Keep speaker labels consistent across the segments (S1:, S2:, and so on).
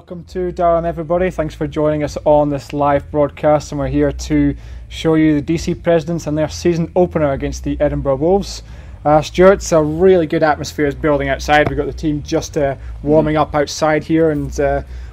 S1: Welcome to Durham, everybody. Thanks for joining us on this live broadcast, and we're here to show you the DC Presidents and their season opener against the Edinburgh Wolves. Stuart, it's a really good atmosphere is building outside. We've got the team just warming up outside here, and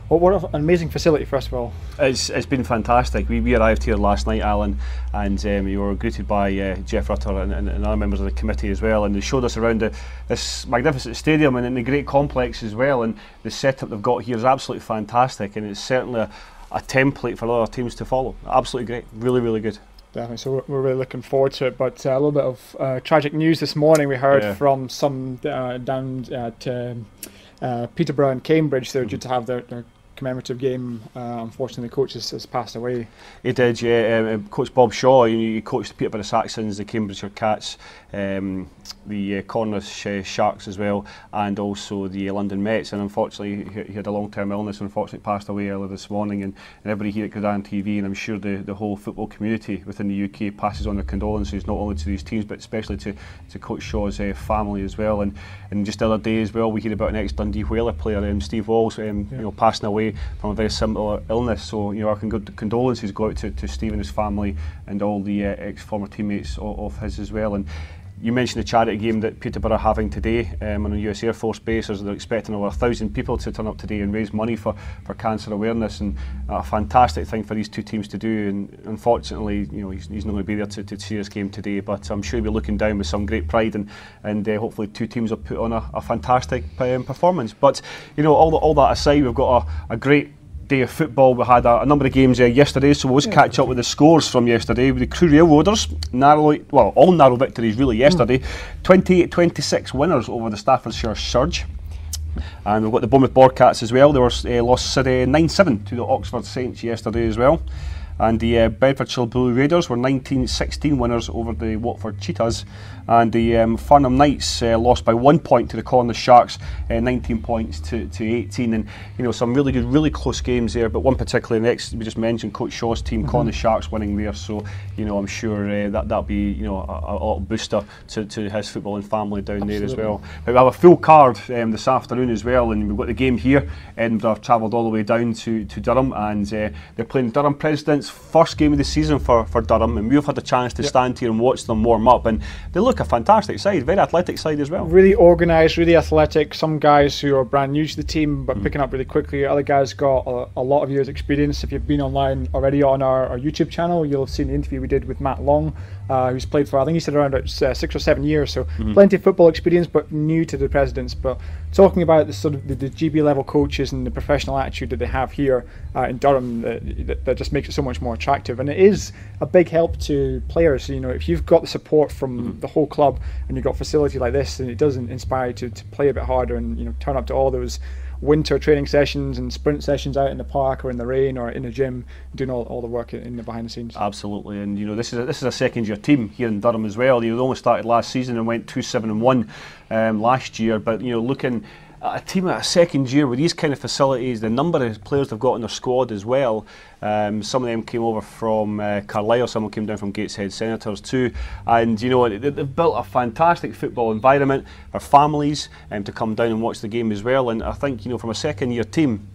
S1: what an amazing facility, first of all.
S2: It's been fantastic. We arrived here last night, Alan, and we were greeted by Jeff Rutter and other members of the committee as well, and they showed us around this magnificent stadium and in the great complex as well, and the setup they've got here is absolutely fantastic, and it's certainly a template for other teams to follow. Absolutely great. Really, really good.
S1: Definitely, so we're really looking forward to it. But a little bit of tragic news this morning. We heard from some down at Peterborough and Cambridge. They're due to have their commemorative game. Unfortunately, the coach has passed away.
S2: He did, yeah. Coach Bob Shaw, he coached the Peterborough Saxons, the Cambridgeshire Cats, the Cornish Sharks as well, and also the London Mets. And unfortunately, he had a long-term illness and unfortunately passed away earlier this morning. And everybody here at GridironTV, and I'm sure the whole football community within the UK passes on their condolences, not only to these teams, but especially to Coach Shaw's family as well. And just the other day as well, we heard about an ex-Dundee Whaler player, Steve Walls, passing away from a very similar illness. So our condolences go out to Steve and his family and all the ex-former teammates of his as well. And you mentioned the charity game that Peterborough are having today on a US Air Force base. They're expecting over 1,000 people to turn up today and raise money for cancer awareness, and a fantastic thing for these two teams to do. And unfortunately, he's not going to be there to see this game today, but I'm sure he'll be looking down with some great pride, and hopefully two teams will put on a fantastic performance. But all that aside, we've got a great day of football. We had a number of games yesterday, so we'll just catch up with the scores from yesterday. With the Crew Railroaders, all narrow victories really yesterday. 28-26 winners over the Staffordshire Surge. And we've got the Bournemouth Bobcats as well. They were lost 9-7 to the Oxford Saints yesterday as well. And the Bedfordshire Blue Raiders were 19-16 winners over the Watford Cheetahs. And the Farnham Knights lost by 1 point to the Cornish Sharks, 19 points to 18. And some really good, really close games there. But one particularly, next we just mentioned Coach Shaw's team, Cornish Sharks, winning there. So I'm sure that'll be a little booster to his football and family down there as well. But we have a full card this afternoon as well, and we've got the game here. Edinburgh have travelled all the way down to Durham, and they're playing Durham Presidents. First game of the season for Durham, and we've had a chance to stand here and watch them warm up, and they look a fantastic side, very athletic side as well.
S1: Really organised, really athletic. Some guys who are brand new to the team but picking up really quickly. Other guys got a lot of years experience. If you've been online already on our YouTube channel, you'll have seen the interview we did with Matt Long, who's played for, I think he said, around 6 or 7 years, so plenty of football experience but new to the Presidents. But talking about the sort of the GB level coaches and the professional attitude that they have here in Durham, that just makes it so much more attractive. And it is a big help to players. If you've got the support from the whole club and you've got a facility like this, then it does inspire you to play a bit harder and turn up to all those winter training sessions and sprint sessions out in the park or in the rain or in the gym, doing all the work in the behind the scenes. Absolutely.
S2: And this is a second year team here in Durham as well. They only started last season and went 2-7-1 last year, but looking at a team at a second year with these kind of facilities, the number of players they've got in their squad as well. Some of them came over from Carlisle, some came down from Gateshead Senators too, and they've built a fantastic football environment for families to come down and watch the game as well. And I think from a second year team,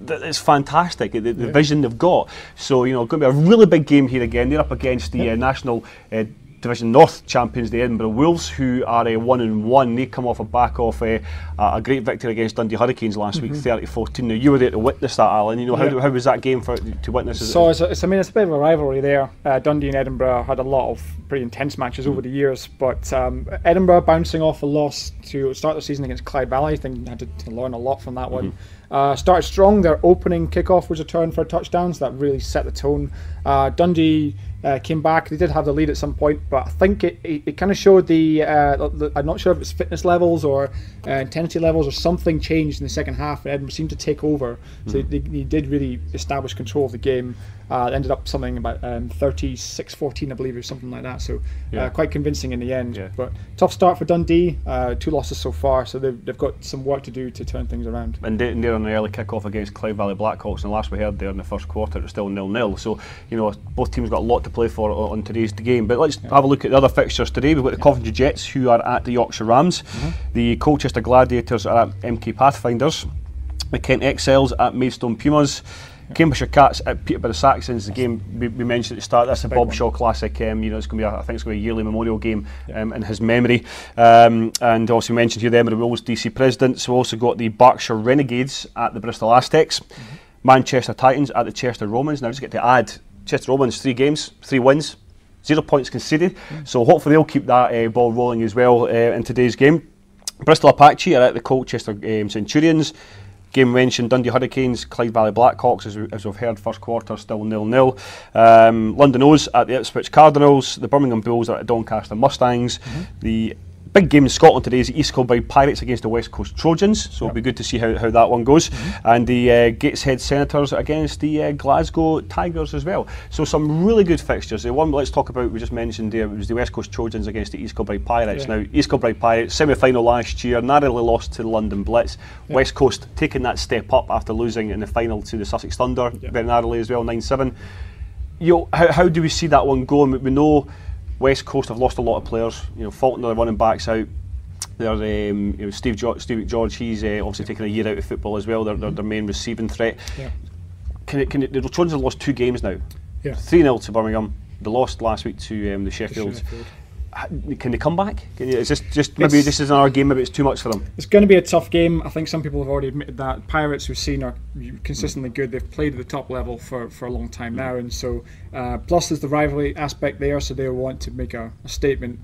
S2: it's fantastic, the vision they've got. So going to be a really big game here again. They're up against the National Division North champions, the Edinburgh Wolves, who are 1-1. They come off a back of a great victory against Dundee Hurricanes last week, 30-14. Now you were there to witness that, Alan. How was that game to witness?
S1: So it's a bit of a rivalry there. Dundee and Edinburgh had a lot of pretty intense matches over the years, but Edinburgh bouncing off a loss to start the season against Clyde Valley. I think they had to learn a lot from that one. Started strong. Their opening kickoff was a turn for a touchdown, so that really set the tone. Dundee came back. They did have the lead at some point, but I think it kind of showed the I'm not sure if it's fitness levels or intensity levels or something changed in the second half. Edinburgh seemed to take over, so they did really establish control of the game. It ended up something about 36-14, I believe, or something like that. So quite convincing in the end. Yeah. But tough start for Dundee. 2 losses so far, so they've got some work to do to turn things around.
S2: And they're on the early kick-off against Clyde Valley Blackhawks, and last we heard there in the first quarter it was still 0-0. So both teams got a lot to play for on today's game. But let's have a look at the other fixtures today. We've got the Coventry Jets, who are at the Yorkshire Rams. The Colchester Gladiators are at MK Pathfinders. the Kent Excels at Maidstone Pumas. Cambridgeshire Cats at Peterborough Saxons. The game we mentioned at the start. That's a Bob Shaw classic. You know, it's going to be I think it's going to be a yearly memorial game in his memory. And also mentioned here the Edinburgh Wolves DC Presidents. We've also got the Berkshire Renegades at the Bristol Aztecs. Manchester Titans at the Chester Romans. Now just get to add Chester Romans 3 games, 3 wins, 0 points conceded. So hopefully they'll keep that ball rolling as well in today's game. Bristol Apache are at the Colchester Centurions. Game mentioned Dundee Hurricanes, Clyde Valley Blackhawks, as we've heard, first quarter still 0-0. London O's at the Ipswich Cardinals. The Birmingham Bulls are at the Doncaster Mustangs. The big game in Scotland today is the East Kilbride Pirates against the West Coast Trojans, so it'll be good to see how that one goes. And the Gateshead Senators against the Glasgow Tigers as well. So some really good fixtures. The one let's talk about, we just mentioned there, it was the West Coast Trojans against the East Kilbride Pirates. Now, East Kilbride Pirates, semi-final last year, narrowly lost to the London Blitz. West Coast taking that step up after losing in the final to the Sussex Thunder, very narrowly as well, 9-7. You know, how do we see that one going? We know West Coast have lost a lot of players. You know, Faulkner, their running backs out. They're, you know, Steve McGeorge, he's obviously taken a year out of football as well. They're their main receiving threat. The Trojans have lost 2 games now. 3-0 to Birmingham. They lost last week to the Sheffield. Can they come back? Is this just maybe this is another game? Maybe it's too much for them.
S1: It's going to be a tough game. I think some people have already admitted that. Pirates, we've seen, are consistently good. They've played at the top level for a long time now, and so plus there's the rivalry aspect there. So they want to make a statement,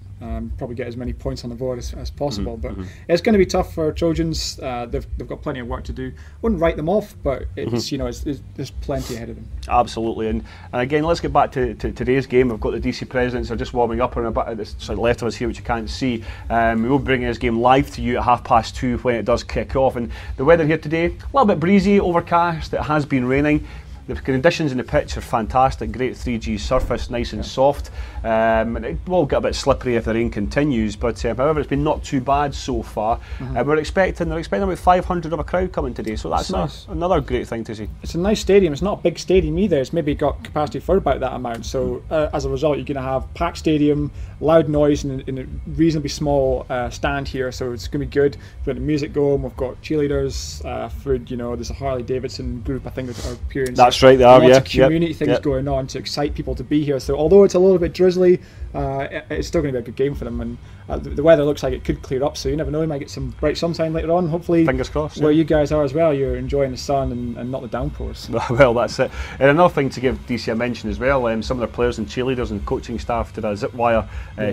S1: probably get as many points on the board as possible. But it's going to be tough for Trojans. They've got plenty of work to do. Wouldn't write them off, but it's you know there's plenty ahead of them.
S2: Absolutely, and again, let's get back to today's game. We've got the DC Presidents are just warming up on a bit. It's to the left of us here, which you can't see. We will be bringing this game live to you at 2:30 when it does kick off. And the weather here today, a little bit breezy, overcast. It has been raining. The conditions in the pitch are fantastic, great 3G surface, nice and soft. And it will get a bit slippery if the rain continues, but however, it's been not too bad so far. They're expecting about 500 of a crowd coming today, so that's nice. Another great thing to see. It's
S1: a nice stadium. It's not a big stadium either. It's maybe got capacity for about that amount. So as a result, you're going to have packed stadium, loud noise in a reasonably small stand here. So it's going to be good. We've got the music going. We've got cheerleaders, food. You know, there's a Harley Davidson group I think that are appearing.
S2: That's right, they are.
S1: Lots of community things going on to excite people to be here. So although it's a little bit drizzly, it's still going to be a good game for them. And the weather looks like it could clear up, so you never know. You might get some bright sunshine later on. Hopefully,
S2: fingers crossed.
S1: Where you guys are as well, you're enjoying the sun and not the downpours.
S2: Well, that's it. And another thing to give DC a mention as well. Some of their players and cheerleaders and coaching staff did a zip wire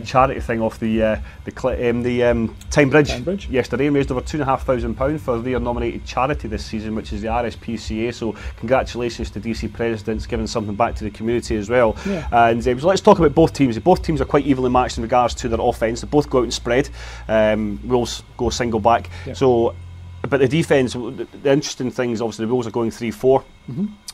S2: charity thing off the Tyne Bridge yesterday, and raised over £2,500 for their nominated charity this season, which is the RSPCA. So congratulations to DC Presidents, giving something back to the community as well. And so let's talk about both teams. Both teams are quite evenly matched in regards to their offence. They both go out and spread. Wolves go single back. So, but the defence, the interesting thing is obviously the Wolves are going 3-4.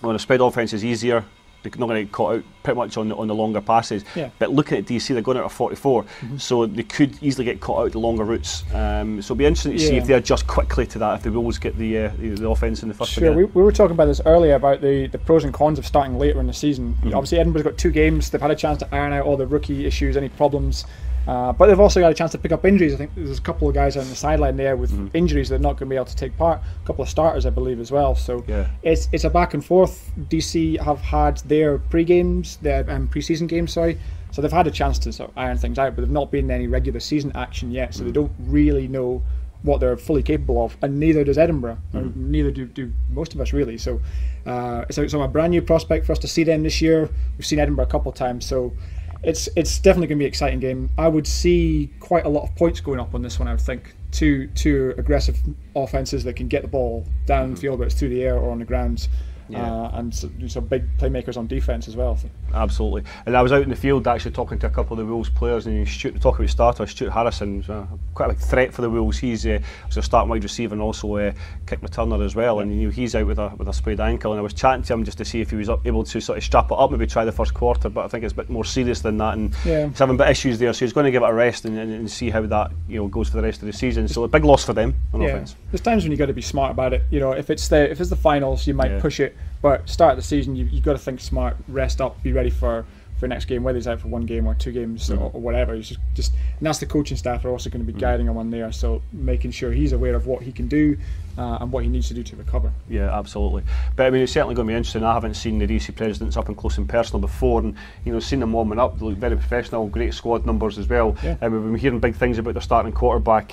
S2: When a spread offence is easier, they're not going to get caught out pretty much on the longer passes. But looking at DC, they're going out at 44, so they could easily get caught out the longer routes. So it'll be interesting to see if they adjust quickly to that, if the Wolves get the offence in the first beginning.
S1: We were talking about this earlier about the pros and cons of starting later in the season. Obviously Edinburgh's got 2 games, they've had a chance to iron out all the rookie issues, any problems. But they've also got a chance to pick up injuries. I think there's a couple of guys on the sideline there with injuries that are not going to be able to take part. A couple of starters, I believe, as well. So it's a back and forth. DC have had their pre-games, their pre-season games, sorry. So they've had a chance to sort of iron things out, but they've not been in any regular season action yet. So they don't really know what they're fully capable of, and neither does Edinburgh, and neither do most of us really. So it's a brand new prospect for us to see them this year. We've seen Edinburgh a couple of times, so it's definitely going to be an exciting game. I would see quite a lot of points going up on this one. I would think two aggressive offences that can get the ball downfield, whether it's through the air or on the ground. And some big playmakers on defence as well.
S2: Absolutely. And I was out in the field actually talking to a couple of the Wolves players, and talking about starter Stuart Harrison, quite a big threat for the Wolves. He's a starting wide receiver and also a kick returner as well, and he's out with a sprained ankle. And I was chatting to him just to see if he was able to sort of strap it up, maybe try the first quarter, but I think it's a bit more serious than that, and he's having a bit of issues there, so he's going to give it a rest and see how that goes for the rest of the season. So a big loss for them on offence.
S1: There's times when you've got to be smart about it. If it's the finals, you might push it. But start of the season, you've got to think smart, rest up, be ready for for next game, whether he's out for 1 game or 2 games or whatever. He's just and that's the coaching staff are also going to be guiding him on there, so making sure he's aware of what he can do and what he needs to do to recover.
S2: Yeah, absolutely. But I mean, it's certainly going to be interesting. I haven't seen the DC presidents up and close and personal before, and seen them warming up. They look very professional, great squad numbers as well.
S1: Yeah.
S2: And we've been hearing big things about their starting quarterback,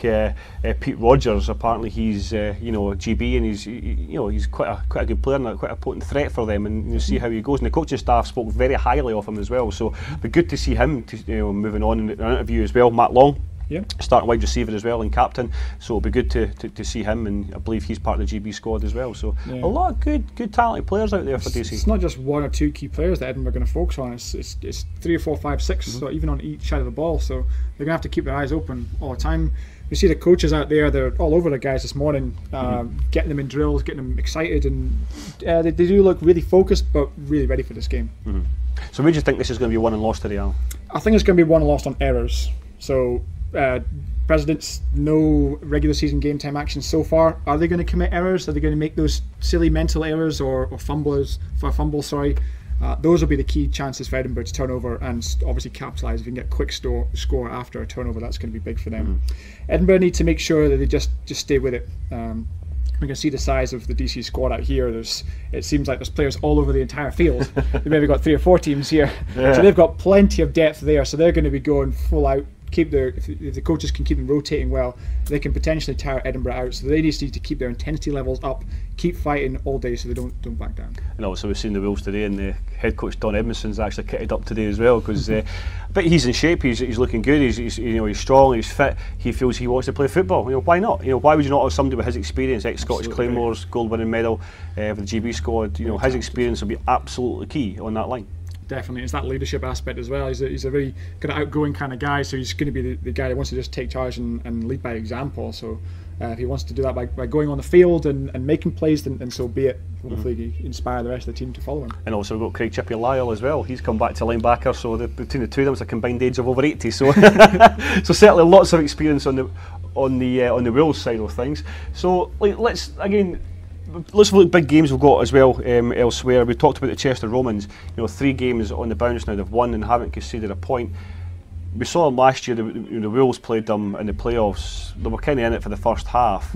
S2: Pete Rogers. Apparently, he's a GB, and he's quite a good player and quite a potent threat for them. And you see how he goes. And the coaching staff spoke very highly of him as well. So it'd be good to see him moving on in an interview as well. Matt Long.
S1: Yeah.
S2: Starting wide receiver as well and captain, so it'll be good to see him, and I believe he's part of the GB squad as well. So a lot of good talented players out there for DC.
S1: It's not just 1 or 2 key players that Edinburgh are going to focus on. It's 3 or 4, 5, 6, so even on each side of the ball. So they're going to have to keep their eyes open all the time. We see the coaches out there; they're all over the guys this morning, getting them in drills, getting them excited, and they do look really focused, but really ready for this game.
S2: So, where do you think this is going to be won and lost today, Alan?
S1: I think it's going to be won and lost on errors. So. Presidents, no regular season game time action so far. Are they going to commit errors? Are they going to make those silly mental errors or fumbles? Those will be the key chances for Edinburgh to turn over and obviously capitalise. If you can get a quick score after a turnover, that's going to be big for them. Edinburgh need to make sure that they just stay with it. We can see the size of the DC squad out here. It seems like there's players all over the entire field. They've maybe got 3 or 4 teams here, so they've got plenty of depth there. So they're going to be going full out. If the coaches can keep them rotating well, they can potentially tire Edinburgh out. So they just need to keep their intensity levels up, keep fighting all day, so they don't back down. And
S2: also we've seen the Wolves today, and the head coach Don Edmondson's actually kitted up today as well, because but he's in shape. He's looking good. He's strong. He's fit. He feels he wants to play football. Why not? Why would you not have somebody with his experience, ex-Scottish Claymores, gold-winning medal for the GB squad? His experience will be absolutely key on that line.
S1: Definitely, it's that leadership aspect as well. He's a very kind of outgoing kind of guy, so he's going to be the guy that wants to just take charge and lead by example. So if he wants to do that by going on the field and making plays, then so be it. Hopefully he inspire the rest of the team to follow him. And also we've got Craig Chippy Lyle as well. He's come back to linebacker, so between the two of them it's a combined age of over 80. So so certainly lots of experience on the Wolves side of things. So let's look at big games we've got as well elsewhere. We talked about the Chester Romans. 3 games on the bounce now. They've won and haven't conceded a point. We saw them last year. The Wolves played them in the playoffs. They were kind of in it for the first half,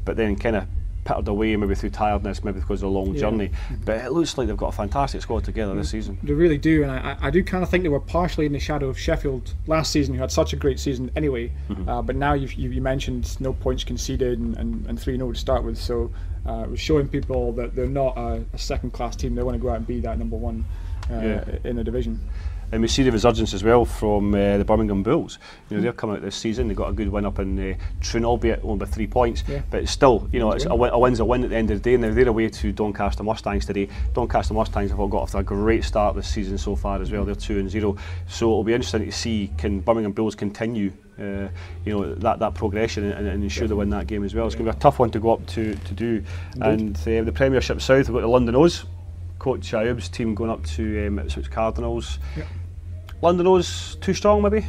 S1: but then kind of pittered away, maybe through tiredness, maybe because of a long journey. But it looks like they've got a fantastic squad together this season. They really do, and I do kind of think they were partially in the shadow of Sheffield last season, who had such a great season anyway. But now you mentioned no points conceded and 3-0 to start with, so it was showing people that they're not a second-class team. They want to go out and be that number 1 in the division.
S2: And we see the resurgence as well from the Birmingham Bulls. They're coming out this season. They got a good win up in Troon, albeit only by 3 points. But it's still, it's a win's a win at the end of the day. Now they're away to Doncaster Mustangs today. Doncaster Mustangs have got off to a great start this season so far as well. They're 2-0. So it'll be interesting to see, can Birmingham Bulls continue that progression and ensure they win that game as well. It's going to be a tough one to go up to do. And the Premiership South, we've got the London O's. Coach Ayoub's team going up to Ipswich Cardinals. London O's too strong, maybe?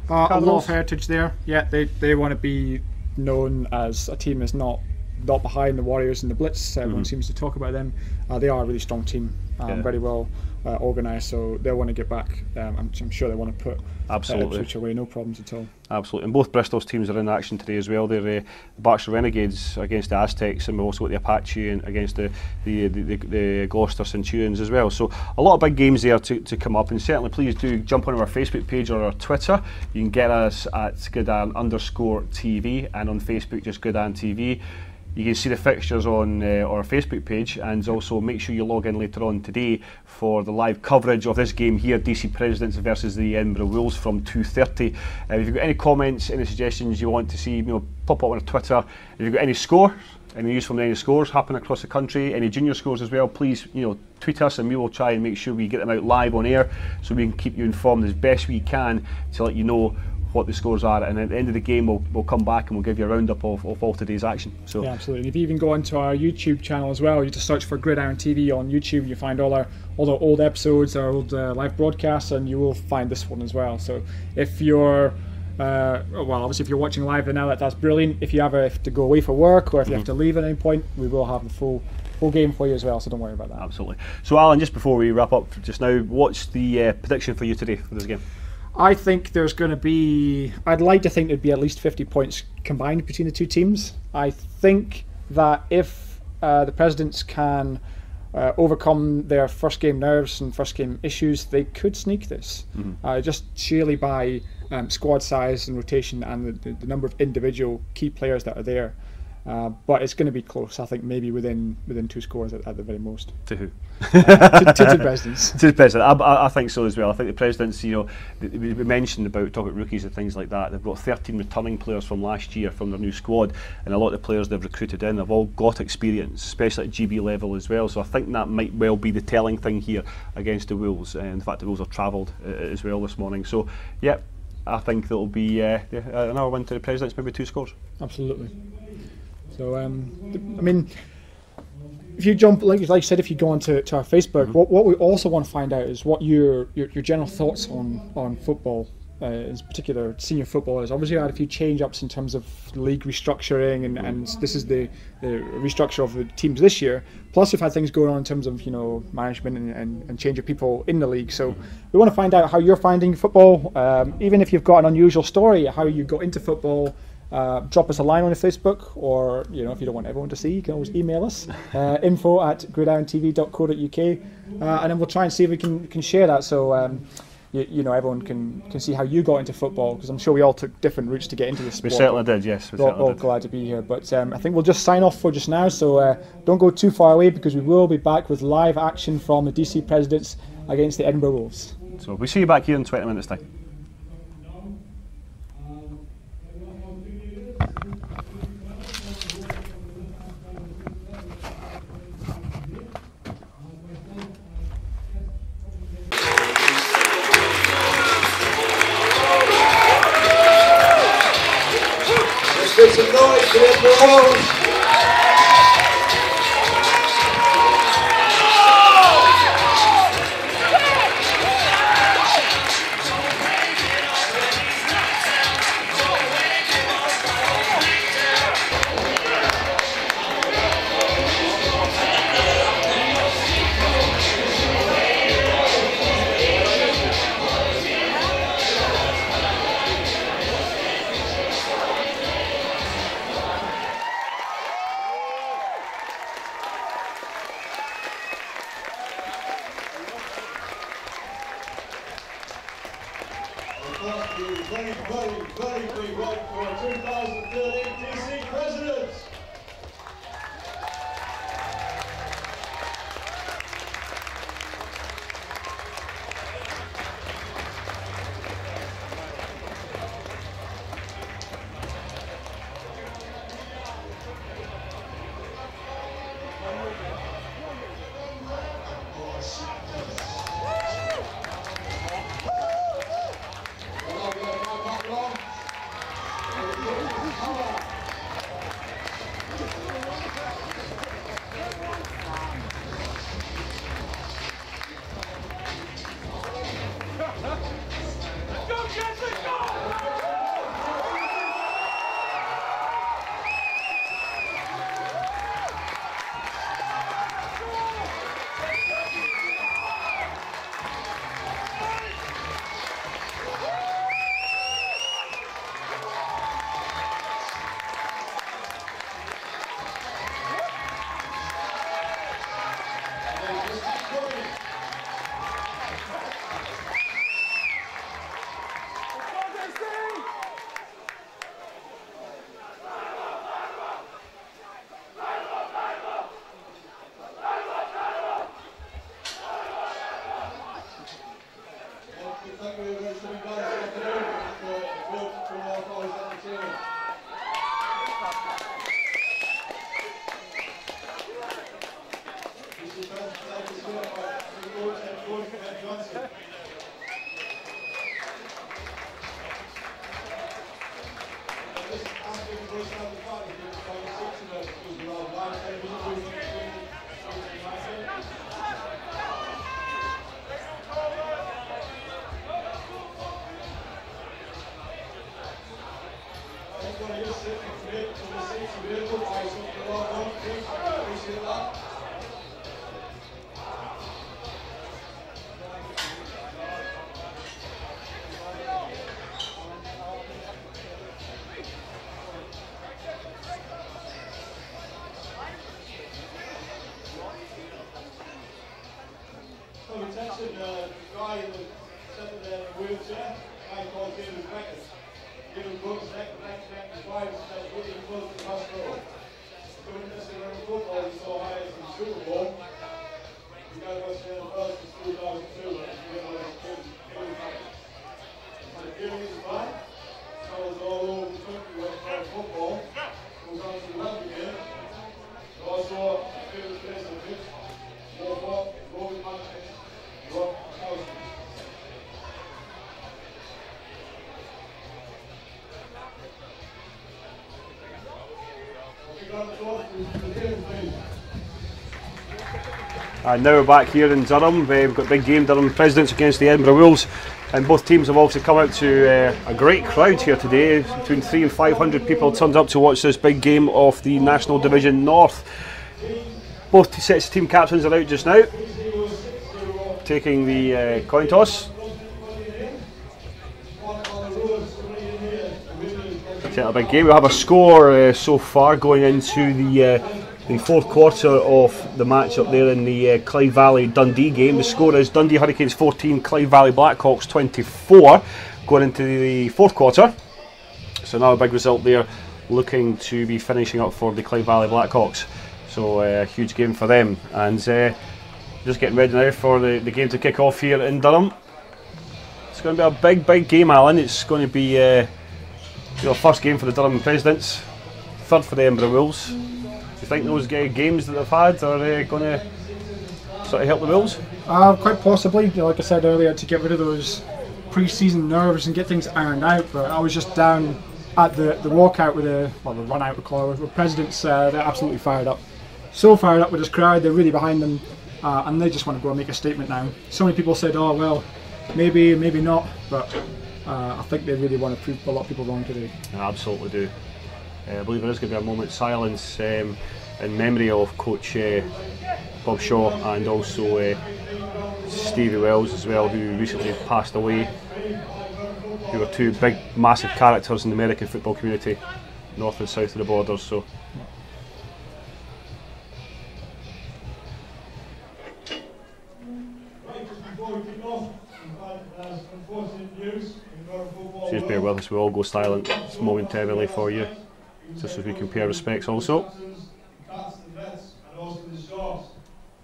S1: A lot of heritage there. Yeah, they want to be known as a team that's not behind the Warriors and the Blitz. Everyone seems to talk about them. They are a really strong team, very well organised, so they'll want to get back. I'm sure they want to put Ipswich away, no problems at all.
S2: Absolutely, and both Bristol's teams are in action today as well. They're the Berkshire Renegades against the Aztecs, and we've also got the Apache against the Gloucester Centurions as well. So a lot of big games there to come up, and certainly please do jump on our Facebook page or our Twitter. You can get us at Gridiron_TV, and on Facebook just GridironTV. You can see the fixtures on our Facebook page, and also make sure you log in later on today for the live coverage of this game here, DC Presidents versus the Edinburgh Wolves from 2:30. If you've got any comments, any suggestions you want to see, pop up on our Twitter. If you've got any scores, any news from any scores happening across the country, any junior scores as well, please tweet us, and we will try and make sure we get them out live on air, so we can keep you informed as best we can to let you know what the scores are, and at the end of the game we'll come back and we'll give you a roundup of all today's action. So
S1: yeah, absolutely. If you even go onto our YouTube channel as well, you just search for Gridiron TV on YouTube, you find all our old episodes, our old live broadcasts, and you will find this one as well. So if you're obviously if you're watching live now, that's brilliant. If you have to go away for work, or if you have to leave at any point, we will have the full whole game for you as well, so don't worry about that.
S2: Absolutely. So Alan, just before we wrap up just now, what's the prediction for you today for this game?
S1: I think there's going to be, I'd like to think there'd be at least 50 points combined between the two teams. I think that if the Presidents can overcome their first game nerves and first game issues, they could sneak this. Just sheerly by squad size and rotation and the number of individual key players that are there. But it's going to be close. I think maybe within 2 scores at the very most.
S2: To who?
S1: To the Presidents.
S2: To the President. I think so as well. I think the Presidents, you know, we mentioned about talking about rookies and things like that. They've brought 13 returning players from last year from their new squad, and a lot of the players they've recruited in have all got experience, especially at GB level as well. So I think that might well be the telling thing here against the Wolves. And in fact, the Wolves have travelled as well this morning. So, yeah, I think that'll be another win to the Presidents, maybe 2 scores.
S1: Absolutely. So, I mean, if you jump, like I said, if you go onto our Facebook, what we also want to find out is what your general thoughts on football, in particular senior football is. Obviously, I had a few change-ups in terms of league restructuring, and this is the restructure of the teams this year. Plus, we've had things going on in terms of, you know, management and change of people in the league. So we want to find out how you're finding football, even if you've got an unusual story, how you got into football. Drop us a line on the Facebook, or, you know, if you don't want everyone to see, you can always email us, info@GridironTV.co.uk, and then we'll try and see if we can share that, so you know, everyone can see how you got into football, because I'm sure we all took different routes to get into the sport.
S2: We certainly did, yes.
S1: We're all glad to be here, but I think we'll just sign off for just now, so don't go too far away, because we will be back with live action from the DC Presidents against the Edinburgh Wolves.
S2: So we'll see you back here in 20 minutes time.
S3: Make some noise for the Edinburgh Wolves. Very big one for 2013 DC Presidents. guy in the sitting there in a wheelchair, a guy called David Beckett. David Brooks, his wife, said really close to the hospital. Doing this around football, he saw highest in the Super Bowl. The guy was in the NFL since 2002, and he realized David Beckett. And the game is back. Travels all over the country where playing football. Goes on to the rugby game. Also, a favorite place on the pitch. Wrapup, Roman Manchester, Rock House.
S2: And now we're back here in Durham. We've got a big game, Durham Presidents against the Edinburgh Wolves, and both teams have obviously come out to a great crowd here today. Between 300 and 500 people turned up to watch this big game of the National Division North. Both sets of team captains are out just now, taking the coin toss. It's a big game. We'll have a score so far going into the fourth quarter of the match up there in the Clyde Valley Dundee game. The score is Dundee Hurricanes 14, Clyde Valley Blackhawks 24 going into the fourth quarter. So now a big result there, looking to be finishing up for the Clyde Valley Blackhawks. So a huge game for them, and just getting ready now for the game to kick off here in Durham. It's going to be a big game, Alan. It's going to be first game for the Durham Presidents, third for the Edinburgh Wolves. Do you think those games that they've had are going to sort of help the Wolves?
S1: Quite possibly. Like I said earlier, to get rid of those pre-season nerves and get things ironed out. But I was just down at the walkout with the run out we call it, with Presidents. They're absolutely fired up. So fired up with this crowd, they're really behind them, and they just want to go and make a statement now. So many people said, oh well, maybe not, but I think they really want to prove a lot of people wrong today.
S2: I absolutely do. I believe there is going to be a moment's silence in memory of Coach Bob Shaw and also Stevie Wells as well, who recently passed away, who were two big, massive characters in the American football community, north and south of the border. So. Just bear with us, we all go silent momentarily for you, just as we compare respects also.
S3: And also the Sharks.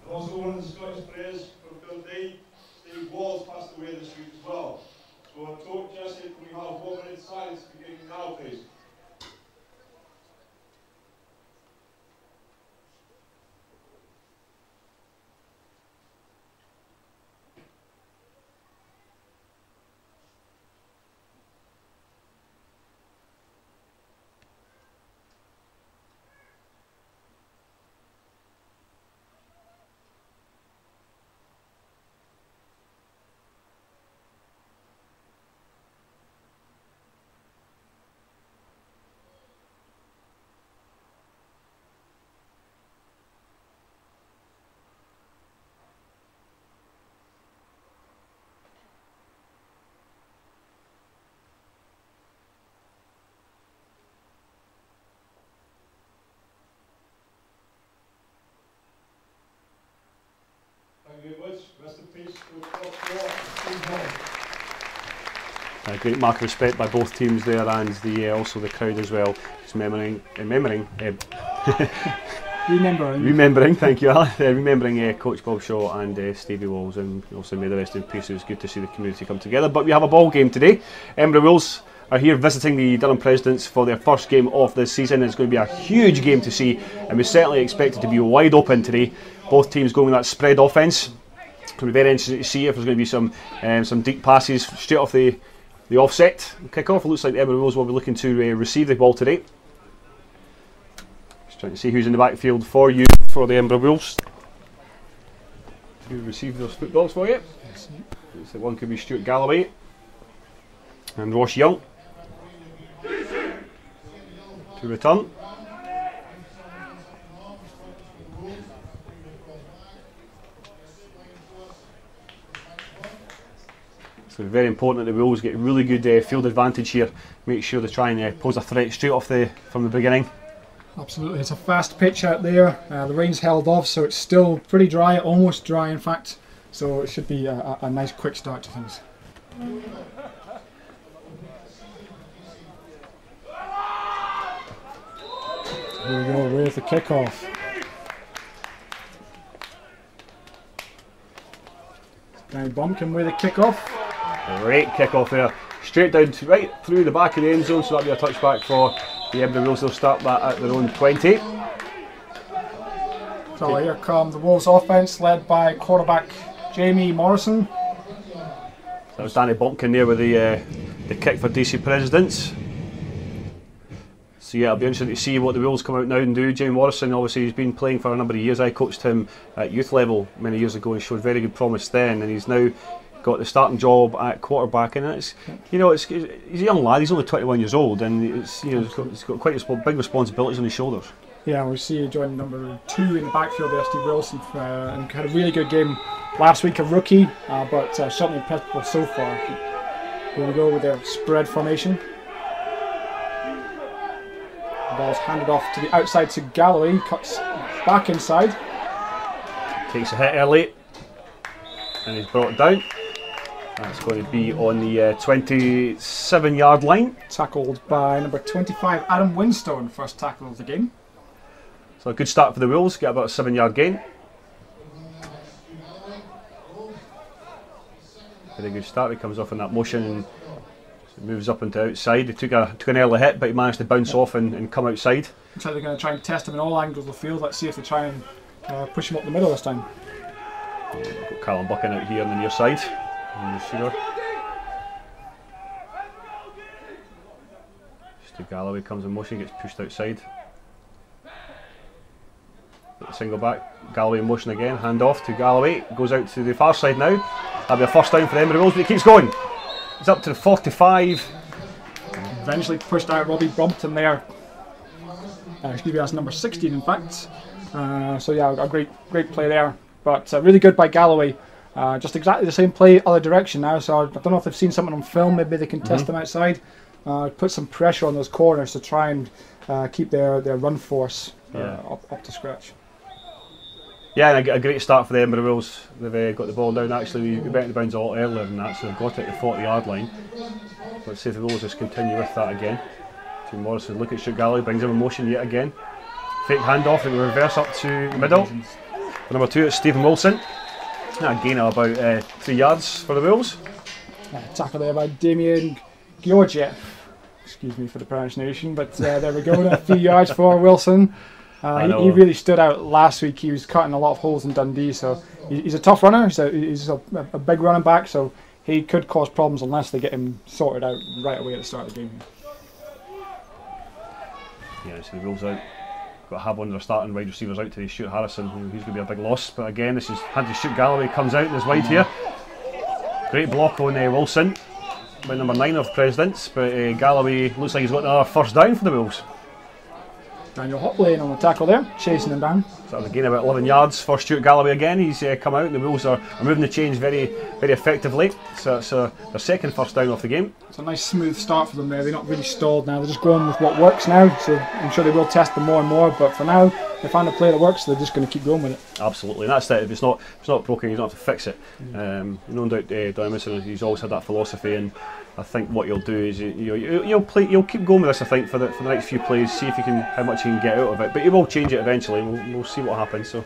S3: And also one of the Scottish players from Dundee, Steve Walls, passed away this week as well. So I told Jesse, can we have 1 minute silence beginning now, please? Thank you very much. Rest in peace.
S2: A great mark of respect by both teams there, and also the crowd as well. Just remembering, thank you, Alan. Remembering Coach Bob Shaw and Stevie Walls, and also may the rest in peace. It was good to see the community come together. But we have a ball game today. Edinburgh Wolves are here visiting the Durham Presidents for their first game of this season. It's going to be a huge game to see, and we certainly expect it to be wide open today. Both teams going with that spread offence. It's going to be very interesting to see if there's going to be some deep passes straight off the offset kick-off. It looks like the Edinburgh Wolves will be looking to receive the ball today. Just trying to see who's in the backfield for you for the Edinburgh Wolves to receive those footballs for you. Looks like one could be Stuart Galloway and Ross Young to return. So very important that the Wolves get really good field advantage here. Make sure they try and pose a threat straight off from the beginning.
S1: Absolutely, it's a fast pitch out there. The rain's held off, so it's still pretty dry, almost dry in fact. so it should be a nice quick start to things. Here we go with the kickoff. Now Bumpkin with a kickoff.
S2: Great kickoff there. Straight down to right through the back of the end zone, so that'll be a touchback for the Edinburgh Wolves. They'll start that at their own 20.
S1: So here come the Wolves offense, led by quarterback Jamie Morrison.
S2: That was Danny Bumpkin there with the kick for DC Presidents. So yeah, it'll be interesting to see what the Wolves come out now and do. Jamie Morrison, obviously, he's been playing for a number of years. I coached him at youth level many years ago and showed very good promise then, and he's now got the starting job at quarterback, and it's, you know, he's a young lad. He's only 21 years old, and it's, you know, he's got quite big responsibilities on his shoulders.
S1: Yeah, we see you join number 2 in the backfield there, Steve Wilson, and had a really good game last week, a rookie, but certainly impressive so far. Here we go with their spread formation. The ball's handed off to the outside to Galloway, cuts back inside.
S2: Takes a hit early, and he's brought it down. That's going to be on the 27-yard line.
S1: Tackled by number 25, Adam Winstone, first tackle of the game.
S2: So a good start for the Wolves, get about a 7-yard gain. Very good start. He comes off in that motion and moves up into outside. He took an early hit, but he managed to bounce off and come outside.
S1: Looks like they're going to try and test him in all angles of the field. Let's see if they try and push him up the middle this time.
S2: We've got Callum Buchan out here on the near side. Stu Galloway comes in motion, gets pushed outside. Single back, Galloway in motion again, hand off to Galloway, goes out to the far side now. That'll be a first down for the Edinburgh Wolves, but he keeps going. He's up to the 45.
S1: Eventually pushed out Robbie Brompton there. Excuse me, that's number 16 in fact. So yeah, a great play there, but really good by Galloway. Just exactly the same play, other direction now, so I don't know if they've seen something on film, maybe they can test them outside. Put some pressure on those corners to try and keep their run force up to scratch.
S2: Yeah, and a great start for the Edinburgh Wolves. They've got the ball down. Actually, we went bounds a lot earlier than that, so they've got it at the 40-yard line. Let's see if the Wolves just continue with that again. Jim Morrison look at Stuart Galloway, brings him in motion yet again. Fake handoff and reverse up to the middle. For number 2, it's Stephen Wilson. A gain of about 3 yards for the Wolves.
S1: Tackle there by Damien Georgiev. Excuse me for the pronunciation, but there we go. A few yards for Wilson. He really stood out last week. He was cutting a lot of holes in Dundee, so he's a tough runner. He's a big running back, so he could cause problems unless they get him sorted out right away at the start of the game.
S2: Yeah, so the Wolves out. Got to have one of their starting wide receivers out today, Stuart Harrison, who's going to be a big loss. But again, this is had to shoot. Galloway comes out in his wide here. Great block on Wilson by number 9 of Presidents, but Galloway looks like he's got another first down for the Wolves.
S1: Daniel Hoplane on the tackle there, chasing him down.
S2: So again, about 11 yards for Stuart Galloway again. He's come out and the Wolves are moving the chains very, very effectively. So it's their second first down off the game.
S1: It's a nice smooth start for them there. They're not really stalled now. They're just going with what works now. So I'm sure they will test them more and more. But for now, they found a play that works, so they're just going to keep going with it.
S2: Absolutely, and that's it. If it's not broken, you don't have to fix it. No doubt, Don Emerson, he's always had that philosophy, and I think what you'll do is you'll keep going with this. I think for the next few plays, see if you can how much you can get out of it. But you will change it eventually. We'll see what happens. So,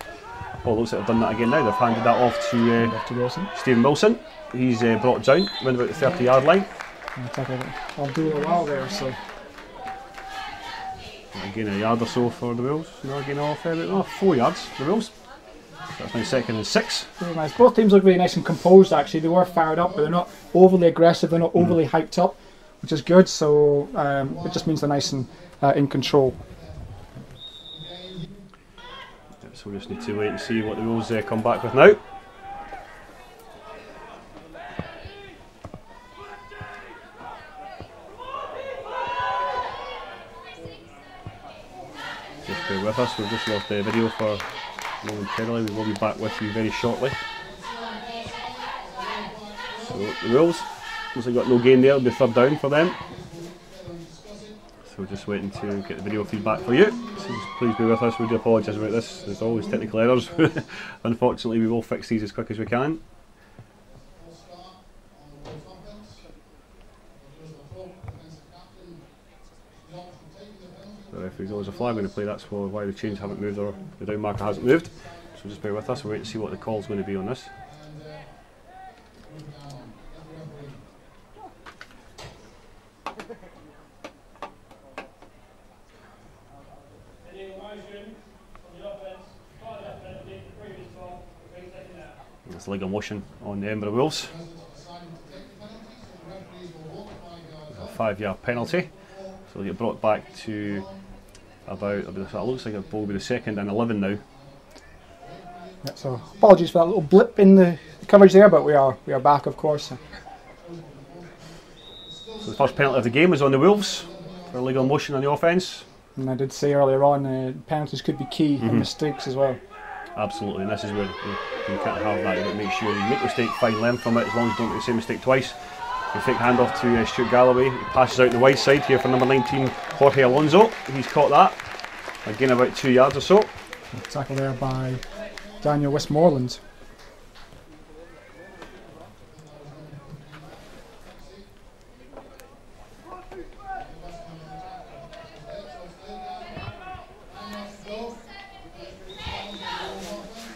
S2: looks like they've done that again now. They've handed that off to
S1: Wilson.
S2: Stephen Wilson. He's brought it down, around about the 30-yard line.
S1: I'll do a while there. So
S2: again, a yard or so for the Wolves. Again, off 4 yards for the Wolves. That's now second and 6.
S1: Very nice. Both teams look really nice and composed actually. They were fired up, but they're not overly aggressive, they're not overly hyped up, which is good, so it just means they're nice and in control.
S2: So we just need to wait and see what the Wolves come back with now. Just bear with us, we've just lost the video for momentarily. We will be back with you very shortly. So the Wolves, looks like got no gain there, it'll be third down for them. So we're just waiting to get the video feedback for you. So please be with us, we do apologise about this. There's always technical errors. Unfortunately we will fix these as quick as we can. referee, there's a flag going to play, that's why the chains haven't moved or the down marker hasn't moved. So just bear with us, we'll wait to see what the call's going to be on this. It's leg on motion on the Edinburgh Wolves. A 5-yard penalty, so they get brought back to about, it looks like it will be the 2nd and 11 now.
S1: Yeah, so apologies for that little blip in the coverage there, but we are back, of course.
S2: So the first penalty of the game is on the Wolves for illegal motion on the offence.
S1: And I did say earlier on, penalties could be key and mistakes as well.
S2: Absolutely, and this is where you can't have that. You've got to make sure you make a mistake, fine learn from it, as long as you don't make the same mistake twice. You fake handoff to Stuart Galloway, he passes out the wide side here for number 19, Jorge Alonso. He's caught that, again about 2 yards or so.
S1: Tackle there by Daniel Westmoreland.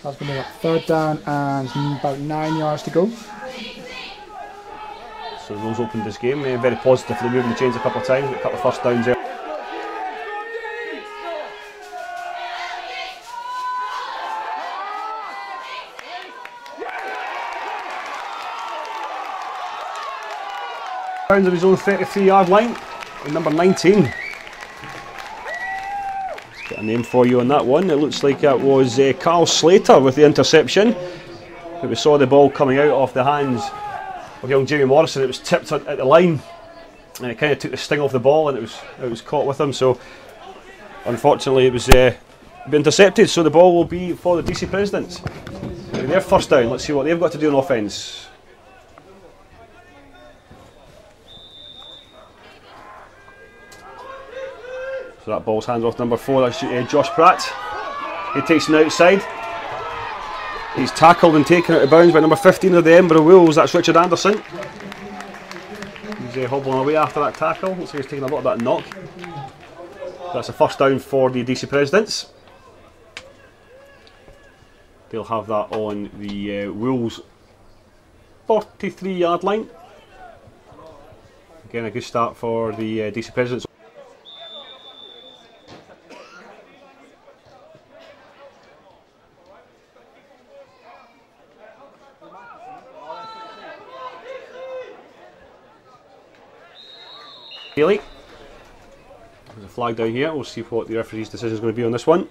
S1: That's going to be about 3rd down and about 9 yards to go.
S2: So the Wolves opened this game, very positively, moving the chains a couple of times, a couple of first downs there. Rounds of his own 33-yard line, and number 19. Let's get a name for you on that one. It looks like that was Carl Slater with the interception. But we saw the ball coming out off the hands of young Jamie Morrison. It was tipped at the line, and it kind of took the sting off the ball, and it was caught with him. So unfortunately, it was intercepted. So the ball will be for the DC Presidents. Their first down. Let's see what they've got to do on offence. So that ball's hands off number 4, that's Josh Pratt. He takes it outside. He's tackled and taken out of bounds by number 15 of the Edinburgh Wolves, that's Richard Anderson. He's hobbling away after that tackle, looks like he's taking a lot of that knock. That's a first down for the DC Presidents. They'll have that on the Wolves 43-yard line. Again, a good start for the DC Presidents. There's a flag down here, we'll see what the referee's decision is going to be on this one.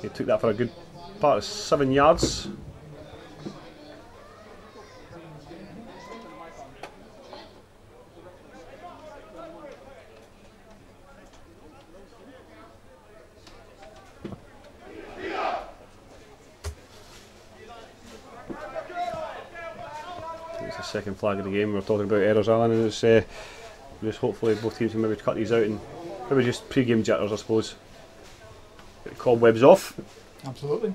S2: He took that for a good part of 7 yards. It's the second flag of the game. We're talking about errors, Alan, and it's just hopefully both teams can maybe cut these out and maybe just pre-game jitters, I suppose. Get the cobwebs off.
S1: Absolutely.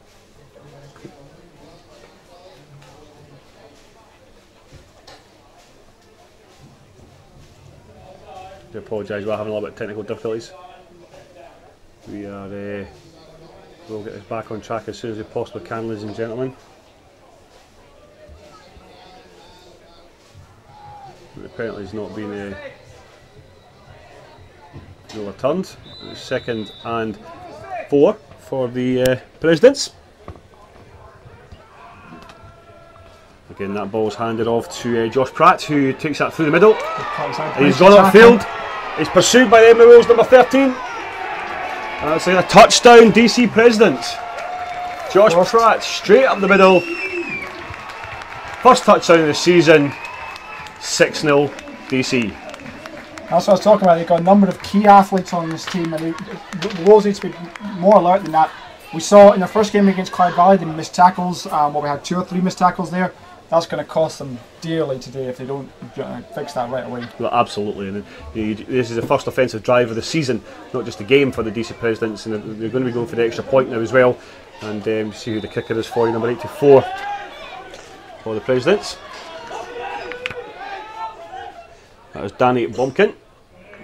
S2: I apologise, we're having a little bit of technical difficulties. We are, we'll get this back on track as soon as we possibly can, ladies and gentlemen. The penalty has not been overturned. It's 2nd and 4 for the Presidents. Again, that ball's handed off to Josh Pratt, who takes that through the middle. And he's gone upfield. He's pursued by the Edinburgh Wolves, number 13. And that's like a touchdown, DC Presidents. Josh Pratt straight up the middle. First touchdown of the season. 6-0 DC.
S1: That's what I was talking about. They've got a number of key athletes on this team, and the Wolves need to be more alert than that. We saw in the first game against Clyde Valley, they missed tackles. We had 2 or 3 missed tackles there. That's going to cost them dearly today if they don't fix that right away.
S2: Well, absolutely. And this is the first offensive drive of the season, not just the game for the DC Presidents, and they're going to be going for the extra point now as well. And see who the kicker is for you, number 84 for the Presidents. That was Danny Blomkin.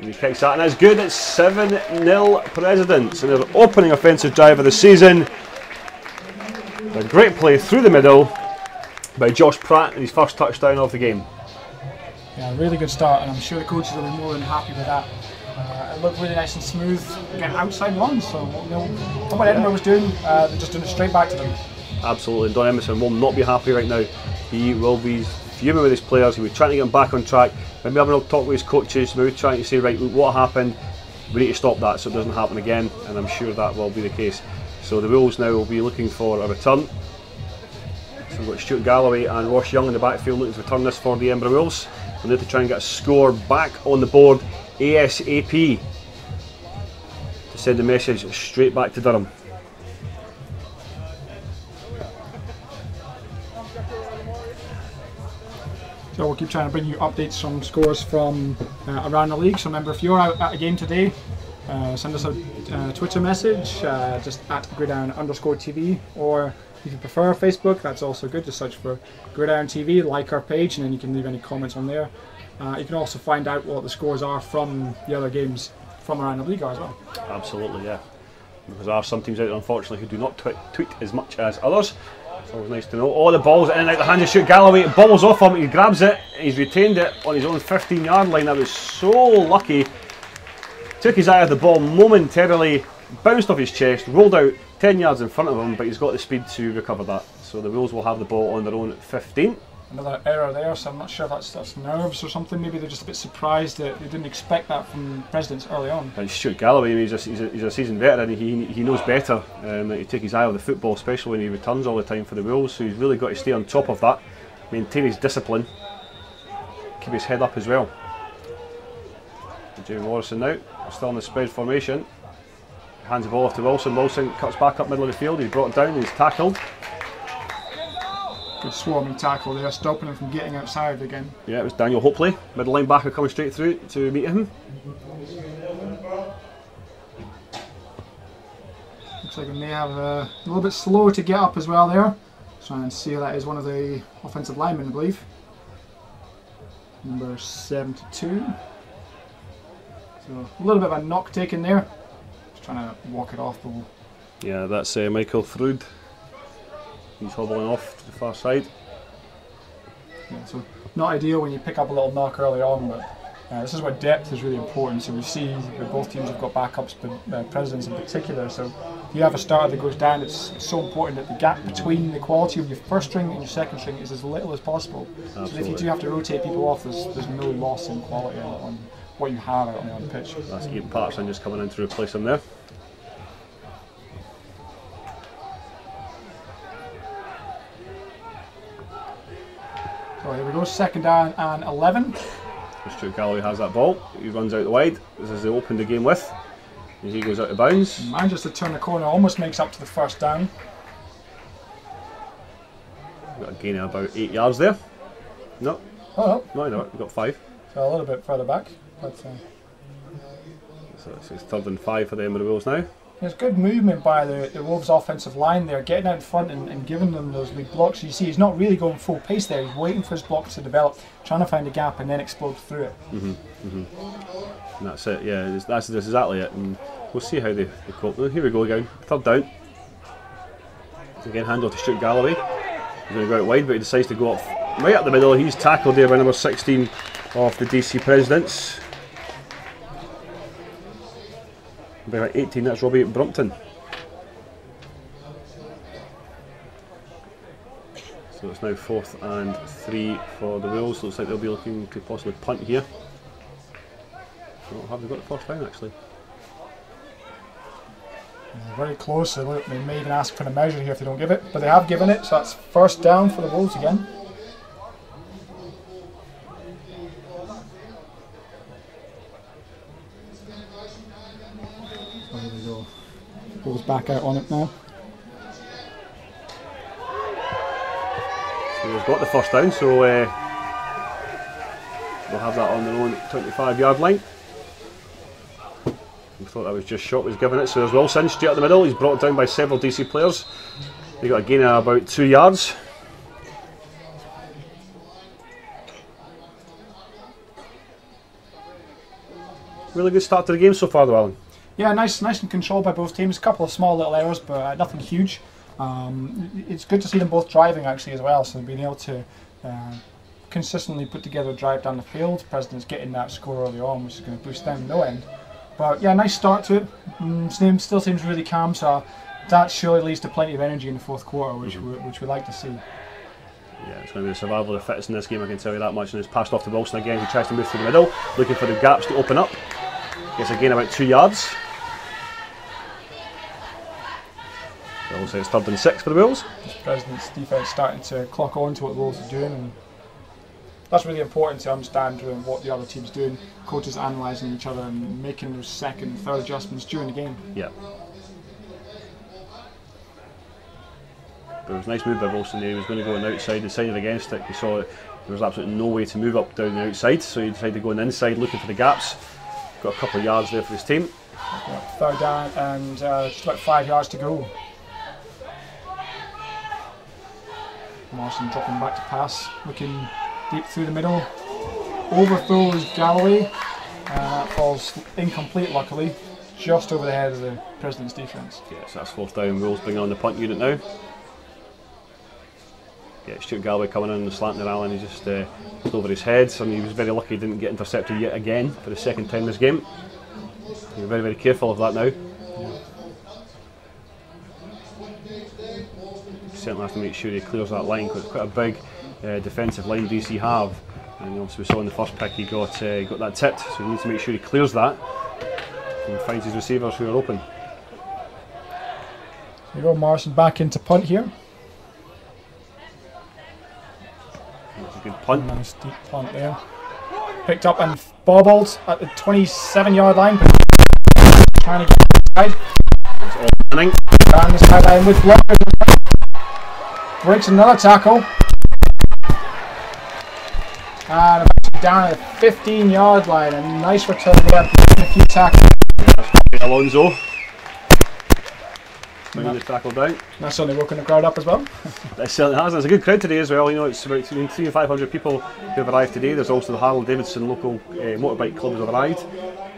S2: He kicks that and it's good. It's 7-0 Presidents and their opening offensive drive of the season. A great play through the middle by Josh Pratt and his first touchdown of the game.
S1: Yeah, really good start, and I'm sure the coaches will be more than happy with that. It looked really nice and smooth, getting outside runs. So, you know, what Edinburgh was doing, they're just doing it straight back to them.
S2: Absolutely, and Don Emerson will not be happy right now. He will be fuming with his players. He'll be trying to get them back on track. Maybe having a talk with his coaches, maybe trying to say, right, what happened? We need to stop that so it doesn't happen again, and I'm sure that will be the case. So the Wolves now will be looking for a return. So we've got Stuart Galloway and Ross Young in the backfield looking to return this for the Edinburgh Wolves. We need to try and get a score back on the board ASAP to send the message straight back to Durham.
S1: So we'll keep trying to bring you updates from scores from around the league. So remember, if you're out at a game today, send us a Twitter message, just at Gridiron_TV, or if you prefer Facebook, that's also good. Just search for GridironTV, like our page, and then you can leave any comments on there. You can also find out what the scores are from the other games from around the league as well.
S2: Absolutely, yeah. Because there are some teams out there, unfortunately, who do not tweet as much as others. It's always nice to know. Oh, the ball's in and out the hand of Stuart Galloway. It bobbles off him, he grabs it, he's retained it on his own 15-yard line. That was so lucky. Took his eye off the ball momentarily, bounced off his chest, rolled out 10 yards in front of him, but he's got the speed to recover that. So the Wolves will have the ball on their own 15.
S1: Another error there, so I'm not sure if that's nerves or something. Maybe they're just a bit surprised that they didn't expect that from Presidents early on.
S2: And Stuart Galloway, he's a seasoned veteran. He knows better to take his eye off the football, especially when he returns all the time for the Wolves. So he's really got to stay on top of that, maintain his discipline, keep his head up as well. Jamie Morrison now, still in the spread formation. Hands the ball off to Wilson. Wilson cuts back up middle of the field. He's brought down. He's tackled.
S1: Good swarming tackle there, stopping him from getting outside again.
S2: Yeah, it was Daniel Hopley, middle linebacker, coming straight through to meet him.
S1: Looks like we may have a little bit slow to get up as well there. Trying to see that is one of the offensive linemen, I believe. Number 72. So a little bit of a knock taken there. Just trying to walk it off. But
S2: yeah, that's Michael Frood. He's hobbling off to the far side.
S1: Yeah, so not ideal when you pick up a little knock early on, but this is where depth is really important. So we see that both teams have got backups, but Presidents in particular. So if you have a starter that goes down, it's so important that the gap between the quality of your first string and your second string is as little as possible. Absolutely. So if you do have to rotate people off, there's no loss in quality on what you have out on the pitch.
S2: That's Ian Patterson just coming in to replace him there.
S1: So here we go, second down and 11.
S2: Stuart Galloway has that ball. He runs out the wide. This is they opened the game with. And he goes out of bounds.
S1: Manages to turn the corner, almost makes up to the first down.
S2: Got a gain of about 8 yards there. No.
S1: Oh
S2: no, we've got 5.
S1: So a little bit further back. But,
S2: so it's 3rd and 5 for the Edinburgh Wolves now.
S1: There's good movement by the Wolves offensive line there, getting out in front and giving them those big blocks. You see he's not really going full pace there, he's waiting for his block to develop, trying to find a gap and then explode through it.
S2: And that's it, yeah, that's exactly it. And we'll see how they cope. Here we go again, 3rd down. Again, hand off to Stuart Galloway. He's going to go out wide, but he decides to go up right up the middle. He's tackled there by number 16 of the DC Presidents. By 18, that's Robbie Brumpton. So it's now 4th and 3 for the Wolves. Looks like they'll be looking to possibly punt here. Oh, have they got the first down actually?
S1: Very close. They may even ask for the measure here if they don't give it, but they have given it. So that's first down for the Wolves again. Goes back out on it now.
S2: So they've got the first down, so they'll have that on their own 25-yard line. We thought that was just shot was given it, so there's Wilson straight up the middle. He's brought down by several DC players. They got a gain of about 2 yards. really good start to the game so far, though, Alan.
S1: Yeah, nice and controlled by both teams. A couple of small little errors, but nothing huge. It's good to see them both driving actually as well, so being able to consistently put together a drive down the field. President's getting that score early on, which is going to boost them no end. But yeah, nice start to it. Still seems really calm, so that surely leads to plenty of energy in the fourth quarter, which we like to see.
S2: Yeah, it's going to be the survival of the fittest in this game, I can tell you that much. And it's passed off to Wilson again, who tries to move through the middle, looking for the gaps to open up. Gets again about 2 yards. So it looks like it's 3rd and 6 for the Wolves.
S1: President's defence starting to clock on to what the Wolves are doing, and that's really important to understand what the other team's doing. Coaches analysing each other and making those second and third adjustments during the game.
S2: Yeah. But it was a nice move by Wilson there. He was going to go on the outside, decided against it. He saw that there was absolutely no way to move up down the outside, so he decided to go on the inside looking for the gaps. Got a couple of yards there for his team.
S1: Yeah, 3rd down and just about 5 yards to go. Marson dropping back to pass, looking deep through the middle. Overthrows Galloway, and that falls incomplete luckily, just over the head of the President's defence.
S2: Yes, that's 4th down. Wolves bring on the punt unit now. Yeah, Stuart Galloway coming in and slanting at Allen. He just was over his head, and he was very lucky he didn't get intercepted yet again for the 2nd time this game. You're very, very careful of that now. Certainly have to make sure he clears that line, because it's quite a big defensive line DC have, and obviously we saw in the first pick he got that tipped, so he needs to make sure he clears that and finds his receivers who are open.
S1: There you go, Marson back into punt here.
S2: That's a good punt.
S1: Nice deep punt there. Picked up and bobbled at the 27-yard line. Trying to get inside.
S2: It's all running.
S1: Down the sideline with blockers. Breaks another tackle. And down at the 15-yard line. A nice return there. A few tackles.
S2: That's Alonso. Bringing the tackle down.
S1: That's certainly woken the crowd up as well.
S2: It certainly has. There's a good crowd today as well. You know, it's about between 300 and 500 people who have arrived today. There's also the Harley Davidson local motorbike club has arrived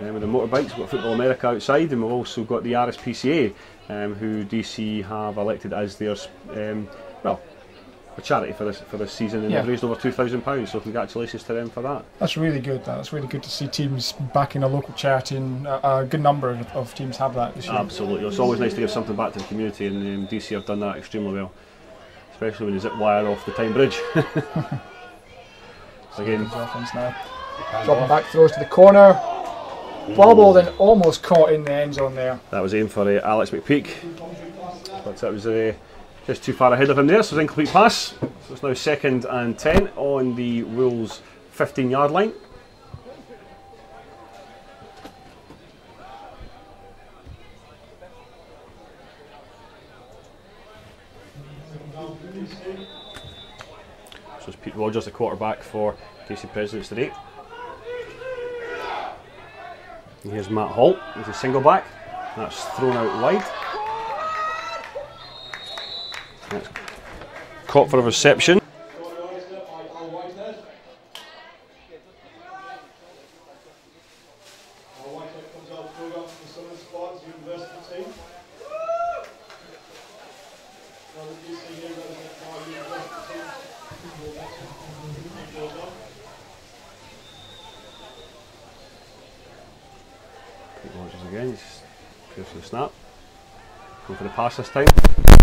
S2: with the motorbikes. We've got Football America outside, and we've also got the RSPCA, who DC have elected as their a charity for this season, and they've raised over £2,000. So congratulations to them for that.
S1: That's really good. That's really good to see teams backing a local charity, and a good number of teams have that this year.
S2: Absolutely, it's always nice to give something back to the community, and DC have done that extremely well, especially when you zip wire off the Tyne Bridge. Again,
S1: offense now. Dropping back, throws to the corner. Bobbled and almost caught in the end zone there.
S2: That was aimed for Alex McPeak, but that was just too far ahead of him there, so it's an incomplete pass. So it's now 2nd and 10 on the Wolves' 15-yard line. So it's Pete Rogers, the quarterback for DC Presidents today. And here's Matt Holt with a single back. That's thrown out wide. That's caught for a reception. Pete Rogers again, just goes for the snap. Going for the pass this time.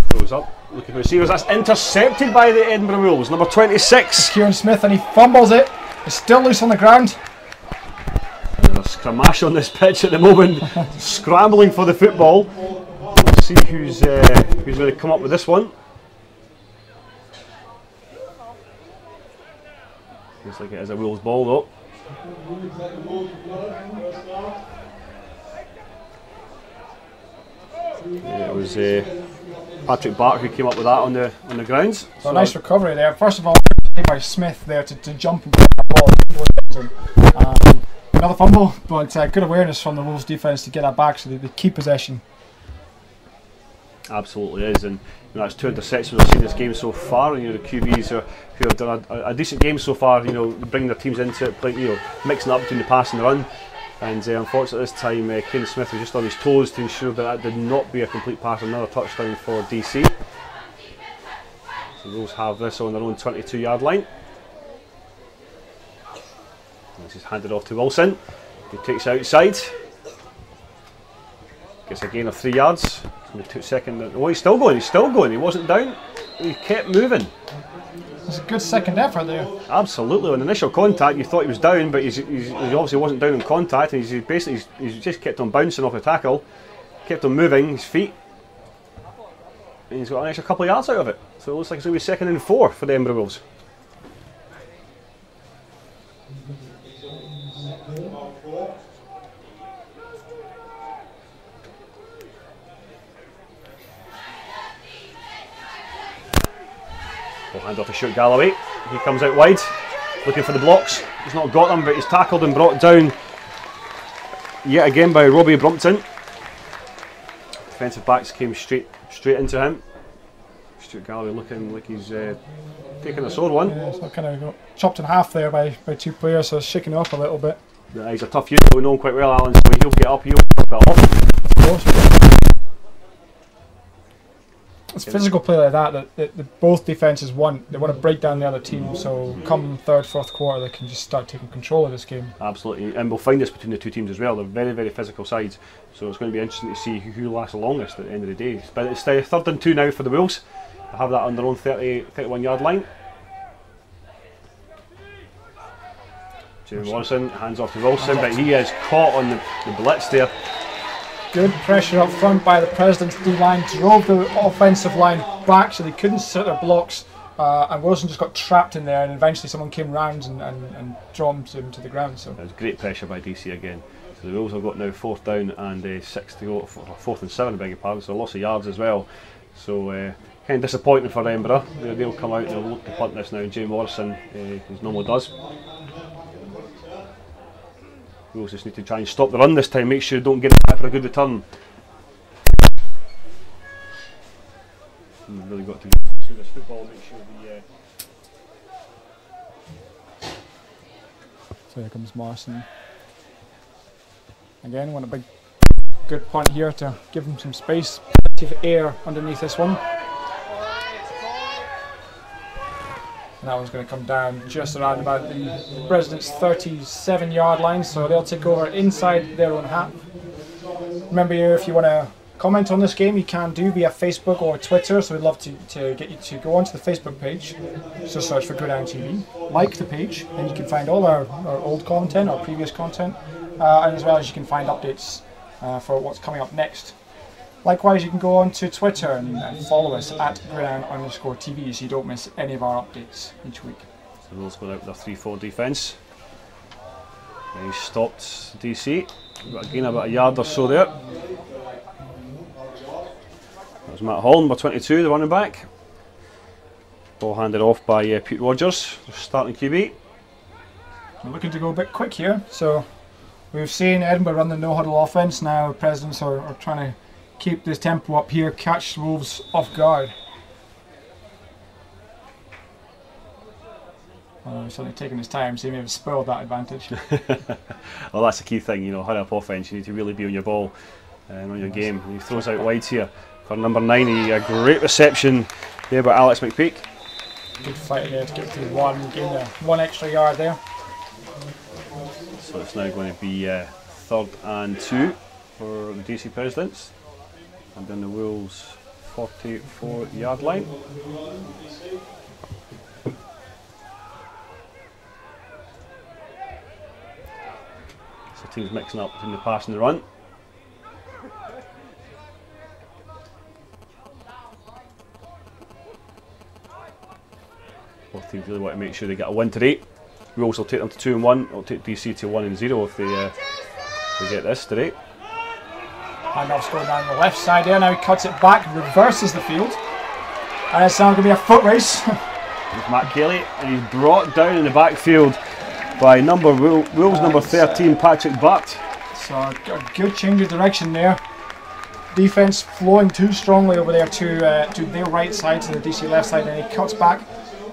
S2: Goes up, looking for receivers. That's intercepted by the Edinburgh Wolves. Number 26.
S1: Kieran Smith, and he fumbles it. It's still loose on the ground.
S2: There's a scramash on this pitch at the moment, scrambling for the football. We'll see who's going to come up with this one. Looks like it is a Wolves ball though. Yeah, it was Patrick Bart who came up with that on the grounds.
S1: So nice recovery there. First of all, by Smith there to jump and pick the ball. Another fumble, but good awareness from the Wolves defence to get that back, so they keep possession.
S2: Absolutely is, and that's 2 interceptions we've seen this game so far. And the QBs who have done a decent game so far. Bringing their teams into it, mixing up between the pass and the run. And unfortunately this time Kane Smith was just on his toes to ensure that did not be a complete pass. Another touchdown for DC. So Wolves have this on their own 22-yard line. This is handed off to Wilson. He takes it outside. Gets a gain of 3 yards. It's 2 seconds. Oh, he's still going. He's still going. He wasn't down. He kept moving.
S1: It's a good second effort there.
S2: Absolutely. On initial contact, you thought he was down, but he obviously wasn't down in contact. And he's just kept on bouncing off the tackle, kept on moving his feet, and he's got an extra couple of yards out of it. So it looks like it's going to be 2nd and 4 for the Edinburgh Wolves. We'll hand off to Stuart Galloway. He comes out wide, looking for the blocks. He's not got them, but he's tackled and brought down yet again by Robbie Brumpton. Defensive backs came straight into him. Stuart Galloway looking like he's taking a sore one.
S1: Yeah, so kind of got chopped in half there by 2 players, so it's shaking up a little bit.
S2: Yeah, he's a tough unit, we know him quite well, Alan, so he'll get up, he'll work that off.
S1: Of course. It's physical play like that both defences want. They want to break down the other team, so come 3rd, 4th quarter they can just start taking control of this game.
S2: Absolutely, and we'll find this between the 2 teams as well. They're very, very physical sides, so it's going to be interesting to see who lasts the longest at the end of the day. But it's 3rd and 2 now for the Wolves. They have that on their own 31-yard line. Jamie Morrison hands off to Wilson, but he is caught on the blitz there.
S1: Good pressure up front by the President's D-line, drove the offensive line back so they couldn't set their blocks, and Wilson just got trapped in there, and eventually someone came round and drummed him to the ground. So
S2: it was great pressure by DC again. So the Wolves have got now 4th down and 6 to go, 4th and 7, I beg your pardon, so lots of yards as well. So kind of disappointing for Edinburgh. They'll come out and they'll look to punt this now. Jamie Morrison, as normal does. Wolves just need to try and stop the run this time, make sure they don't get it back for a good return. We've really got to see this football, make sure
S1: So here comes Morrison. Again, want a big, good punt here to give him some space. Plenty of air underneath this one. And that one's going to come down just around about the President's 37-yard line, so they'll take over inside their own half. Remember, if you want to comment on this game, you can do via Facebook or Twitter, so we'd love to get you to go onto the Facebook page. Just search for GridironTV, like the page, and you can find all our old content, our previous content, and as well as you can find updates for what's coming up next. Likewise, you can go on to Twitter and follow us at gridiron_TV so you don't miss any of our updates each week.
S2: So the Wolves going out with a 3-4 defence. He stopped DC. Got a gain about a yard or so there. That was Matt Hall, number 22, the running back. Ball handed off by Pete Rogers, starting QB.
S1: We're looking to go a bit quick here. So we've seen Edinburgh run the no-huddle offence. Now Presidents are trying to keep this tempo up here, catch the Wolves off guard. He's certainly taking his time, so he may have spoiled that advantage.
S2: Well, that's the key thing, you know, hurry up offence. You need to really be on your ball and on your game. And he throws out wide here for number 9. A great reception there by Alex McPeak.
S1: Good fight there to get to one, gain the 1 extra yard there.
S2: So it's now going to be 3rd and 2 for the DC Presidents. And then the Wolves 44-yard line. So teams mixing up between the pass and the run. Both teams really want to make sure they get a win today. Wolves will take them to 2-1. It'll take DC to 1-0 if they get this today.
S1: Handoff's going down the left side there, now he cuts it back, reverses the field. And it's now going to be a foot race.
S2: With Matt Kelly, and he's brought down in the backfield by Wolves number 13, Patrick Butt.
S1: So a good change of direction there. Defence flowing too strongly over there to their right side, to the DC left side, and he cuts back.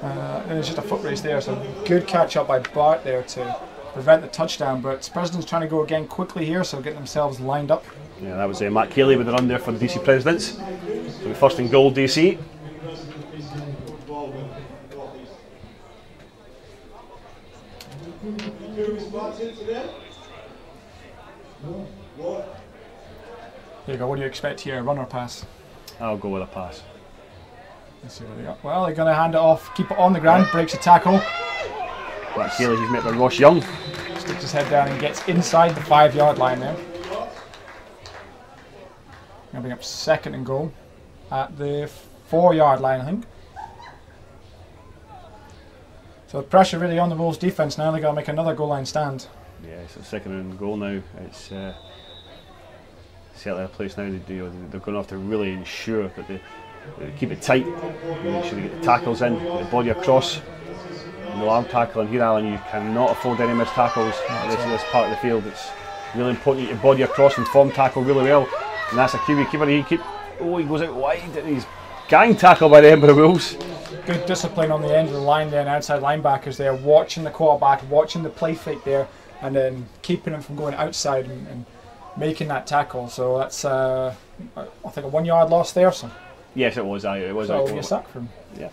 S1: And it's just a foot race there, so good catch up by Bart there to prevent the touchdown. But President's trying to go again quickly here, so getting themselves lined up.
S2: Yeah, that was Matt Cayley with the run there for the DC Presidents. So the first and goal, DC.
S1: There you go. What do you expect here? Run or pass?
S2: I'll go with a pass.
S1: Let's see what they got. Well, they're going to hand it off, keep it on the ground, breaks a tackle.
S2: Matt Cayley, he's met by Ross Young.
S1: Sticks his head down and gets inside the 5-yard line there. Going to bring up second and goal at the 4-yard line, I think. So the pressure really on the Wolves defence now. They've got to make another goal line stand.
S2: Yeah, so second and goal now. It's certainly a place now they're going to have to really ensure that they keep it tight, make sure they get the tackles in, get the body across. No arm tackling here, Alan. You cannot afford any missed tackles in this part of the field. It's really important to get your body across and form tackle really well. And that's a Kiwi keeper. He goes out wide and he's gang tackled by the Edinburgh Wolves.
S1: Good discipline on the end of the line there, and outside linebackers there, watching the quarterback, watching the play fake there, and then keeping him from going outside and making that tackle. So that's, I think, a 1-yard loss there. So.
S2: Yes, it was. It was.
S1: So it'll be a sack for him.
S2: Yeah.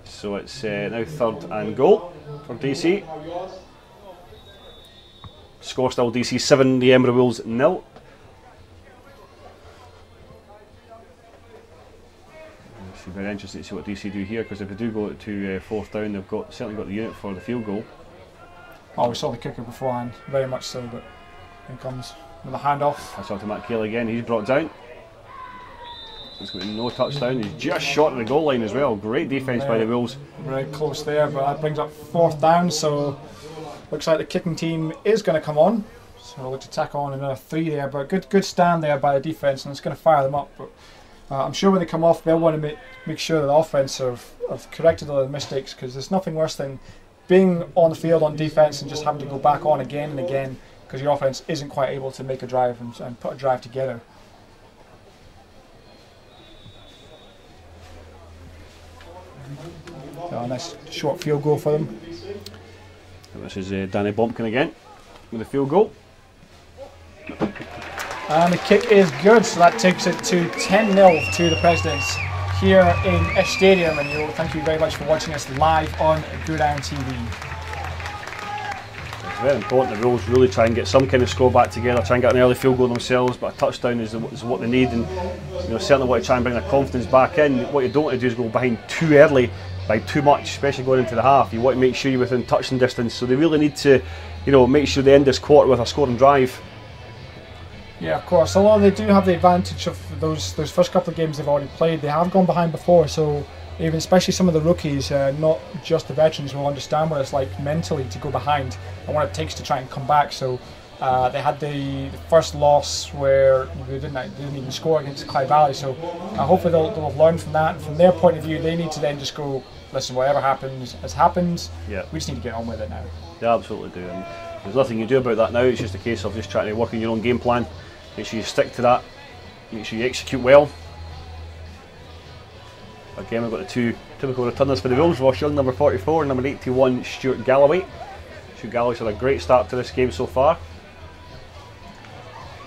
S2: So it's now third and goal for DC. Score still DC 7, the Edinburgh Wolves 0. It's very interesting to see what DC do here, because if they do go to fourth down, they've certainly got the unit for the field goal.
S1: Oh, we saw the kicker beforehand, very much so, but here comes with a handoff.
S2: That's off to Matt Cayley again. He's brought down. He's got no touchdown. He's just short of the goal line as well. Great defence by the Wolves.
S1: Very close there, but that brings up fourth down. So looks like the kicking team is going to come on. So we'll look to tack on another 3 there, but good stand there by the defence, and it's going to fire them up. But I'm sure when they come off, they'll want to make sure that the offence have corrected all the mistakes, because there's nothing worse than being on the field on defence and just having to go back on again and again because your offence isn't quite able to make a drive and put a drive together. So a nice short field goal for them.
S2: And this is Danny Bumpkin again with a field goal.
S1: And the kick is good, so that takes it to 10-0 to the Presidents here in Stadium. And thank you very much for watching us live on GridironTV.
S2: It's very important the Wolves really try and get some kind of score back together, try and get an early field goal themselves, but a touchdown is what they need, and certainly want to try and bring their confidence back in. What you don't want to do is go behind too early by too much, especially going into the half. You want to make sure you're within touching distance, so they really need to make sure they end this quarter with a scoring drive.
S1: Yeah, of course. Although they do have the advantage of those first couple of games they've already played, they have gone behind before, so even especially some of the rookies, not just the veterans, will understand what it's like mentally to go behind and what it takes to try and come back. So they had the first loss where they didn't even score against Clyde Valley, so hopefully they'll have learned from that. And from their point of view, they need to then just go, listen, whatever happens has happened.
S2: Yeah. We
S1: just need to get on with it now.
S2: They absolutely do, and there's nothing you do about that now. It's just a case of just trying to work on your own game plan. Make sure you stick to that, make sure you execute well. Again, we've got the two typical returners for the Wolves, Ross Young, number 44, and number 81, Stuart Galloway. Stuart Galloway's had a great start to this game so far.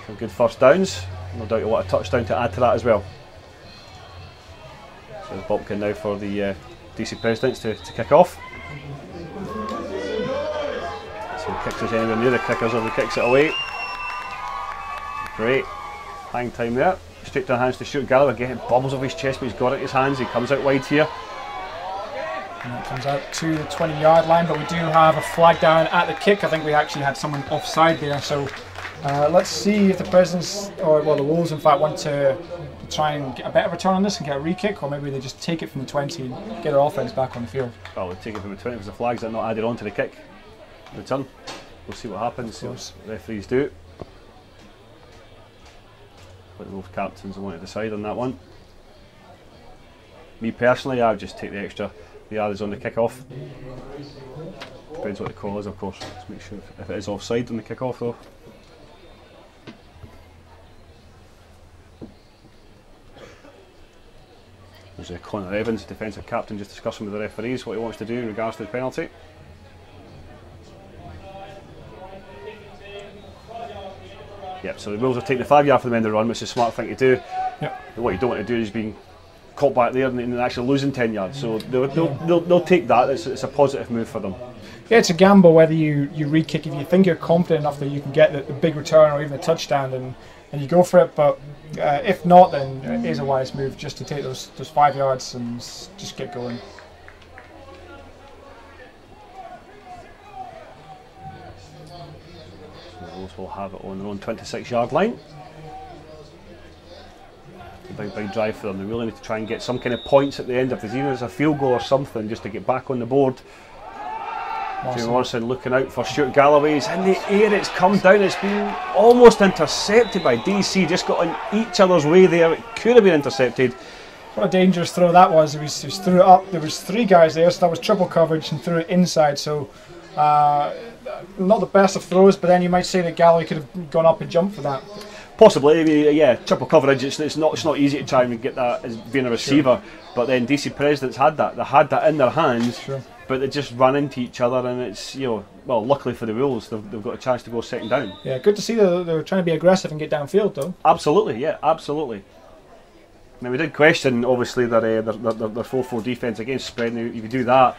S2: Some good first downs, no doubt you'll want a touchdown to add to that as well. So the Bumpkin now for the DC Presidents to kick off. So the kickers anywhere near the kickers, or the kicks it away. Great hang time there. Straight to the hands to Stuart Galloway. Again, it bobbles off his chest, but he's got it in his hands. He comes out wide here.
S1: And it comes out to the 20-yard line, but we do have a flag down at the kick. I think we actually had someone offside there. So let's see if the Presidents, the Wolves, in fact, want to try and get a better return on this and get a re-kick, or maybe they just take it from the 20 and get their offence back on the field.
S2: Oh, we'll take it from the 20 because the flags are not added on to the kick return. We'll see what happens, see what the referees do. What the Wolves captains want to decide on that one. Me personally, I would just take the others on the kick-off. Depends what the call is, of course. Let's make sure if it is offside on the kick-off though. There's Connor Evans, defensive captain, just discussing with the referees what he wants to do in regards to the penalty. Yep, so the Wolves are taking the 5 yard for the end of the run, which is a smart thing to do.
S1: Yep.
S2: What you don't want to do is being caught back there and actually losing 10 yards. So they'll take that. It's a positive move for them.
S1: Yeah, it's a gamble whether you re-kick if you think you're confident enough that you can get the big return or even a touchdown, and you go for it. But if not, then it is a wise move just to take those 5 yards and just get going.
S2: Will have it on their own 26-yard line. A big drive for them. They really need to try and get some kind of points at the end, if there's even as a field goal or something, just to get back on the board. Jamie Morrison looking out for Stuart Galloway. He's in the air, it's come down, it's been almost intercepted by DC, just got on each other's way there. It could have been intercepted.
S1: What a dangerous throw that was. He threw it up, there was 3 guys there, so that was triple coverage, and threw it inside. So not the best of throws, but then you might say that Galloway could have gone up and jumped for that.
S2: Possibly, yeah, triple coverage. It's not easy to try and get that as being a receiver. Sure. But then DC Presidents had that. They had that in their hands, sure, but they just ran into each other, and it's, you know, well, luckily for the Wolves, they've got a chance to go second down. Yeah,
S1: good to see that they're trying to be aggressive and get downfield, though.
S2: Absolutely, yeah, absolutely. Now we did question, obviously, their 4-4 defence against spread. And if you do that,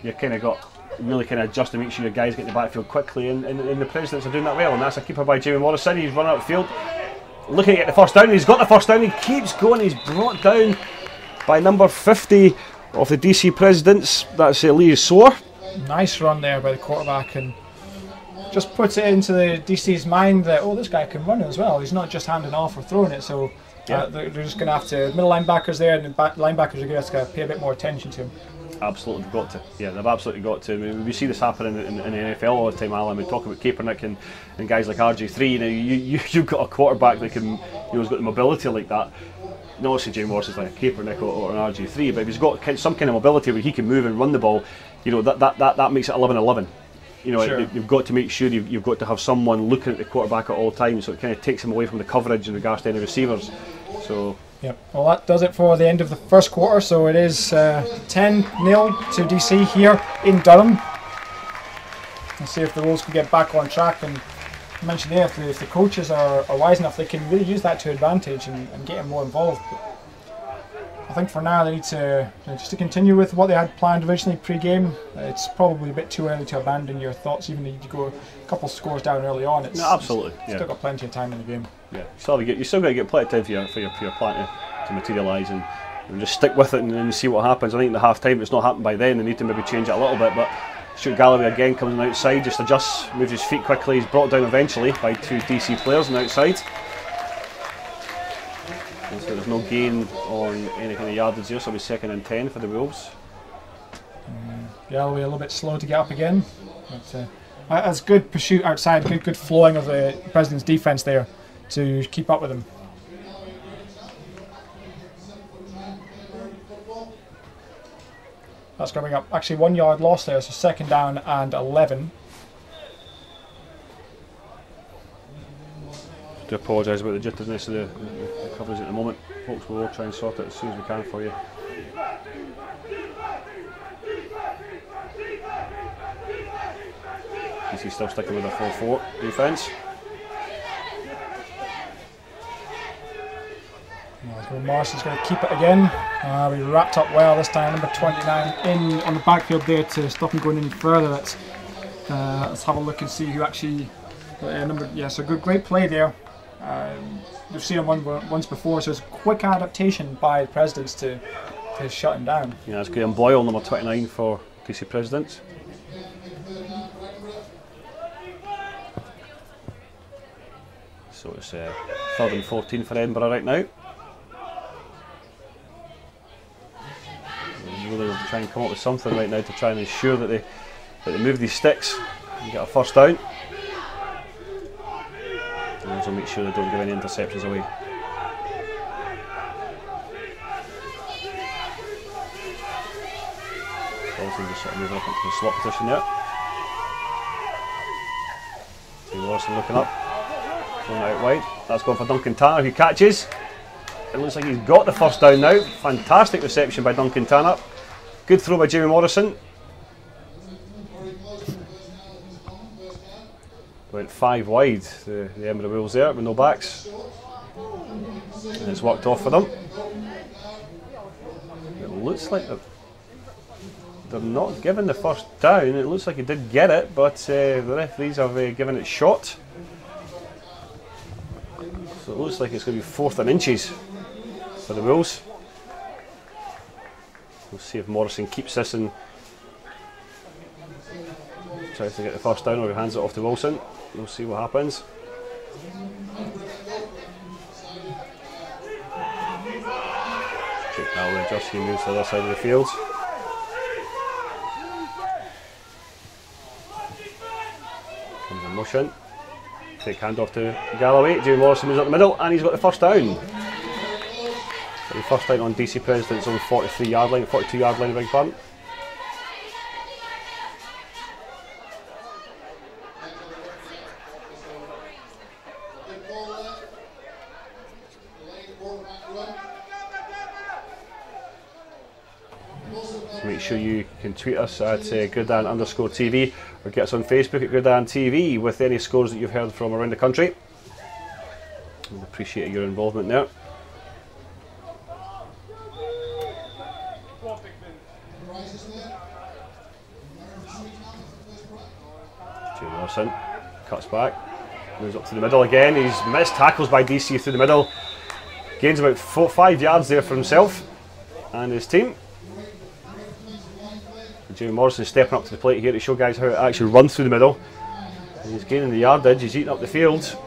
S2: you kind of got really kind of adjust to make sure your guys get in the backfield quickly, and the Presidents are doing that well, and that's a keeper by Jamie Morrison. He's run out of field, looking to get the first down. He's got the first down, he keeps going, he's brought down by number 50 of the DC Presidents, that's Lee Soar. Nice
S1: run there by the quarterback, and just puts it into the DC's mind that, oh, this guy can run it as well, he's not just handing off or throwing it. So they're just going to have to, middle linebackers there, and the back linebackers are going to have to pay a bit more attention to him.
S2: Absolutely got to. Yeah, they've absolutely got to. I mean, we see this happen in the NFL all the time, Alan. We talk about Kaepernick and guys like RG3. Now you've got a quarterback that can, has got the mobility like that. Not obviously Jamie Morrison's like a Kaepernick or an RG3, but if he's got some kind of mobility where he can move and run the ball, that makes it 11-11. Sure. You've got to make sure you've got to have someone looking at the quarterback at all times, so it kind of takes him away from the coverage in regards to any receivers. So.
S1: Yep. Well, that does it for the end of the first quarter. So it is 10-0 to DC here in Durham. Let's see if the Wolves can get back on track. And I mentioned there, if the coaches are wise enough, they can really use that to advantage and get them more involved. But I think for now they need to just to continue with what they had planned originally pre-game. It's probably a bit too early to abandon your thoughts, even if you go a couple of scores down early on.
S2: No, absolutely.
S1: It's still got plenty of time in the game.
S2: Yeah, you still got to get plenty of time for your plan to materialise and just stick with it and see what happens. I think in the half time, if it's not happened by then, they need to maybe change it a little bit. But Stuart Galloway again comes on the outside, just adjusts, moves his feet quickly. He's brought down eventually by 2 DC players on the outside. So there's no gain on any kind of yardage here, so it'll be 2nd and 10 for the Wolves.
S1: Galloway a little bit slow to get up again. But, that's good pursuit outside, good flowing of the President's defence there to keep up with him. That's coming up. Actually, 1 yard loss there, so 2nd down and 11.
S2: I do apologise about the jitteriness of the coverage at the moment, folks. We'll try and sort it as soon as we can for you. DC still sticking with a 4-4 defence.
S1: Morrison's going to keep it again. We wrapped up well this time. Number 29 in on the backfield there to stop him going any further. Let's have a look and see who actually. So great play there. We've seen him once before, so it's a quick adaptation by the Presidents to shut him down.
S2: Yeah, that's Graham Boyle, number 29 for DC Presidents. So it's 3rd and 14 for Edinburgh right now. Really have to try and come up with something right now to try and ensure that they move these sticks and get a first down. And also make sure they don't give any interceptions away. Also just sort of moving up into the slot position there. Jamie Morrison looking up, going out wide. That's gone for Duncan Tanner, who catches. It looks like he's got the first down now. Fantastic reception by Duncan Tanner. Good throw by Jamie Morrison. Went 5 wide, the Edinburgh Wolves there with no backs. And it's worked off for them. It looks like they're not given the first down. It looks like he did get it, but the referees have given it short. So it looks like it's going to be 4th and inches for the Wolves. We'll see if Morrison keeps this and tries to get the first down, or he hands it off to Wilson. We'll see what happens. Now just he moves to the other side of the field. Comes in motion. Take handoff to Galloway. Jamie Morrison moves up the middle, and he's got the first down. The first down on DC President's own 43-yard line, 42-yard line, I beg your pardon. Make sure you can tweet us at Gridiron_TV, or get us on Facebook at GridironTV with any scores that you've heard from around the country. We appreciate your involvement there. Jamie Morrison cuts back, moves up to the middle again. He's missed tackles by DC through the middle. Gains about 5 yards there for himself and his team. Jamie Morrison is stepping up to the plate here to show guys how to actually run through the middle. And he's gaining the yardage, he's eating up the field.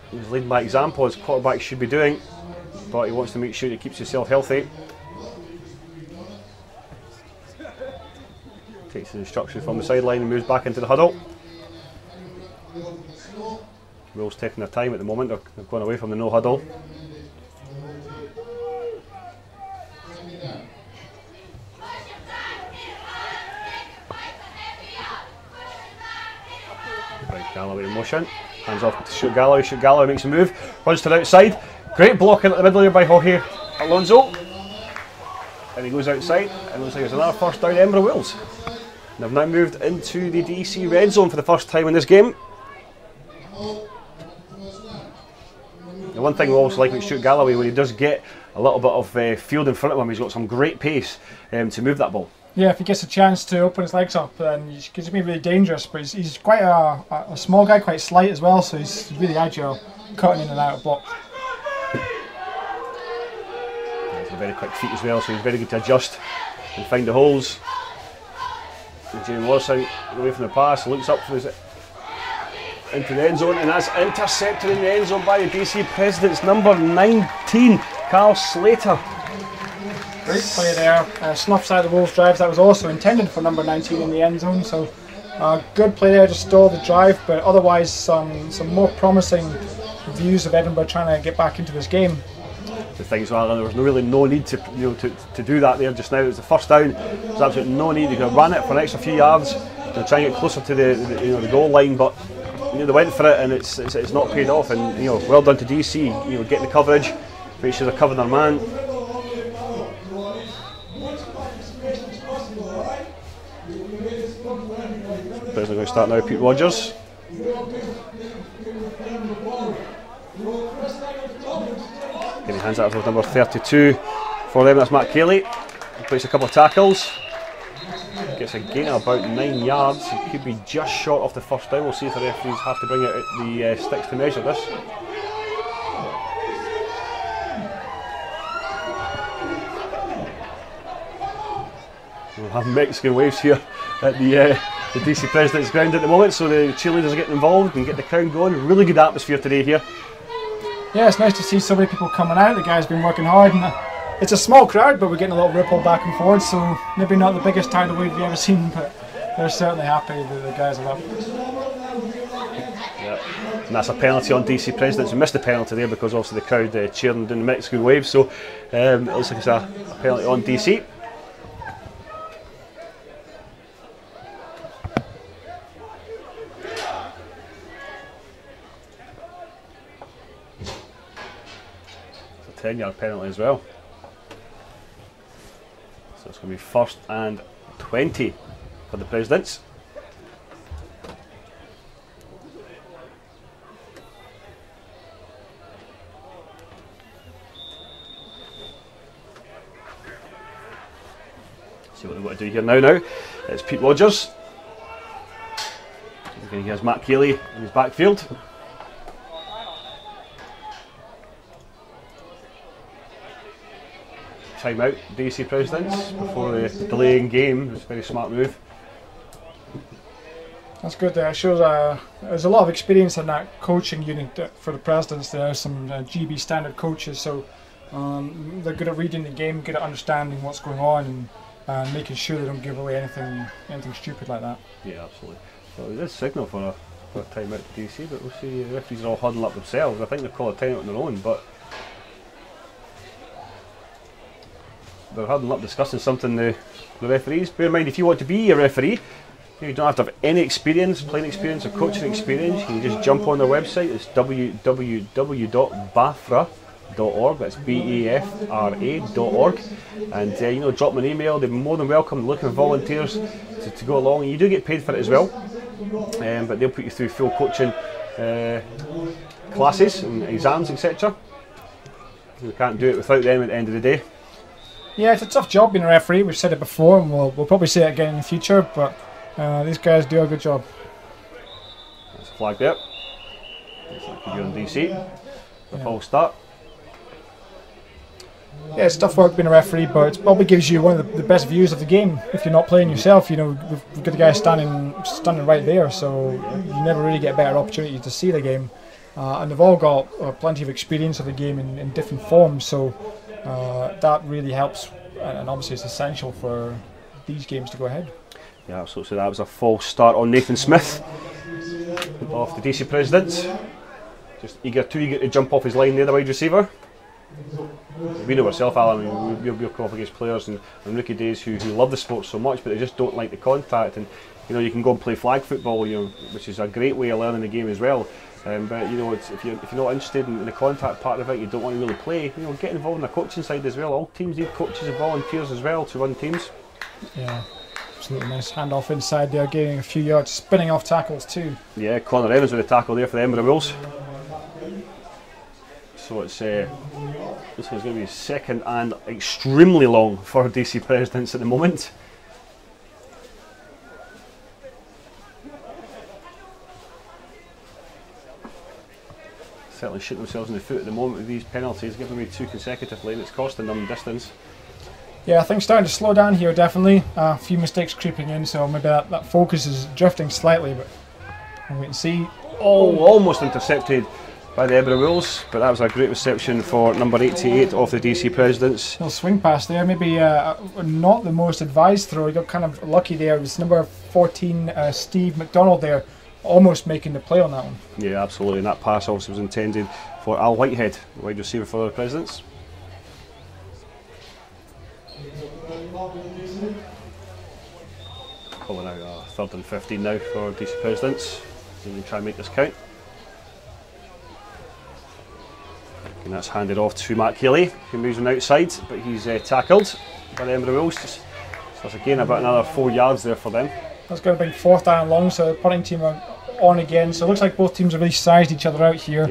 S2: He's leading by example, as quarterbacks should be doing, but he wants to make sure he keeps himself healthy. Takes the instruction from the sideline and moves back into the huddle. Wolves taking their time at the moment, they've gone away from the no huddle. Galloway in motion, hands off to Shoot Galloway makes a move, runs to the outside, great blocking at the middle here by Jorge Alonso, and he goes outside, and it looks like there's another first down Edinburgh Wolves. They've now moved into the DC red zone for the first time in this game. The one thing we also like about Shoot Galloway, when he does get a little bit of field in front of him, he's got some great pace to move that ball.
S1: Yeah, if he gets a chance to open his legs up, then he's going to be really dangerous. But he's quite a small guy, quite slight as well, so he's really agile, cutting in and out of block.
S2: He's got very quick feet as well, so he's very good to adjust and find the holes. And Jamie Morrison away from the pass, looks up for his into the end zone, and that's intercepted in the end zone by the DC Presidents, number 19, Carl Slater.
S1: Great play there, snuffs out the Wolves' drives. That was also intended for number 19 in the end zone, so good play there to stall the drive, but otherwise some more promising views of Edinburgh trying to get back into this game.
S2: The thing is, well, there was really no need to do that there just now. It was the first down. There's absolutely no need. You could have ran it for an extra few yards to try and get closer to the goal line, but they went for it, and it's not paid off. And well done to DC. Getting the coverage, make sure they're covering their man. Players are going to start now. Pete Rogers. Getting hands out of number 32 for them. That's Matt Cayley. He plays a couple of tackles. Gets a gain of about 9 yards. He could be just short off the first down. We'll see if the referees have to bring out the sticks to measure this. We'll have Mexican waves here at the DC President's ground at the moment, so the cheerleaders are getting involved and get the crowd going. Really good atmosphere today here.
S1: Yeah, it's nice to see so many people coming out. The guys have been working hard, and it's a small crowd, but we're getting a little ripple back and forth, so maybe not the biggest tidal wave we've ever seen, but they're certainly happy that the guys are up.
S2: Yeah, and that's a penalty on DC Presidents. We missed the penalty there because obviously the crowd cheering down the Mexican wave, so it looks like it's a penalty on DC. It's a 10-yard penalty as well. So it's going to be 1st and 20 for the Presidents. See what they want to do here now. It's Pete Rogers. He has Matt Keeley in his backfield. Time out, DC Presidents, before the delaying game. It's a very smart move.
S1: That's good there. It shows there's a lot of experience in that coaching unit for the Presidents. There are some GB standard coaches, so they're good at reading the game, good at understanding what's going on, and making sure they don't give away anything stupid like that.
S2: Yeah, absolutely. So there's a signal for a time out to DC, but we'll see. The referees are all huddling up themselves. I think they've called a time out on their own, but they're huddling up discussing something, the referees. Bear in mind, if you want to be a referee, you don't have to have any experience, playing experience or coaching experience. You can just jump on their website. It's www.bafra.org. That's BAFRA.org, and drop them an email. They're more than welcome looking for volunteers to go along. And you do get paid for it as well, but they'll put you through full coaching classes and exams, etc. We can't do it without them at the end of the day.
S1: Yeah, it's a tough job being a referee. We've said it before, and we'll probably say it again in the future, but these guys do a good job.
S2: There's a flag there. Looks like you're on DC. The false start.
S1: Yeah, it's tough work being a referee, but it probably gives you one of the best views of the game if you're not playing yourself. We've got the guy standing right there, so you never really get a better opportunity to see the game. And they've all got plenty of experience of the game in different forms, so that really helps, and obviously it's essential for these games to go ahead.
S2: Yeah, absolutely. So that was a false start on Nathan Smith off the DC Presidents. Just too eager to jump off his line there, the wide receiver. We know ourselves, Alan. I mean, we'll come up against players in rookie days who love the sport so much, but they just don't like the contact. And you can go and play flag football, which is a great way of learning the game as well. But if you're not interested in the contact part of it, you don't want to really play. Get involved in the coaching side as well. All teams need coaches and volunteers as well to run teams.
S1: Yeah, absolutely nice handoff inside there, gaining a few yards, spinning off tackles too.
S2: Yeah, Connor Evans with a tackle there for the Edinburgh Wolves. So it's this is going to be second and extremely long for DC Presidents at the moment. Certainly shooting themselves in the foot at the moment with these penalties, giving away 2 consecutively, and it's costing them distance.
S1: Yeah, things starting to slow down here, definitely. A few mistakes creeping in, so maybe that focus is drifting slightly, but we'll wait and see.
S2: Oh, almost intercepted by the Edinburgh Wolves, but that was a great reception for number 88 of the DC Presidents.
S1: Little swing pass there, maybe not the most advised throw. He got kind of lucky there. It was number 14, Steve McDonald there, almost making the play on that one. Yeah,
S2: absolutely, and that pass also was intended for Al Whitehead, the wide receiver for the Presidents. Calling out 3rd and 15 now for DC Presidents. They can try and make this count. And that's handed off to Matt Keeley, who moves on the outside, but he's tackled by the Edinburgh Wolves. So that's again about another 4 yards there for them.
S1: That's going to bring 4th down and long, so the punting team are on again. So it looks like both teams have really sized each other out here,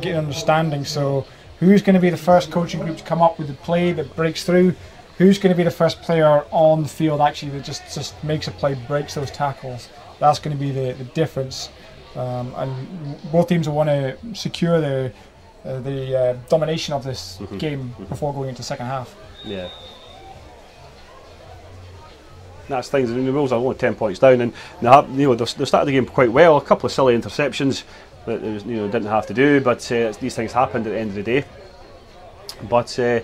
S1: getting understanding. So who's going to be the first coaching group to come up with the play that breaks through? Who's going to be the first player on the field actually that just makes a play, breaks those tackles? That's going to be the difference. And both teams will want to secure the domination of this game before going into second half. Yeah.
S2: That's things. I mean, the Wolves are only 10 points down, and they started the game quite well. A couple of silly interceptions that didn't have to do, but these things happened at the end of the day. But they're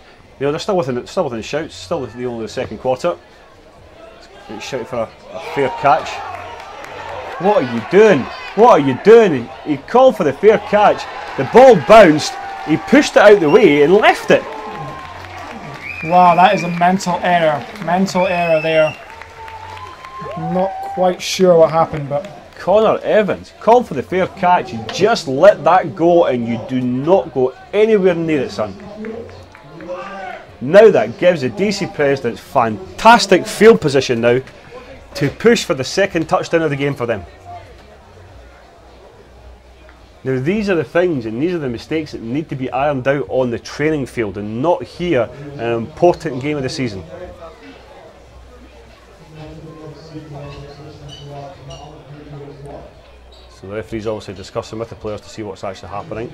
S2: still within shouts. Still the second quarter. Shout for a fair catch. What are you doing? What are you doing? He called for the fair catch. The ball bounced. He pushed it out the way and left it.
S1: Wow, that is a mental error. Mental error there. Not quite sure what happened, but
S2: Connor Evans called for the fair catch. You just let that go, and you do not go anywhere near it, son. Now that gives the DC Presidents fantastic field position now to push for the second touchdown of the game for them. Now these are the things and these are the mistakes that need to be ironed out on the training field and not here in an important game of the season. the referee's obviously discussing with the players to see what's actually happening.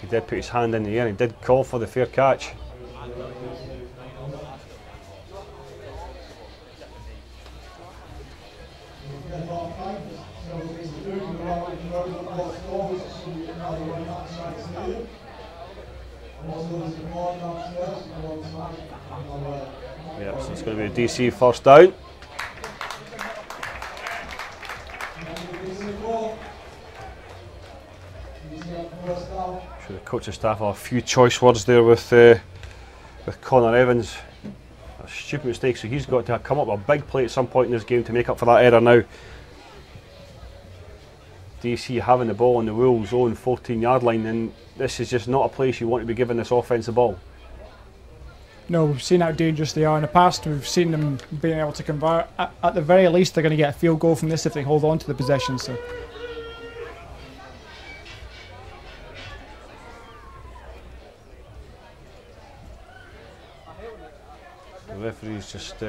S2: He did put his hand in the air, he did call for the fair catch. Yep, so it's going to be a DC first down. Sure, the coaching staff have a few choice words there with Connor Evans. A stupid mistake, so he's got to come up with a big play at some point in this game to make up for that error now. DC having the ball on the Wolves' own 14-yard line, and this is just not a place you want to be giving this offense the ball.
S1: No, we've seen how dangerous they are in the past. We've seen them being able to convert. At the very least, they're going to get a field goal from this if they hold on to the possession. So.
S2: The referee's just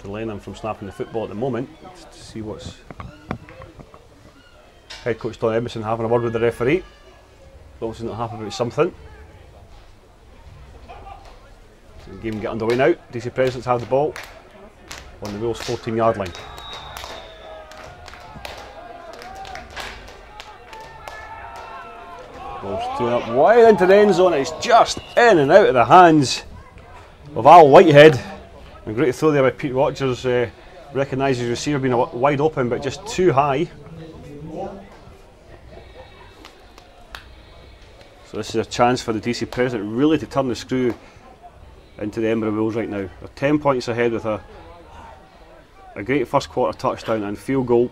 S2: delaying them from snapping the football at the moment to see what's... Head coach Don Edmondson having a word with the referee. Obviously not happy about something. So the game get underway now. DC Presidents have the ball on the Wolves' 14-yard line. Ball's thrown up wide into the end zone. It's just in and out of the hands of Al Whitehead. And great throw there by Pete Rogers. Recognises the receiver being wide open but just too high. So this is a chance for the DC President really to turn the screw into the Edinburgh Wolves right now. They're 10 points ahead with a great first quarter touchdown and field goal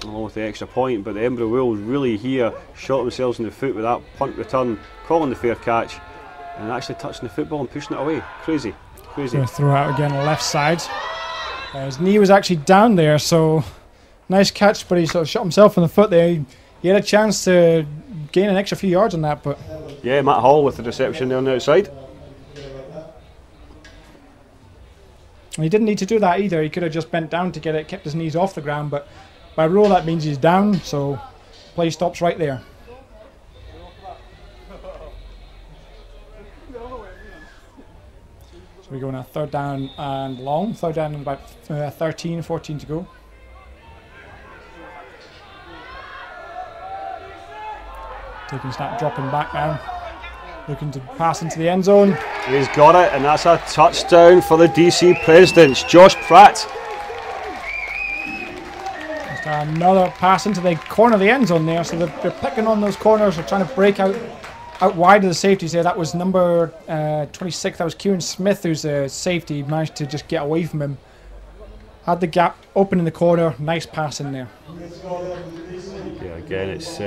S2: along with the extra point, but the Edinburgh Wolves really here shot themselves in the foot with that punt return, calling the fair catch and actually touching the football and pushing it away. Crazy, crazy.
S1: Going to throw out again on the left side. His knee was actually down there, so nice catch, but he sort of shot himself in the foot there. He had a chance to gain an extra few yards on that, but...
S2: Yeah, Matt Hall with the reception there on the outside.
S1: And he didn't need to do that either. He could have just bent down to get it, kept his knees off the ground, but by rule that means he's down, so play stops right there. So we go on a third down and long. Third down and about 13, 14 to go. Taking a snap, dropping back now. Looking to pass into the end zone.
S2: He's got it, and that's a touchdown for the DC Presidents. Josh Pratt.
S1: Just another pass into the corner of the end zone there. So they're picking on those corners. They're trying to break out wide of the safeties there. That was number 26. That was Kieran Smith, who's a safety. He managed to just get away from him. Had the gap open in the corner. Nice pass in there.
S2: Yeah, again, it's...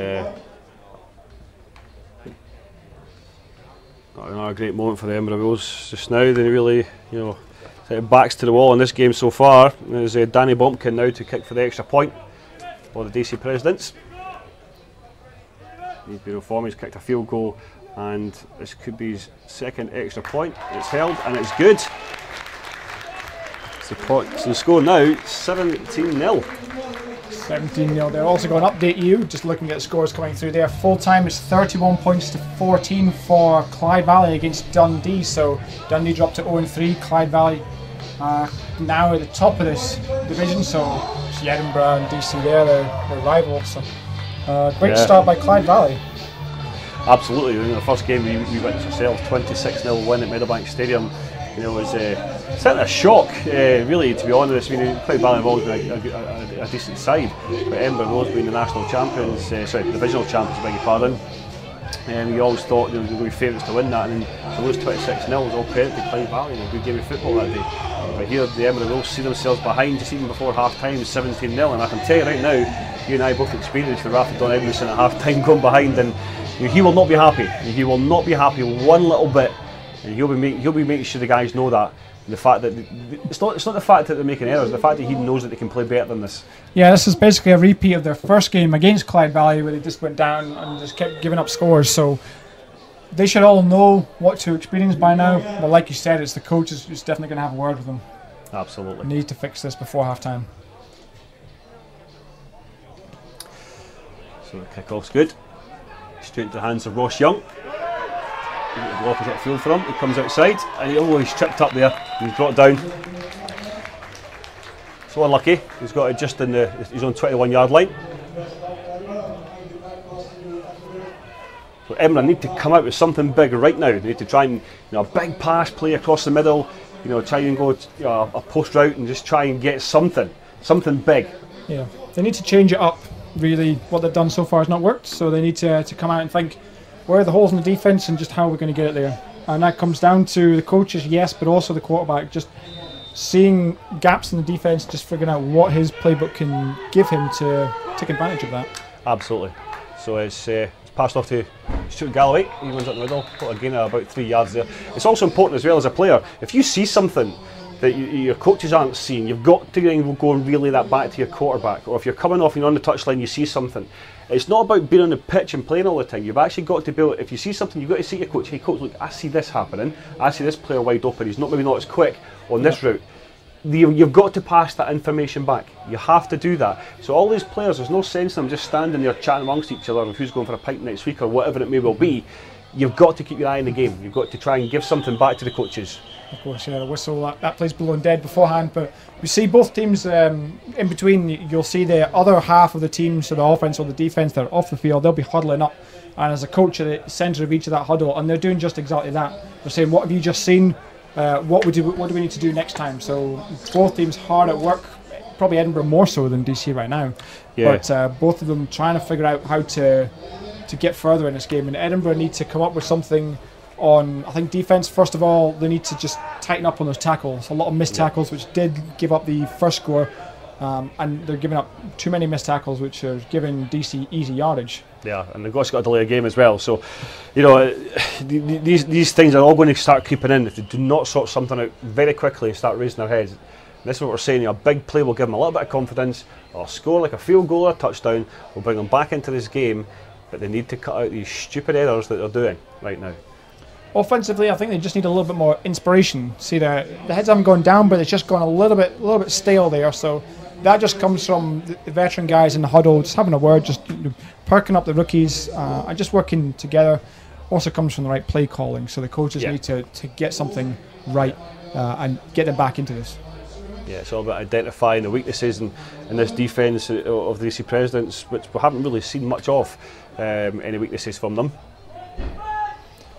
S2: another great moment for the Edinburgh Wolves just now. They really, backs to the wall in this game so far. There's Danny Bumpkin now to kick for the extra point for the DC Presidents. He's been reformed, he's kicked a field goal, and this could be his second extra point. It's held and it's good. So the score now 17-0.
S1: 17-0. They're also going to update you, just looking at the scores coming through there. Full time is 31 points to 14 for Clyde Valley against Dundee. So Dundee dropped to 0-3. Clyde Valley now at the top of this division. So see Edinburgh and DC there, they're rivals. So great start by Clyde Valley.
S2: Absolutely. In the first game we witnessed ourselves 26-0 win at Meadowbank Stadium. It was certainly a shock, really, to be honest. I mean, Clyde Valley have always been a decent side, but Edinburgh Wolves being the national champions, divisional champions, beg your pardon. And we always thought they were going to be favourites to win that, and then to lose 26-0 was all credit to Clyde Valley. A good game of football that day. But here, the Edinburgh Wolves see themselves behind just even before half time, 17-0. And I can tell you right now, you and I both experienced the wrath of Don Edmondson at half time going behind, and he will not be happy. He will not be happy one little bit. And he'll be making sure the guys know that. The fact that it's not the fact that they're making errors, the fact that he knows that they can play better than this.
S1: Yeah, this is basically a repeat of their first game against Clyde Valley, where they just went down and just kept giving up scores. So They should all know what to experience by now. But like you said, it's the coaches who's definitely going to have a word with them.
S2: Absolutely.
S1: Need to fix this before half-time.
S2: So the kick-off's good. Straight into the hands of Ross Young. The opposite field for him. He comes outside and he's tripped up there. He's brought down. So unlucky. He's got it just in the. He's on 21-yard line. So Edinburgh need to come out with something big right now. They need to try and a big pass play across the middle. Try and go a post route and just try and get something big.
S1: Yeah, they need to change it up. Really, what they've done so far has not worked. So they need to come out and think, where are the holes in the defence and just how we're going to get it there. And that comes down to the coaches, yes, but also the quarterback, just seeing gaps in the defence, just figuring out what his playbook can give him to take advantage of that.
S2: Absolutely. So it's passed off to Stuart Galloway. He runs up the middle, got a gain of about 3 yards there. It's also important as well as a player, if you see something that your coaches aren't seeing, you've got to go and relay that back to your quarterback. Or if you're coming off and you're on the touchline, you see something. It's not about being on the pitch and playing all the time. You've actually got to be able, if you see something, you've got to say to your coach, hey coach, look, I see this happening. I see this player wide open. He's maybe not as quick on this route. You've got to pass that information back. You have to do that. So all these players, there's no sense in them just standing there chatting amongst each other of who's going for a pint next week or whatever it may well be. You've got to keep your eye on the game. You've got to try and give something back to the coaches.
S1: Of course, the whistle, that play's blown dead beforehand, but we see both teams in between. You'll see the other half of the team, so the offense or the defense, they're off the field, they'll be huddling up, and as a coach at the centre of each of that huddle, and they're doing just exactly that. They're saying, what have you just seen? What do we need to do next time? So both teams hard at work, probably Edinburgh more so than DC right now, but both of them trying to figure out how to get further in this game, and Edinburgh need to come up with something on, I think, defence. First of all, they need to just tighten up on those tackles. A lot of missed tackles, which did give up the first score, and they're giving up too many missed tackles, which are giving DC easy yardage. Yeah,
S2: and they've got to delay a game as well. So, these things are all going to start creeping in if they do not sort something out very quickly and start raising their heads. And this is what we're saying. A big play will give them a little bit of confidence. Or score like a field goal or a touchdown. Will bring them back into this game, but they need to cut out these stupid errors that they're doing right now.
S1: Offensively, I think they just need a little bit more inspiration. See, the heads haven't gone down, but it's just gone a little bit stale there. So that just comes from the veteran guys in the huddle, just having a word, just perking up the rookies, and just working together. Also comes from the right play calling. So the coaches need to get something right and get them back into this.
S2: Yeah, it's all about identifying the weaknesses in this defence of the DC Presidents, which we haven't really seen much of, any weaknesses from them.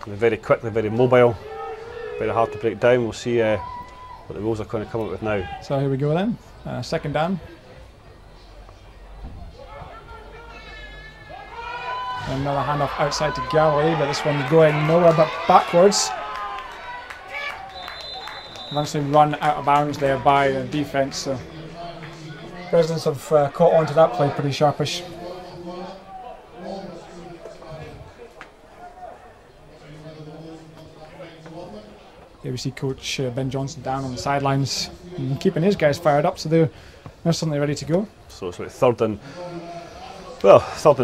S2: They're very quick, they're very mobile, very hard to break down. We'll see what the Wolves are going to come up with now.
S1: So here we go then, second down. Another handoff outside to Galloway, but this one going nowhere but backwards. Eventually run out of bounds there by the defence. So Presidents have caught on to that play pretty sharpish. Here we see Coach Ben Johnson down on the sidelines and keeping his guys fired up, so they're suddenly ready to go.
S2: So it's like third and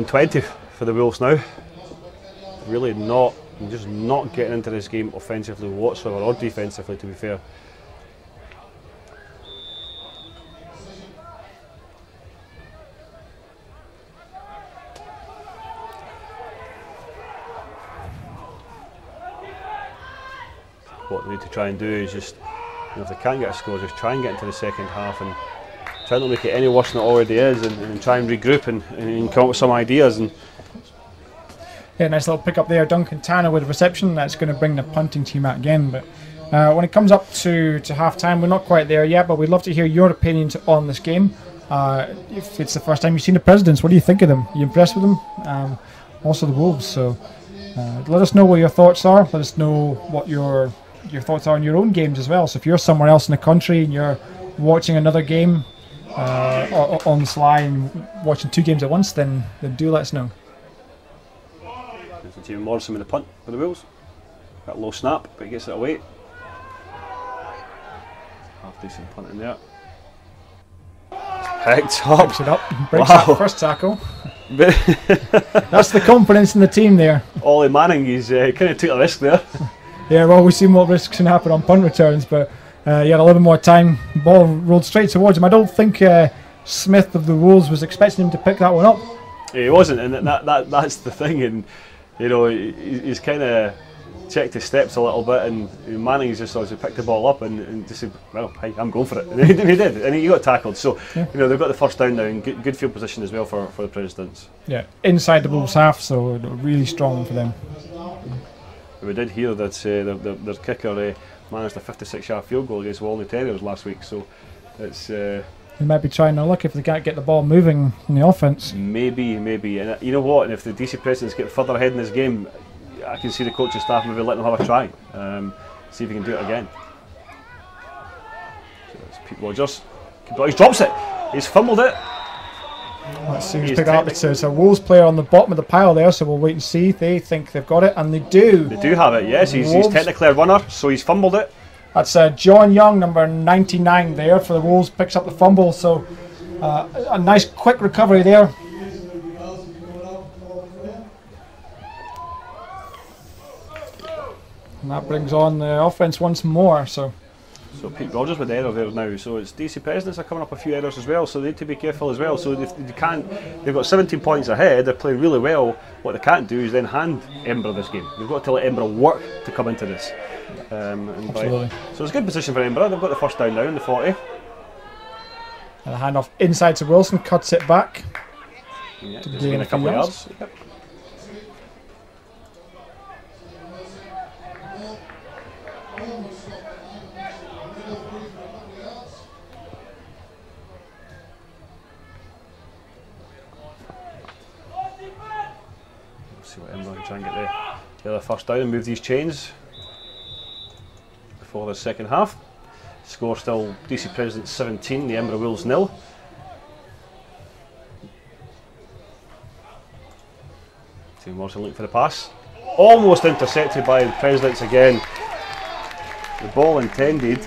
S2: 20 for the Wolves now. Really just not getting into this game offensively whatsoever, or defensively, to be fair. What they need to try and do is just, if they can't get a score, just try and get into the second half and try not to make it any worse than it already is, and try and regroup and come up with some ideas. And
S1: yeah, nice little pick up there. Duncan Tanner with a reception. That's going to bring the punting team out again. But when it comes up to half time, we're not quite there yet, but we'd love to hear your opinions on this game. If it's the first time you've seen the Presidents, what do you think of them? Are you impressed with them? Also the Wolves. So let us know what your thoughts are. Let us know what your thoughts are on your own games as well. So if you're somewhere else in the country and you're watching another game on the sly and watching two games at once, then do let us know.
S2: There's Jamie Morrison with the punt for the Wolves. Got a low snap, but he gets it away. Half decent punt in there. Picked up.
S1: Picks it up. Breaks that first tackle. That's the confidence in the team there.
S2: Ollie Manning, he's kind of took a risk there.
S1: Yeah, well, we've seen what risks can happen on punt returns, but he had a little bit more time. Ball rolled straight towards him. I don't think Smith of the Wolves was expecting him to pick that one up.
S2: He wasn't, and that's the thing. And you know, he's kind of checked his steps a little bit, and Manning's just obviously picked the ball up and just said, "Well, hey, I'm going for it." And he did, and he got tackled. So you know, they've got the first down now, and good field position as well for the Presidents. Yeah,
S1: inside the Wolves half, so really strong for them.
S2: We did hear that their kicker managed a 56-yard field goal against Walney Terriers last week, so it's.
S1: They might be trying their luck if they can't get the ball moving in the offence.
S2: Maybe, and you know what? And if the DC Presidents get further ahead in this game, I can see the coaching staff maybe letting them have a try, see if he can do it again. So it's Pete Rogers. He drops it. He's fumbled it.
S1: Let's see who's picked it up. It's a Wolves player on the bottom of the pile there, so we'll wait and see. They think they've got it, and they do.
S2: They do have it, yes. He's technically a runner, so he's fumbled it.
S1: That's John Young, number 99 there for the Wolves, picks up the fumble, so a nice quick recovery there. And that brings on the offence once more. So
S2: Pete Rogers with the error there now. So it's DC Presidents are coming up a few errors as well, so they need to be careful as well. So they've got 17 points ahead, they're playing really well. What they can't do is then hand Edinburgh this game. They've got to let Edinburgh work to come into this.
S1: Absolutely.
S2: So it's a good position for Edinburgh. They've got the first down now in the 40.
S1: And a handoff inside to Wilson, cuts it back.
S2: Yeah, to gain a couple of yards. Yep. See what Edinburgh can try and get the other first down and move these chains before the second half. Score still DC Presidents 17, the Edinburgh Wolves 0. Tim Morrison looking for the pass. Almost intercepted by the Presidents again. The ball intended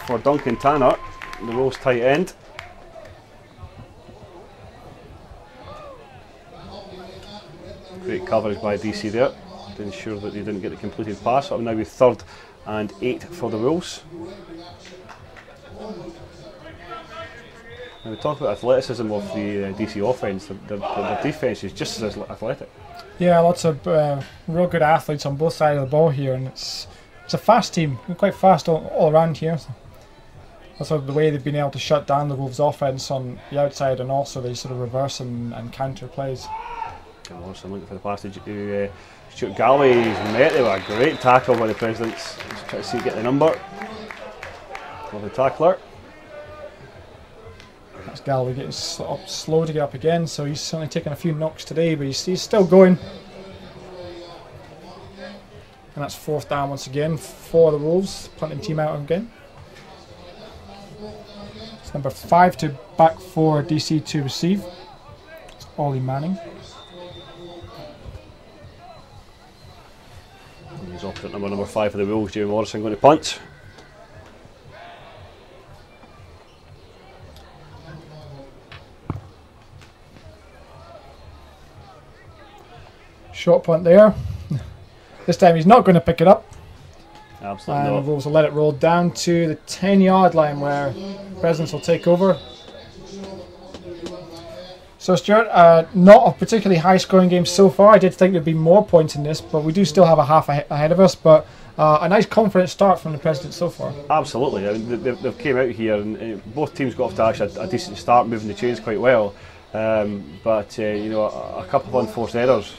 S2: for Duncan Tanner, the Wolves tight end. Great coverage by DC there to ensure that they didn't get the completed pass. So now with 3rd and 8 for the Wolves. Now we talk about athleticism of the DC offence. Their defence is just as athletic.
S1: Yeah, lots of real good athletes on both sides of the ball here, and it's a fast team. They're quite fast all around here. So that's the way they've been able to shut down the Wolves' offence on the outside, and also they sort of reverse and counter plays.
S2: Morrison looking for the pass to Stuart Galloway. He's met there with a great tackle by the Presidents. Just try to see get the number of the tackler.
S1: That's Galloway getting slow to get up again, so he's certainly taken a few knocks today, but he's still going. And that's 4th down once again for the Wolves, punting team out again. It's number 5 to back for DC to receive. It's Ollie Manning.
S2: He's opposite number 5 for the Wolves, Jamie Morrison going to punt.
S1: Short punt there. This time he's not going to pick it up.
S2: Absolutely
S1: and
S2: not.
S1: the Wolves will let it roll down to the 10-yard line where Presidents will take over. So Stuart, not a particularly high-scoring game so far. I did think there'd be more points in this, but we do still have a half ahead of us. But a nice confident start from the Presidents so far.
S2: Absolutely. I mean, they've came out here and both teams got off to actually a decent start, moving the chains quite well. But you know, a couple of unforced errors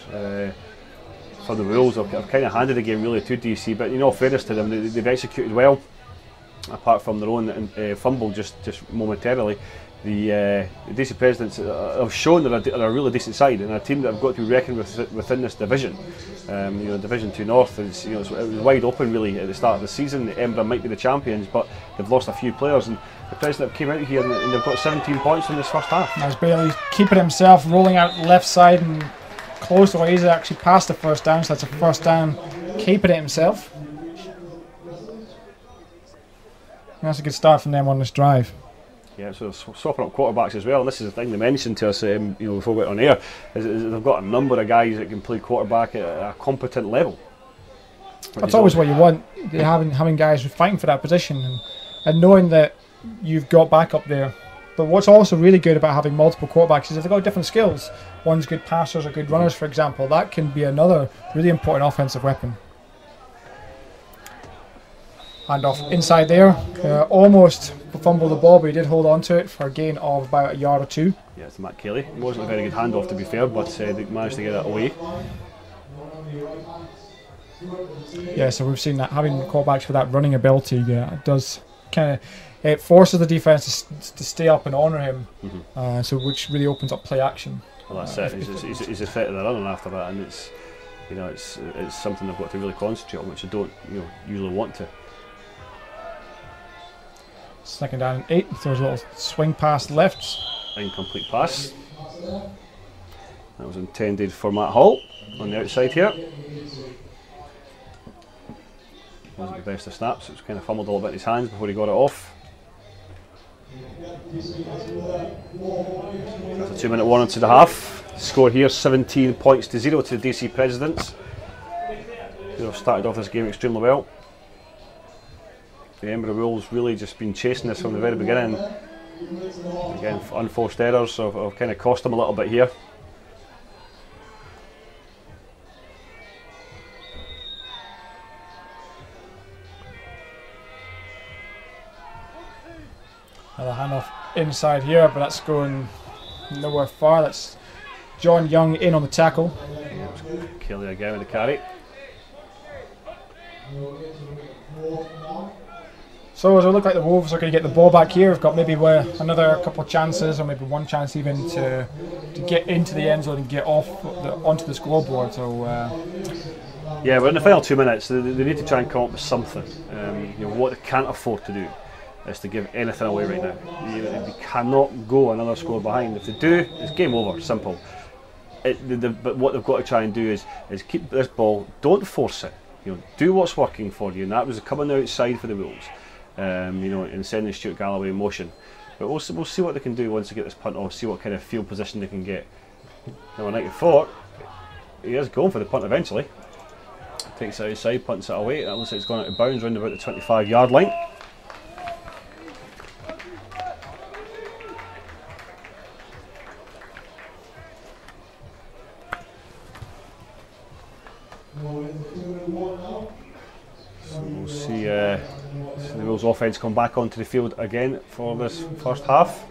S2: for the Wolves have kind of handed the game really to DC. But you know, fairness to them, they've executed well, apart from their own fumble just momentarily. The DC Presidents have shown they're a really decent side and a team that have got to be reckoned with within this division. You know, Division 2 North is, it was wide open really at the start of the season. Edinburgh might be the champions, but they've lost a few players, and the President came out here and they've got 17 points in this first half.
S1: Nice Bailey keeping himself, rolling out left side and close to where he's actually past the first down, so that's a first down, keeping it himself. And that's a good start from them on this drive.
S2: Yeah, so they're swapping up quarterbacks as well, and this is the thing they mentioned to us, before we went on air, is they've got a number of guys that can play quarterback at a competent level.
S1: That's always what you want, having guys who are fighting for that position and knowing that you've got backup there. But what's also really good about having multiple quarterbacks is if they've got different skills. One's good passers or good runners, for example. That can be another really important offensive weapon. Hand off inside there. Almost fumbled the ball, but he did hold on to it for a gain of about a yard or two.
S2: Yeah, it's Matt Kelly. It wasn't a very good handoff, to be fair, but they managed to get it away.
S1: Yeah, so we've seen that having quarterbacks with that running ability, it does kind of, it forces the defense to stay up and honour him, which really opens up play action.
S2: Well, that's it. He's a threat to the running after that, and it's something they've got to really concentrate on, which they don't usually want to.
S1: Second down and 8. There's a little swing pass left.
S2: Incomplete pass. That was intended for Matt Hall on the outside here. Wasn't the best of snaps. It was kind of fumbled a little bit in his hands before he got it off. That's a 2-minute warning to the half. Score here 17 points to 0 to the DC Presidents, who have started off this game extremely well. The Edinburgh Wolves really just been chasing this from the very beginning. Again, unforced errors have kind of cost them a little bit here.
S1: Another handoff inside here, but that's going nowhere far. That's John Young in on the tackle.
S2: Kelly again with the carry.
S1: So as it look like the Wolves are going to get the ball back here, we've got maybe another couple of chances, or maybe one chance even to get into the end zone and get onto the scoreboard. So
S2: yeah, but in the final 2 minutes, they need to try and come up with something. What they can't afford to do is to give anything away right now. They cannot go another score behind. If they do, it's game over. Simple. But what they've got to try and do is keep this ball. Don't force it. Do what's working for you, and that was coming outside for the Wolves. And sending Stuart Galloway in motion. But we'll see what they can do once they get this punt off, see what kind of field position they can get. Now, 94, he is going for the punt eventually. Takes it outside, punts it away. That looks like it's gone out of bounds around about the 25-yard line. So we'll see the Wolves offence come back onto the field again for this first half.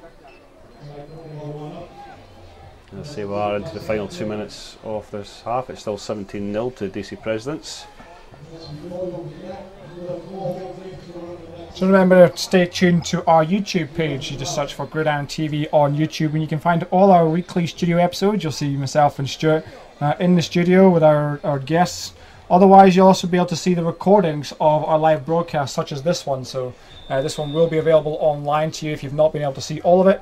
S2: Let's say we are into the final 2 minutes of this half. It's still 17-0 to DC Presidents.
S1: So remember to stay tuned to our YouTube page. You just search for GridironTV on YouTube and you can find all our weekly studio episodes. You'll see myself and Stuart in the studio with our guests. Otherwise, you'll also be able to see the recordings of our live broadcasts, such as this one. So this one will be available online to you if you've not been able to see all of it,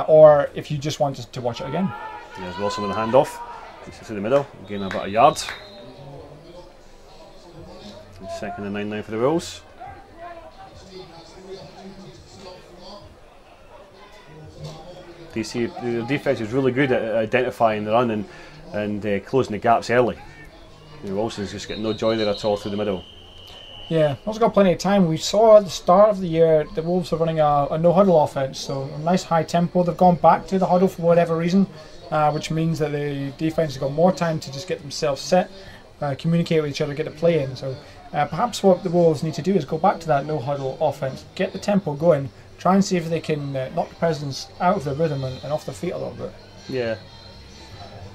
S1: or if you just want to watch it again.
S2: There's Wilson with a handoff. Takes it to the middle, gain about a yard. And second and 9 now for the Wolves. DC, the defence is really good at identifying the run and closing the gaps early. Wilson's just getting no joy there at all through the middle.
S1: Yeah, also got plenty of time. We saw at the start of the year the Wolves are running a no-huddle offense, so a nice high tempo. They've gone back to the huddle for whatever reason, which means that the defence has got more time to just get themselves set, communicate with each other, get the play in. So perhaps what the Wolves need to do is go back to that no-huddle offense, get the tempo going, try and see if they can knock the Presidents out of their rhythm and off their feet a little bit.
S2: Yeah.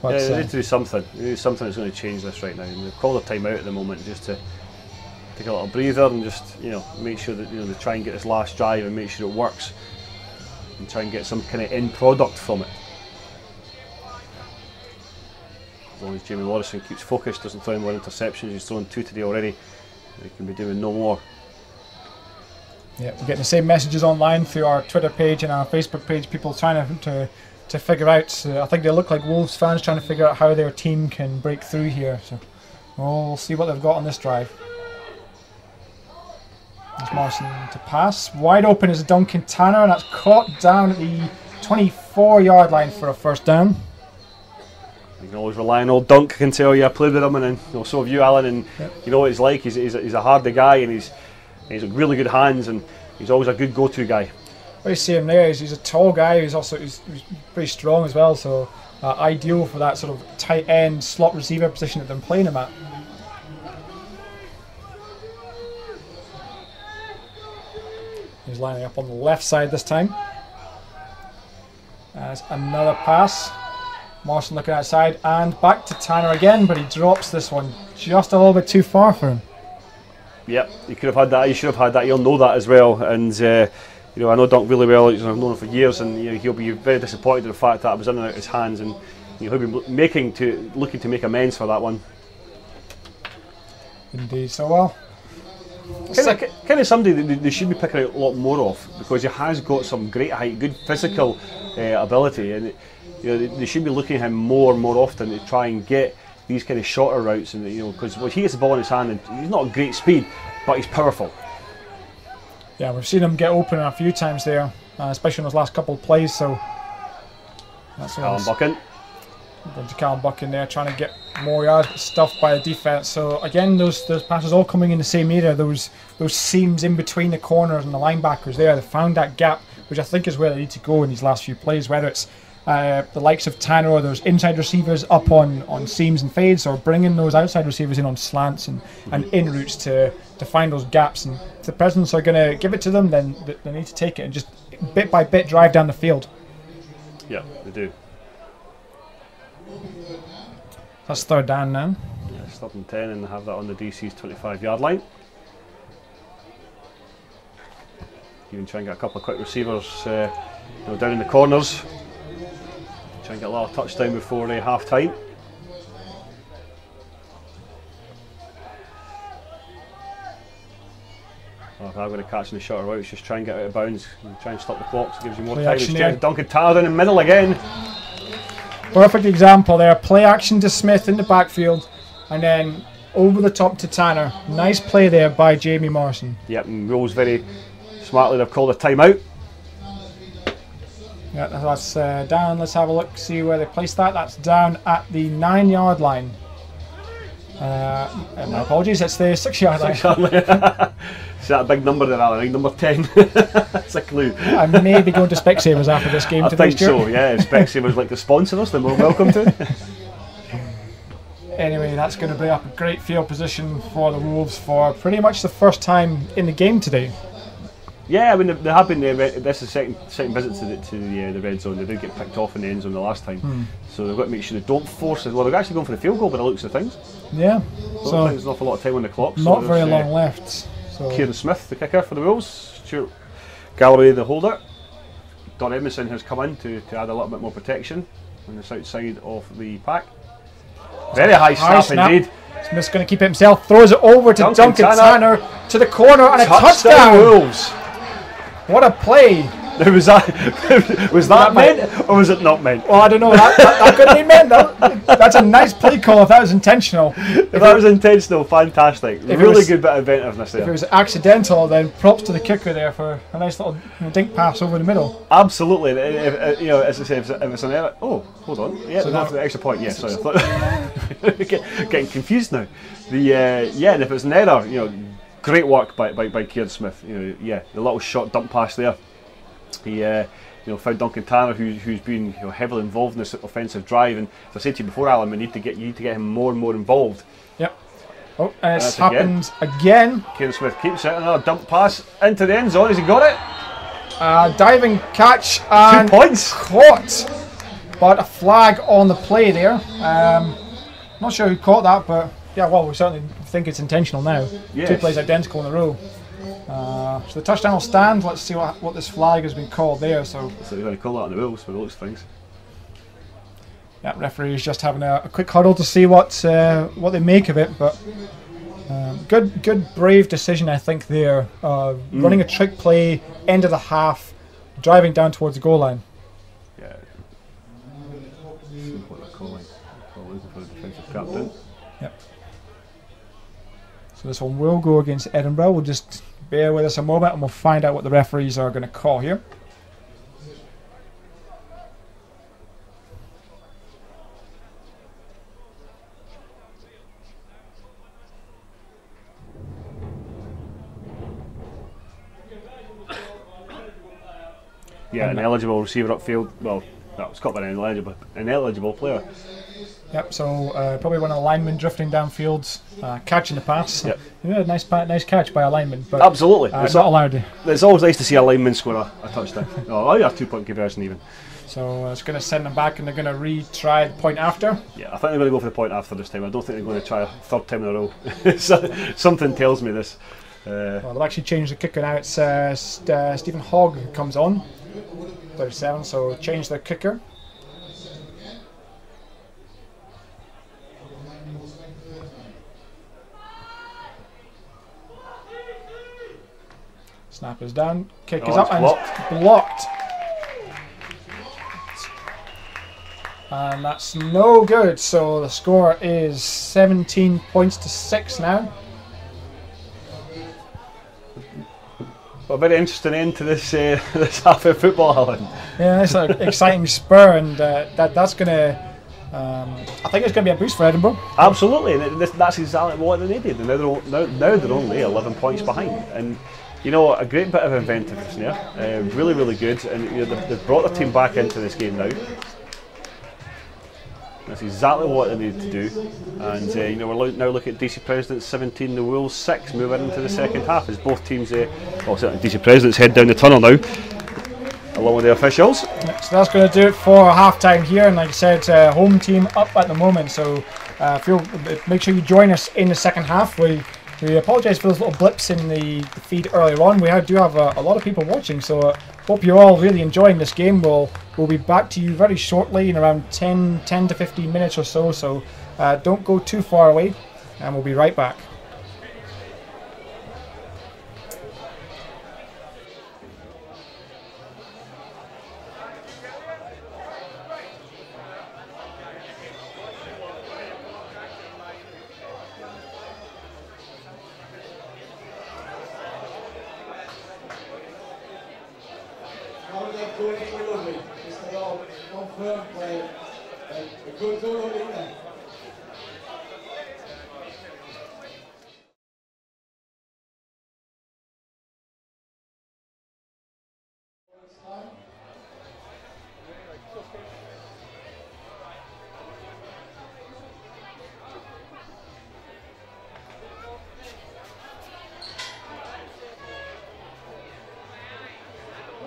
S1: But,
S2: they need to do something. They need to do something that's going to change this right now. And they've called a time out at the moment just to take a little breather and just make sure that they try and get this last drive and make sure it works and try and get some kind of end product from it. As long as Jamie Morrison keeps focused, doesn't throw in more interceptions, he's thrown 2 today already. He can be doing no more.
S1: Yeah, we're getting the same messages online through our Twitter page and our Facebook page. People trying to figure out. I think they look like Wolves fans trying to figure out how their team can break through here. So we'll see what they've got on this drive. There's Morrison to pass. Wide open is Duncan Tanner, and that's caught down at the 24-yard line for a first down.
S2: You can always rely on old Dunk. I can tell you, I played with him, and so have you, Alan. And you know what he's like. He's a hardy guy, and he's got really good hands, and he's always a good go-to guy.
S1: What you see him there is he's a tall guy. He's pretty strong as well, so ideal for that sort of tight end slot receiver position that they're playing him at. He's lining up on the left side this time. There's another pass. Morrison looking outside and back to Tanner again, but he drops this one just a little bit too far for him.
S2: Yep, you could have had that. You should have had that. You'll know that as well. And I know Dunk really well. I've known him for years, and he'll be very disappointed in the fact that I was in and out of his hands, and he'll be looking to make amends for that one.
S1: Indeed. So well.
S2: Kind of somebody that they should be picking out a lot more of, because he has got some great height, good physical ability, and they should be looking at him more and more often to try and get these kind of shorter routes, and because when he gets the ball in his hand, and he's not a great speed, but he's powerful.
S1: Yeah, we've seen him get open a few times there, especially in those last couple of plays. So that's
S2: Alan Buchan.
S1: Going to Callum Buchan there, trying to get more yards, but stuffed by the defence. So again, those passes all coming in the same area. Those seams in between the corners and the linebackers there. They found that gap, which I think is where they need to go in these last few plays. Whether it's the likes of Tanner or those inside receivers up on seams and fades, or bringing those outside receivers in on slants and in routes to find those gaps. And if the Presidents are going to give it to them, then they need to take it and just bit by bit drive down the field.
S2: Yeah, they do.
S1: That's third down now.
S2: Yeah, stop and 10 and have that on the DC's 25-yard line. You can try and get a couple of quick receivers down in the corners. Try and get a little touchdown before half time. Well, if I'm going to catch in the shorter routes, just try and get out of bounds and try and stop the clock, so it gives you more
S1: Play
S2: time.
S1: action
S2: It's Duncan Tanner in the middle again.
S1: Perfect example there. Play action to Smith in the backfield, and then over the top to Tanner. Nice play there by Jamie Morrison.
S2: Yep, and Rose very smartly, they've called a timeout.
S1: Yeah, that's down. Let's have a look, see where they placed that. That's down at the 9-yard line. My apologies, it's the 6-yard line.
S2: Is that a big number there, Alan? Number 10. That's a clue.
S1: I may be going to Specsavers after this game today,
S2: I think so, yeah. If Specsavers like to sponsor us, then we're welcome to.
S1: Anyway, that's going to bring up a great field position for the Wolves for pretty much the first time in the game today.
S2: Yeah, I mean, they have been there. This is the second visit to the red zone. They did get picked off in the end zone the last time. So they've got to make sure they don't force it. Well, they're actually going for the field goal by the looks of things.
S1: Yeah.
S2: So there's an awful lot of time on the clock.
S1: Not very long left. So.
S2: Kieran Smith, the kicker for the Wolves. Stuart Galloway, the holder. Don Edmondson has come in to add a little bit more protection on the south side of the pack. Very high snap indeed.
S1: Smith's going to keep it himself. Throws it over to Duncan Tanner to the corner, and a touchdown.
S2: Wolves.
S1: What a play!
S2: Was that meant, or was it not meant?
S1: Well, I don't know. That could be meant. That's a nice play call if that was intentional.
S2: If that was intentional, fantastic. Really good bit of inventiveness there.
S1: If it was accidental, then props to the kicker there for a nice little dink pass over the middle.
S2: Absolutely. As I say, if it's an error. Oh, hold on. Yeah, so that's the extra point. Yeah, sorry. Getting confused now. And if it's an error, great work by Kieran Smith. The little short dump pass there. He found Duncan Tanner, who's been heavily involved in this offensive drive, and as I said to you before, Alan, you need to get him more and more involved. Yep. Oh, and it's happened again. Kieran Smith keeps it, another dump pass into the end zone. Has he got it?
S1: Diving catch and
S2: 2 points
S1: caught, but a flag on the play there. Not sure who caught that, but yeah, well, we certainly think it's intentional now. Yes. 2 plays identical in a row. So the touchdown will stand. Let's see what this flag has been called there. So
S2: they're going to call that on the Wolves for those things.
S1: Yeah, referee's just having a quick huddle to see what they make of it. But good, brave decision, I think there. Running a trick play, end of the half, driving down towards the goal line.
S2: Yeah. What they're calling for the defensive captain.
S1: Yep. So this one will go against Edinburgh. We'll just bear with us a moment and we'll find out what the referees are going to call here.
S2: Yeah, an eligible receiver upfield. Well, it's got to be an ineligible player.
S1: Yep, so probably one of the linemen drifting downfield, catching the pass.
S2: Yep.
S1: Yeah, nice catch by a lineman. But,
S2: absolutely.
S1: It's not allowed.
S2: It's always nice to see a lineman score a touchdown. Oh, yeah, 2-point conversion even.
S1: So it's going to send them back and they're going to retry the point after.
S2: Yeah, I think they're going to go for the point after this time. I don't think they're going to try a third time in a row. Something tells me this.
S1: Well, they've actually changed the kicker now. It's Stephen Hogg who comes on. 37, so change the kicker. Snap is down, kick is up and blocked. And that's no good, so the score is 17 points to 6 now.
S2: A very interesting end to this this half of football, Alan.
S1: Yeah, it's an exciting spur, and that's going to. I think it's going to be a boost for Edinburgh.
S2: Absolutely, and that's exactly what they needed. And now they're only 11 points behind, and you know, a great bit of inventiveness there. Really, really good, and you know, they've brought their team back into this game now. That's exactly what they needed to do, and you know, we're now looking at DC Presidents 17, the Wolves 6, moving into the second half as both teams. Well, certainly DC Presidents head down the tunnel now, along with the officials.
S1: So that's going to do it for half time here, and like I said, home team up at the moment. So make sure you join us in the second half. We apologise for those little blips in the feed earlier on. We do have a lot of people watching, so hope you're all really enjoying this game. We'll be back to you very shortly in around 10 to 15 minutes or so, so don't go too far away, and we'll be right back.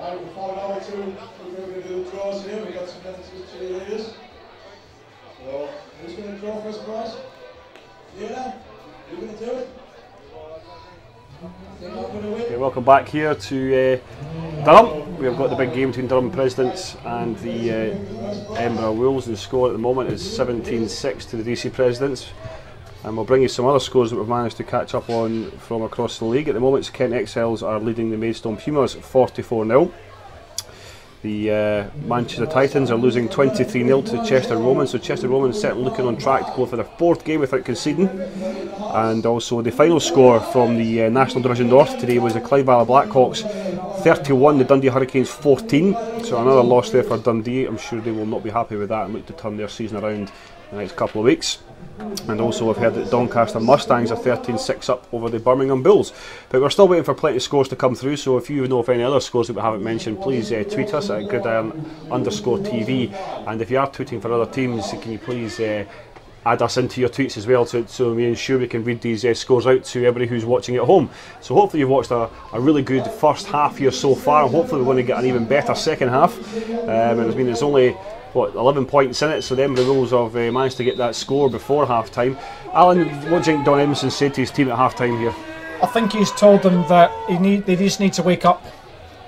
S3: Before number 2, we're going to do draws here. We've got some cheerleaders. So, who's going to draw first prize? Yeah, you're going to do it?
S2: Okay, welcome back here to Durham. We've got the big game between Durham Presidents and the Edinburgh Wolves. The score at the moment is 17-6 to the DC Presidents. And we'll bring you some other scores that we've managed to catch up on from across the league. At the moment, Kent Excels are leading the Maidstone Pumas 44-0. The Manchester Titans are losing 23-0 to Chester Romans. So Chester Romans certainly looking on track to go for their 4th game without conceding. And also the final score from the National Division North today was the Clyde Valley Blackhawks 31, the Dundee Hurricanes 14. So another loss there for Dundee. I'm sure they will not be happy with that and look to turn their season around the next couple of weeks. And also I've heard that Doncaster Mustangs are 13-6 up over the Birmingham Bulls. But we're still waiting for plenty of scores to come through, so if you know of any other scores that we haven't mentioned, please tweet us at GridironTV. And if you are tweeting for other teams, can you please add us into your tweets as well, so we ensure we can read these scores out to everybody who's watching at home. So hopefully you've watched a really good first half here so far, and hopefully we're going to get an even better second half. And I mean, it's only 11 points in it, so the Edinburgh Wolves have managed to get that score before half time. Alan, what do you think Don Edmondson said to his team at half time here?
S1: I think he's told them that they just need to wake up.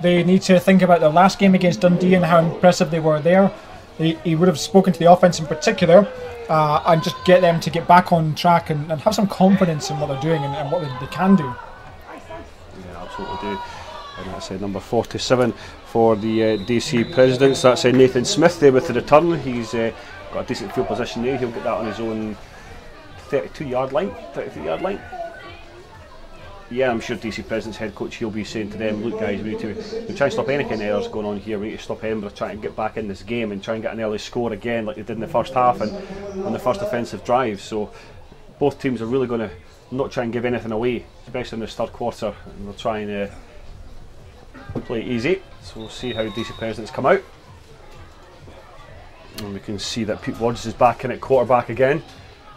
S1: They need to think about their last game against Dundee and how impressive they were there. He would have spoken to the offence in particular, and just get them to get back on track and have some confidence in what they're doing and what they can do.
S2: Yeah, absolutely do. And that's number 47 for the DC Presidents. That's Nathan Smith there with the return. He's got a decent field position there. He'll get that on his own 32-yard line, 33-yard line. yeah, I'm sure DC President's head coach, he'll be saying to them, look guys, we need to try and stop any kind of errors going on here. We need to stop Edinburgh trying to get back in this game and try and get an early score again like they did in the first half and on the first offensive drive. So both teams are really going to not try and give anything away, especially in this third quarter, and they'll try and play it easy. So we'll see how DC Presidents come out. And we can see that Pete Woods is back in at quarterback again,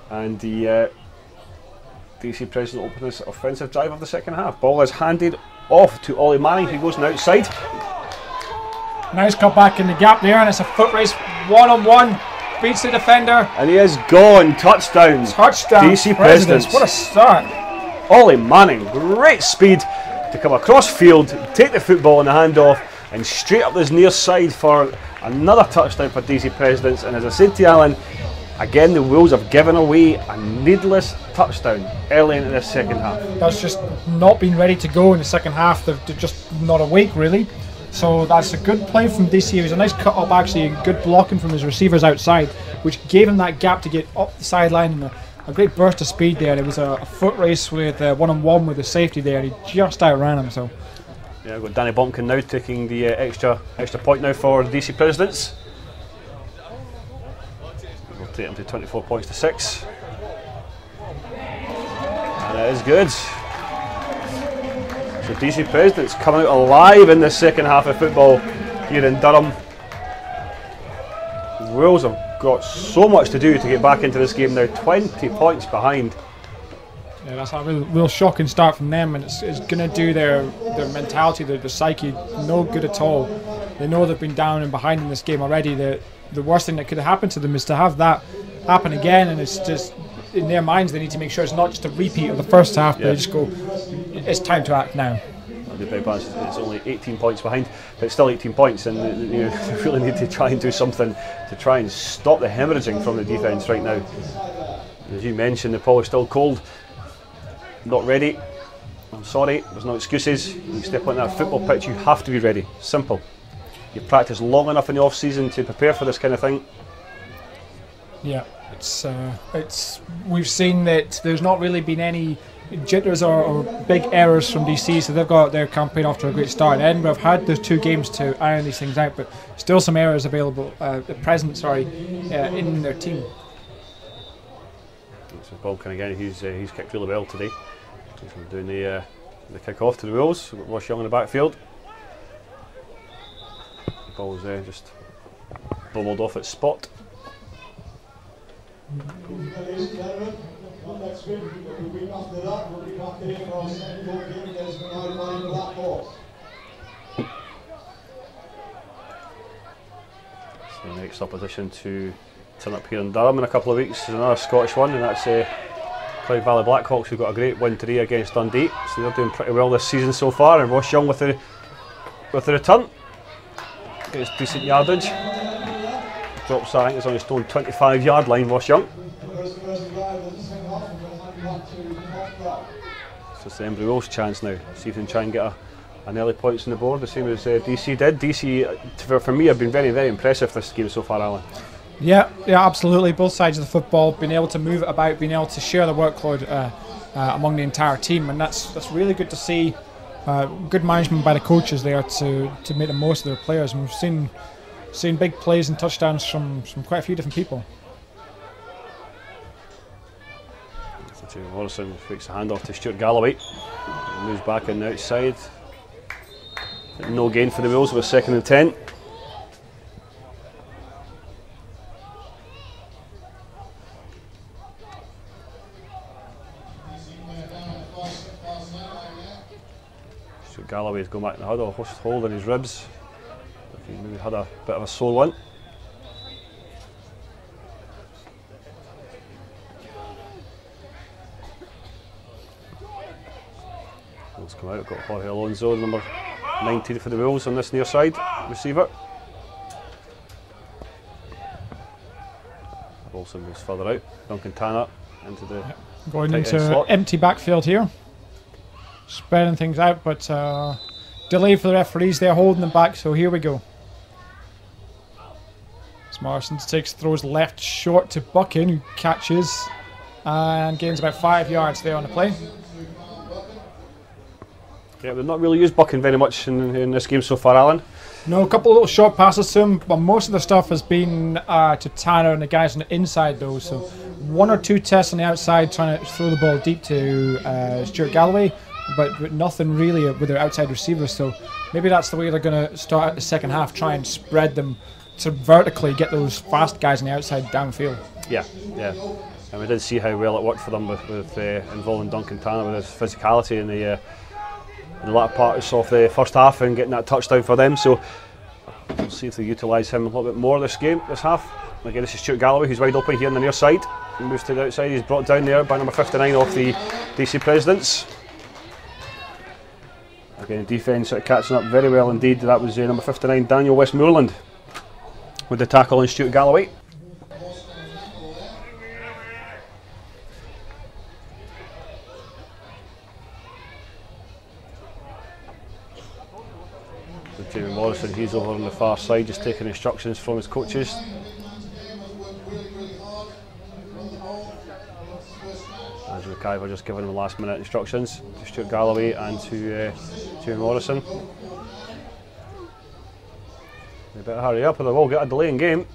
S2: and the DC President opened this offensive drive of the second half. Ball is handed off to Ollie Manning, who goes on outside.
S1: Nice cut back in the gap there, and it's a foot race, one-on-one, beats the defender.
S2: And he is gone, touchdown.
S1: Touchdown,
S2: DC Presidents.
S1: What a start.
S2: Ollie Manning, great speed to come across field, take the football in the handoff, and straight up this near side for another touchdown for DC Presidents. And as I said to Alan, again, the Wolves have given away a needless touchdown early into this second half.
S1: That's just not been ready to go in the second half. They're just not awake, really. So that's a good play from DC. It was a nice cut up, actually, good blocking from his receivers outside, which gave him that gap to get up the sideline, and a great burst of speed there. It was a foot race with one-on-one with the safety there. He just outran him. So
S2: yeah, we've got Danny Bumpkin now taking the extra point now for DC Presidents. We'll take him to 24 points to 6. And it is good. So DC Presidents coming out alive in the second half of football here in Durham. The Wolves have got so much to do to get back into this game now, 20 points behind.
S1: Yeah, that's a real shocking start from them, and it's going to do their mentality, their psyche, no good at all. They know they've been down and behind in this game already. The worst thing that could have happened to them is to have that happen again, and it's just, in their minds, they need to make sure it's not just a repeat of the first half, but they just go, it's time to act now.
S2: It's only 18 points behind, but it's still 18 points, and they really need to try and do something to try and stop the hemorrhaging from the defence right now. As you mentioned, the ball is still cold, not ready. I'm sorry, there's no excuses. You step on that football pitch, you have to be ready. Simple. You've practiced long enough in the off season to prepare for this kind of thing.
S1: Yeah, it's we've seen that there's not really been any jitters or big errors from DC, so they've got their campaign off to a great start. Edinburgh have had those 2 games to iron these things out, but still some errors available, present in their team.
S2: So Balkan again, he's kicked really well today. He's doing the kick-off to the Wolves. We've got Ross Young in the backfield. The ball's just bubbled off its spot.
S3: Ladies and gentlemen, not next week, but the week after that, we'll be back here for our second home game against the Black Hawks.
S2: So the next opposition to turn up here in Durham in a couple of weeks is another Scottish one, and that's Clyde Valley Blackhawks, who got a great win today against Dundee. So they're doing pretty well this season so far, and Ross Young with the return. Gets decent yardage. Drops, I think it's on his own 25-yard line, Ross Young. So it's the Edinburgh Wolves' chance now. See if they can try and get an early points on the board, the same as DC did. DC, for me, have been very, very impressive this game so far, Alan.
S1: Yeah, absolutely. Both sides of the football, being able to move it about, being able to share the workload among the entire team, and that's really good to see. Good management by the coaches there to make the most of their players, and we've seen big plays and touchdowns from quite a few different people.
S2: So Morrison fakes a handoff to Stuart Galloway, moves back on the outside. No gain for the Wolves with 2nd and 10. Stuart Galloway's going back in the huddle, holding his ribs. He maybe had a bit of a sore one. Let's come out, got Jorge Alonso, number 19 for the Wolves on this near side receiver. Wilson moves further out. Duncan Tanner into the
S1: going into empty backfield here, spreading things out, but delay for the referees. They're holding them back, so here we go. Morrison throws left short to Buchan, who catches and gains about 5 yards there on the play.
S2: Yeah, they've not really used Buchan very much in this game so far, Alan.
S1: No, a couple of little short passes to him, but most of the stuff has been to Tanner and the guys on the inside though. So 1 or 2 tests on the outside trying to throw the ball deep to Stuart Galloway, but nothing really with their outside receivers. So maybe that's the way they're going to start out the second half, try and spread them to vertically get those fast guys on the outside downfield.
S2: Yeah, yeah. And we did see how well it worked for them with involving Duncan Tanner with his physicality in the latter parts of the first half and getting that touchdown for them. So we'll see if they utilise him a little bit more this half. Again, this is Stuart Galloway, who's wide open here on the near side. He moves to the outside. He's brought down there by number 59 off the DC Presidents. Again, defence catching up very well indeed. That was number 59, Daniel Westmoreland, with the tackle on Stuart Galloway. Jamie Morrison, he's over on the far side, just taking instructions from his coaches. Andrew McIver just giving him last minute instructions to Stuart Galloway and to Jamie Morrison. They better hurry up or they will get a delay in game.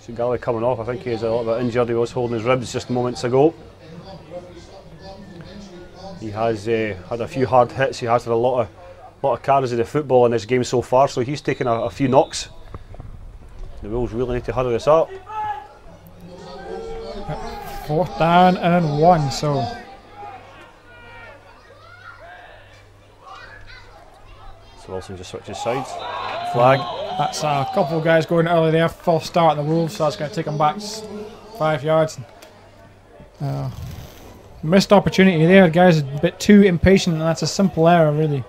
S2: Stuart Galloway coming off, I think he's a little bit injured, he was holding his ribs just moments ago. He has had a few hard hits. He has had a lot of carries of the football in this game so far, so he's taken a few knocks. The Wolves really need to hurry this up.
S1: 4th down and 1. So
S2: Wilson just switches sides. Flag.
S1: That's a couple of guys going early there. False start on the Wolves, so that's going to take them back 5 yards. Missed opportunity there, guys. A bit too impatient, and that's a simple error, really.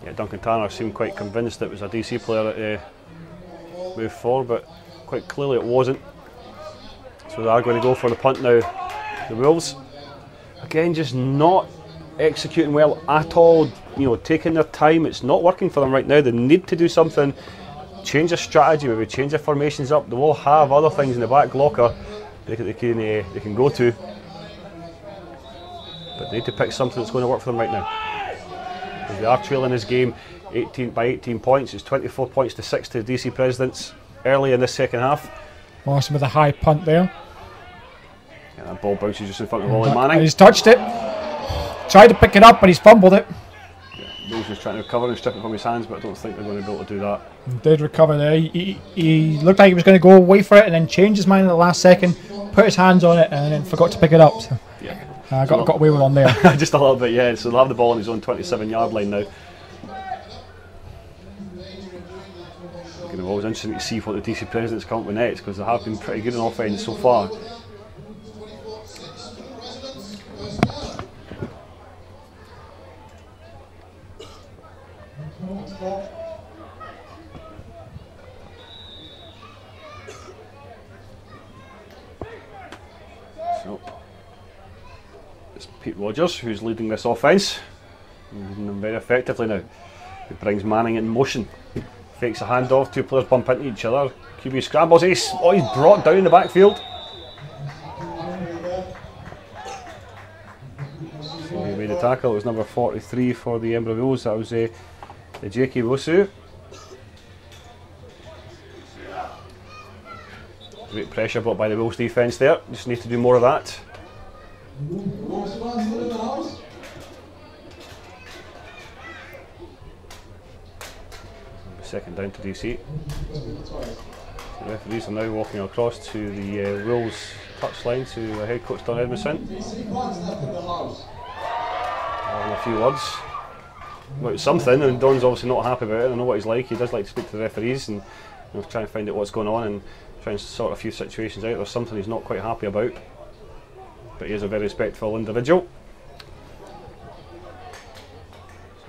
S2: Yeah, Duncan Tanner seemed quite convinced it was a DC player that moved forward, but quite clearly it wasn't. So they are going to go for the punt now. The Wolves, again, just not executing well at all. You know, taking their time. It's not working for them right now. They need to do something. Change their strategy. Maybe change their formations up. They will have other things in the back locker they can go to, but they need to pick something that's going to work for them right now. Because they are trailing this game 18 points. It's 24 points to 6 to DC Presidents early in this second half.
S1: Awesome with a high punt there.
S2: Yeah, that ball bounces just in front of Ollie Manning.
S1: And he's touched it. Tried to pick it up, but he's fumbled it.
S2: Mills was trying to recover and strip it from his hands, but I don't think they're going to be able to do that.
S1: He did recover there. He looked like he was going to go away for it and then changed his mind at the last second, put his hands on it and then forgot to pick it up. So,
S2: yeah.
S1: got away with one there.
S2: Just a little bit, yeah. So they'll have the ball on his own 27-yard line now. It's always interesting to see what the DC Presidents come up with next, because they have been pretty good in offence so far. So it's Pete Rogers who's leading this offence, leading them very effectively now. He brings Manning in motion, fakes a handoff, 2 players bump into each other, QB scrambles, he's brought down in the backfield. So he made the tackle. It was number 43 for the Edinburgh Wolves, that was the J.K. Wosu. Great pressure brought by the Wolves defence there, just need to do more of that. Second down to DC. The referees are now walking across to the Wolves touchline to head coach Don Edmondson. Having a few words about something, and Don's obviously not happy about it. I know what he's like. He does like to speak to the referees and try and find out what's going on and try and sort a few situations out. There's something he's not quite happy about, but he is a very respectful individual.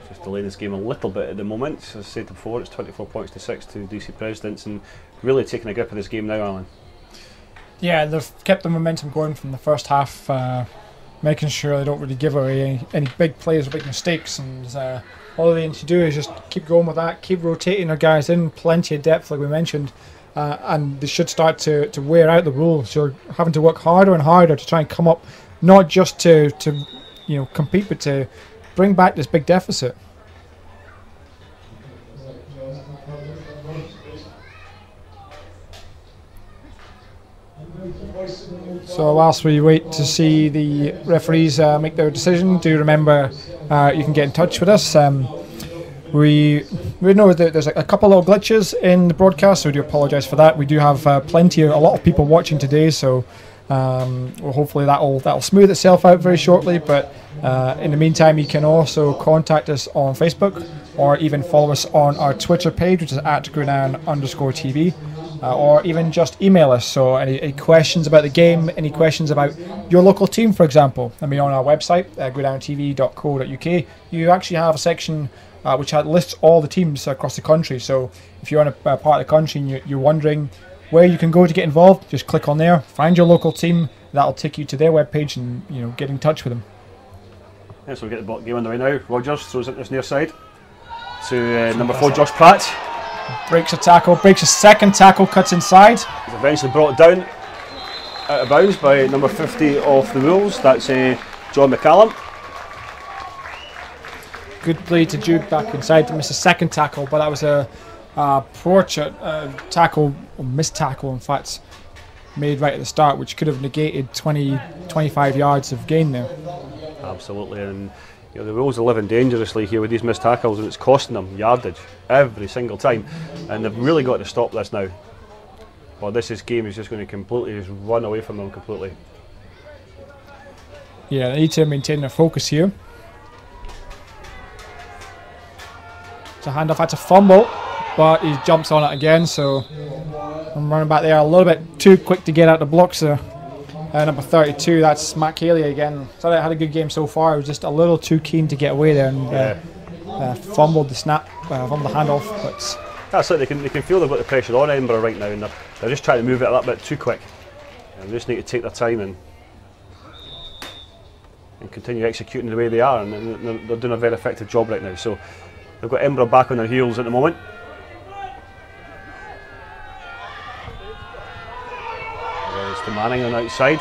S2: Just delaying this game a little bit at the moment. As I said before, it's 24 points to 6 to DC Presidents, and really taking a grip of this game now, Alan.
S1: Yeah, they've kept the momentum going from the first half, making sure they don't really give away any big plays or big mistakes, and all they need to do is just keep going with that, keep rotating their guys in, plenty of depth like we mentioned, and they should start to wear out the Wolves. You're having to work harder and harder to try and come up, not just to compete, but to bring back this big deficit. So whilst we wait to see the referees make their decision, do remember you can get in touch with us. We know that there's a couple of glitches in the broadcast, so we do apologise for that. We do have a lot of people watching today, so well, hopefully that'll smooth itself out very shortly. But in the meantime, you can also contact us on Facebook, or even follow us on our Twitter page, which is @gridiron_TV. Or even just email us. So any questions about the game, any questions about your local team, for example. I mean, on our website, GridironTV.co.uk, you actually have a section which lists all the teams across the country. So if you're in a part of the country and you're wondering where you can go to get involved, just click on there, find your local team. That'll take you to their webpage and get in touch with them.
S2: Yeah, so we get the game underway now. Rogers throws it this near side to number 4, Josh Pratt.
S1: Breaks a tackle, breaks a second tackle, cuts inside.
S2: He's eventually brought down out of bounds by number 50 of the Wolves. That's John McCallum.
S1: Good play to Jude back inside to miss a second tackle, but that was a poor tackle, or missed tackle in fact, made right at the start, which could have negated 20-25 yards of gain there.
S2: Absolutely, and the Wolves are living dangerously here with these missed tackles, and it's costing them yardage every single time, and they've really got to stop this now. Well, this game is just going to completely just run away from them completely.
S1: Yeah, they need to maintain their focus here. It's a handoff, that's a fumble, but he jumps on it again, so I'm running back there a little bit too quick to get out the blocks there. Number 32, that's Matt Cayley again. So I had a good game so far. I was just a little too keen to get away there and fumbled the snap, fumbled the handoff. But
S2: that's it. They can feel they've got the pressure on Edinburgh right now, and they're just trying to move it a little bit too quick. And they just need to take their time and continue executing the way they are, and they're doing a very effective job right now. So they've got Edinburgh back on their heels at the moment. To Manning on the outside.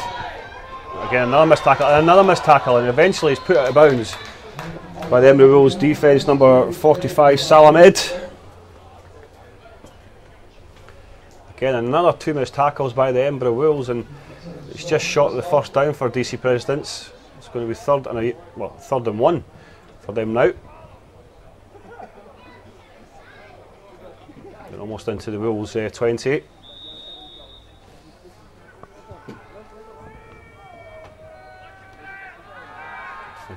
S2: Again, another missed tackle, and eventually he's put out of bounds by the Edinburgh Wolves defence, number 45, Salamed. Again, another 2 missed tackles by the Edinburgh Wolves, and it's just short of the first down for DC Presidents. It's going to be third and 1 for them now. They're almost into the Wolves 20.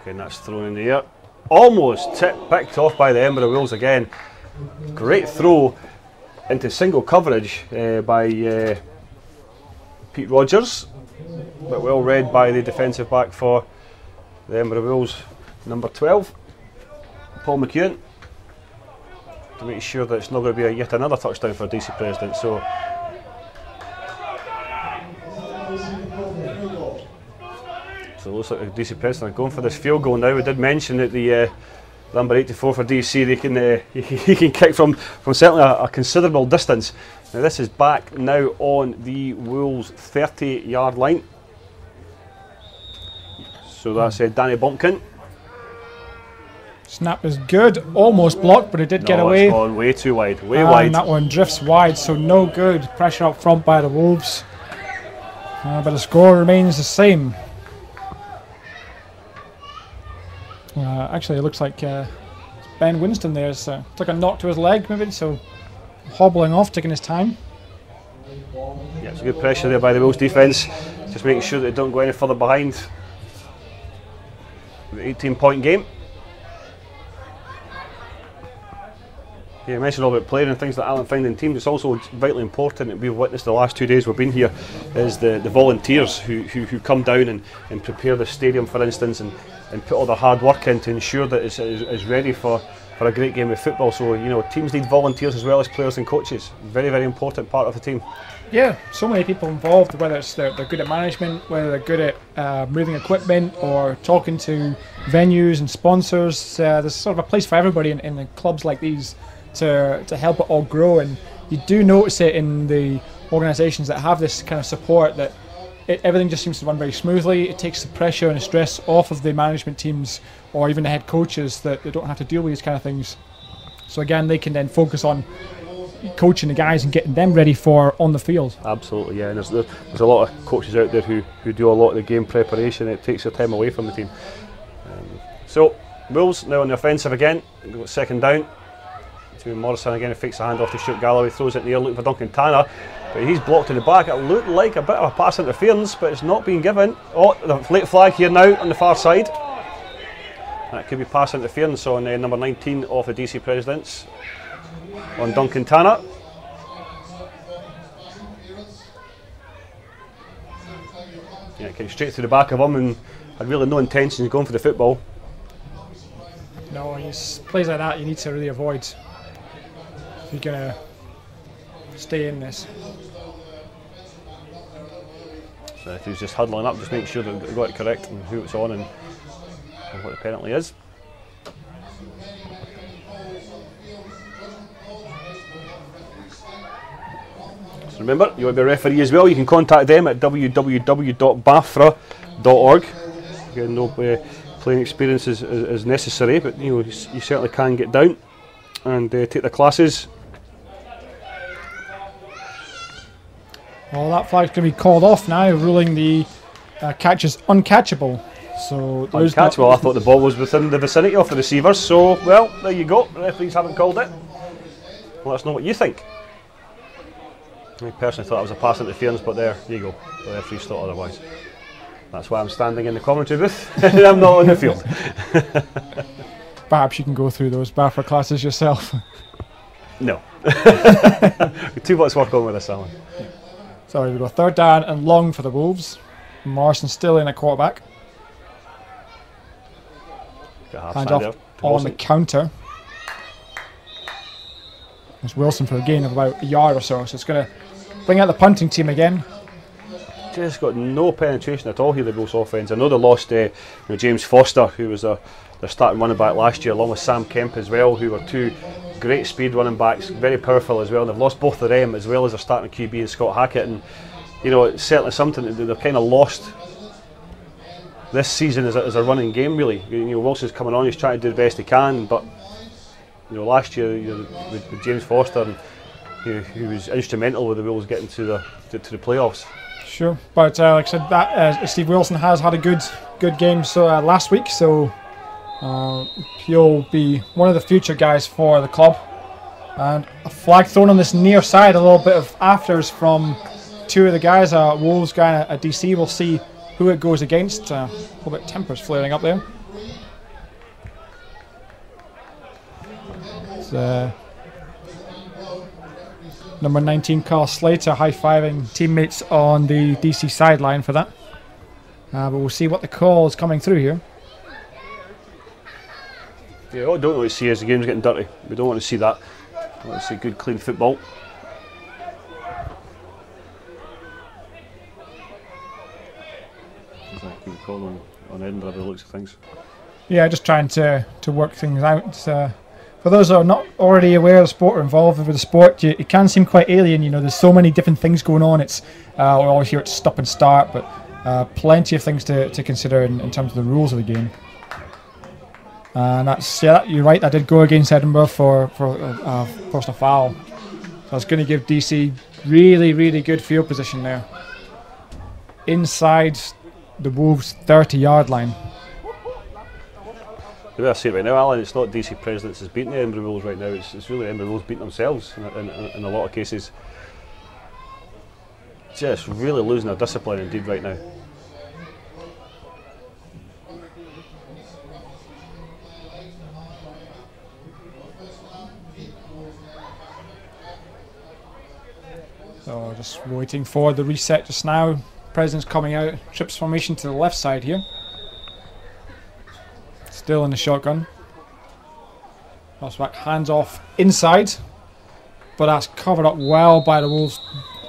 S2: Again, that's thrown in the air. Almost picked off by the Edinburgh Wolves again. Great throw into single coverage by Pete Rogers, but well read by the defensive back for the Edinburgh Wolves, number 12, Paul McEwen, to make sure that it's not going to be yet another touchdown for DC President. So it looks like DC President are going for this field goal now. We did mention that the number 84 for DC, he can kick from certainly a considerable distance. Now this is back now on the Wolves 30-yard line. So that's Danny Bumpkin.
S1: Snap is good, almost blocked, but it did get away.
S2: It's gone way too wide, wide.
S1: And that one drifts wide, so no good. Pressure up front by the Wolves. But the score remains the same. Actually, it looks like Ben Winston there's took a knock to his leg, maybe, so hobbling off, taking his time.
S2: Yeah, it's a good pressure there by the Wolves defence, just making sure that they don't go any further behind. The 18-point game. Yeah, I mentioned all about playing and things like that and finding teams. It's also vitally important that we've witnessed the last 2 days we've been here is the volunteers who come down and prepare the stadium, for instance, and put all their hard work in to ensure that it's ready for for a great game of football. So, you know, teams need volunteers as well as players and coaches. Very, very important part of the team.
S1: Yeah, so many people involved, whether it's they're good at management, whether they're good at moving equipment or talking to venues and sponsors. There's sort of a place for everybody in the clubs like these to help it all grow. And you do notice it in the organisations that have this kind of support, that everything just seems to run very smoothly. It takes the pressure and the stress off of the management teams or even the head coaches, that they don't have to deal with these kind of things. So again, they can then focus on coaching the guys and getting them ready for on the field.
S2: Absolutely, yeah. And there's a lot of coaches out there who do a lot of the game preparation. It takes their time away from the team. So Wolves now on the offensive again. We've got second down. Morrison again fakes a hand off to Stuart Galloway, throws it in the air looking for Duncan Tanner, but he's blocked in the back. It looked like a bit of a pass interference, but it's not being given. Oh, the late flag here now on the far side. That could be pass interference on number 19 of the DC Presidents on Duncan Tanner. Yeah, came straight through the back of him and had really no intention of going for the football.
S1: No, plays like that you need to really avoid if you're going to stay in this.
S2: So if he was just huddling up, just making sure that they got it correct and who it's on and what the penalty is. So remember, you want to be a referee as well. You can contact them at www.bafra.org. Again, no playing experience is necessary, but you know, you certainly can get down and take the classes.
S1: Well, that flag's going to be called off now, ruling the catch is uncatchable. So
S2: uncatchable. I thought the ball was within the vicinity of the receivers. So, well, there you go. The referees haven't called it. Let us know what you think. I personally thought it was a pass interference, but there you go. The referees thought otherwise. That's why I'm standing in the commentary booth and I'm not on the field.
S1: Perhaps you can go through those BAFRA classes yourself.
S2: No. Too much work on with this, Alan.
S1: So we've got third down and long for the Wolves. Morrison still in a quarterback. Hand off on the counter. There's Wilson for a gain of about a yard or so. So it's going to bring out the punting team again.
S2: Just got no penetration at all here, the Wolves offence. I know they lost James Foster, who was their starting running back last year, along with Sam Kemp as well, who were two great speed running backs, very powerful as well. And they've lost both of them, as well as their starting QB and Scott Hackett. And you know, it's certainly something that they've kind of lost this season as a running game, really. You know, Wilson's coming on, he's trying to do the best he can, but you know, last year with James Foster, and he was instrumental with the Wolves getting to the playoffs.
S1: Sure, but like I said, that Steve Wilson has had a good game last week, so he'll be one of the future guys for the club. And a flag thrown on this near side, a little bit of afters from two of the guys, a Wolves guy and a DC. We'll see who it goes against. A little bit of tempers flaring up there. Number 19, Carl Slater, high-fiving teammates on the DC sideline for that. But we'll see what the call is coming through here.
S2: Yeah, what I don't want to see is the game's getting dirty. We don't want to see that. We want to see good, clean football. There's a good call on Edinburgh by the looks of things.
S1: Yeah, just trying to work things out. For those who are not already aware of the sport or involved with the sport, it can seem quite alien. You know, there's so many different things going on. We always hear it's stop and start, but plenty of things to consider in terms of the rules of the game. And you're right, that did go against Edinburgh for forced a foul. So it's going to give DC really, really good field position there. Inside the Wolves' 30-yard line.
S2: The way I see it right now, Alan, it's not DC Presidents that's beating the Edinburgh Wolves right now, it's really Edinburgh Wolves beating themselves in a lot of cases. Just really losing their discipline indeed right now.
S1: So just waiting for the reset just now. President's coming out, trips formation to the left side here. Still in the shotgun. Cross back, hands off inside, but that's covered up well by the Wolves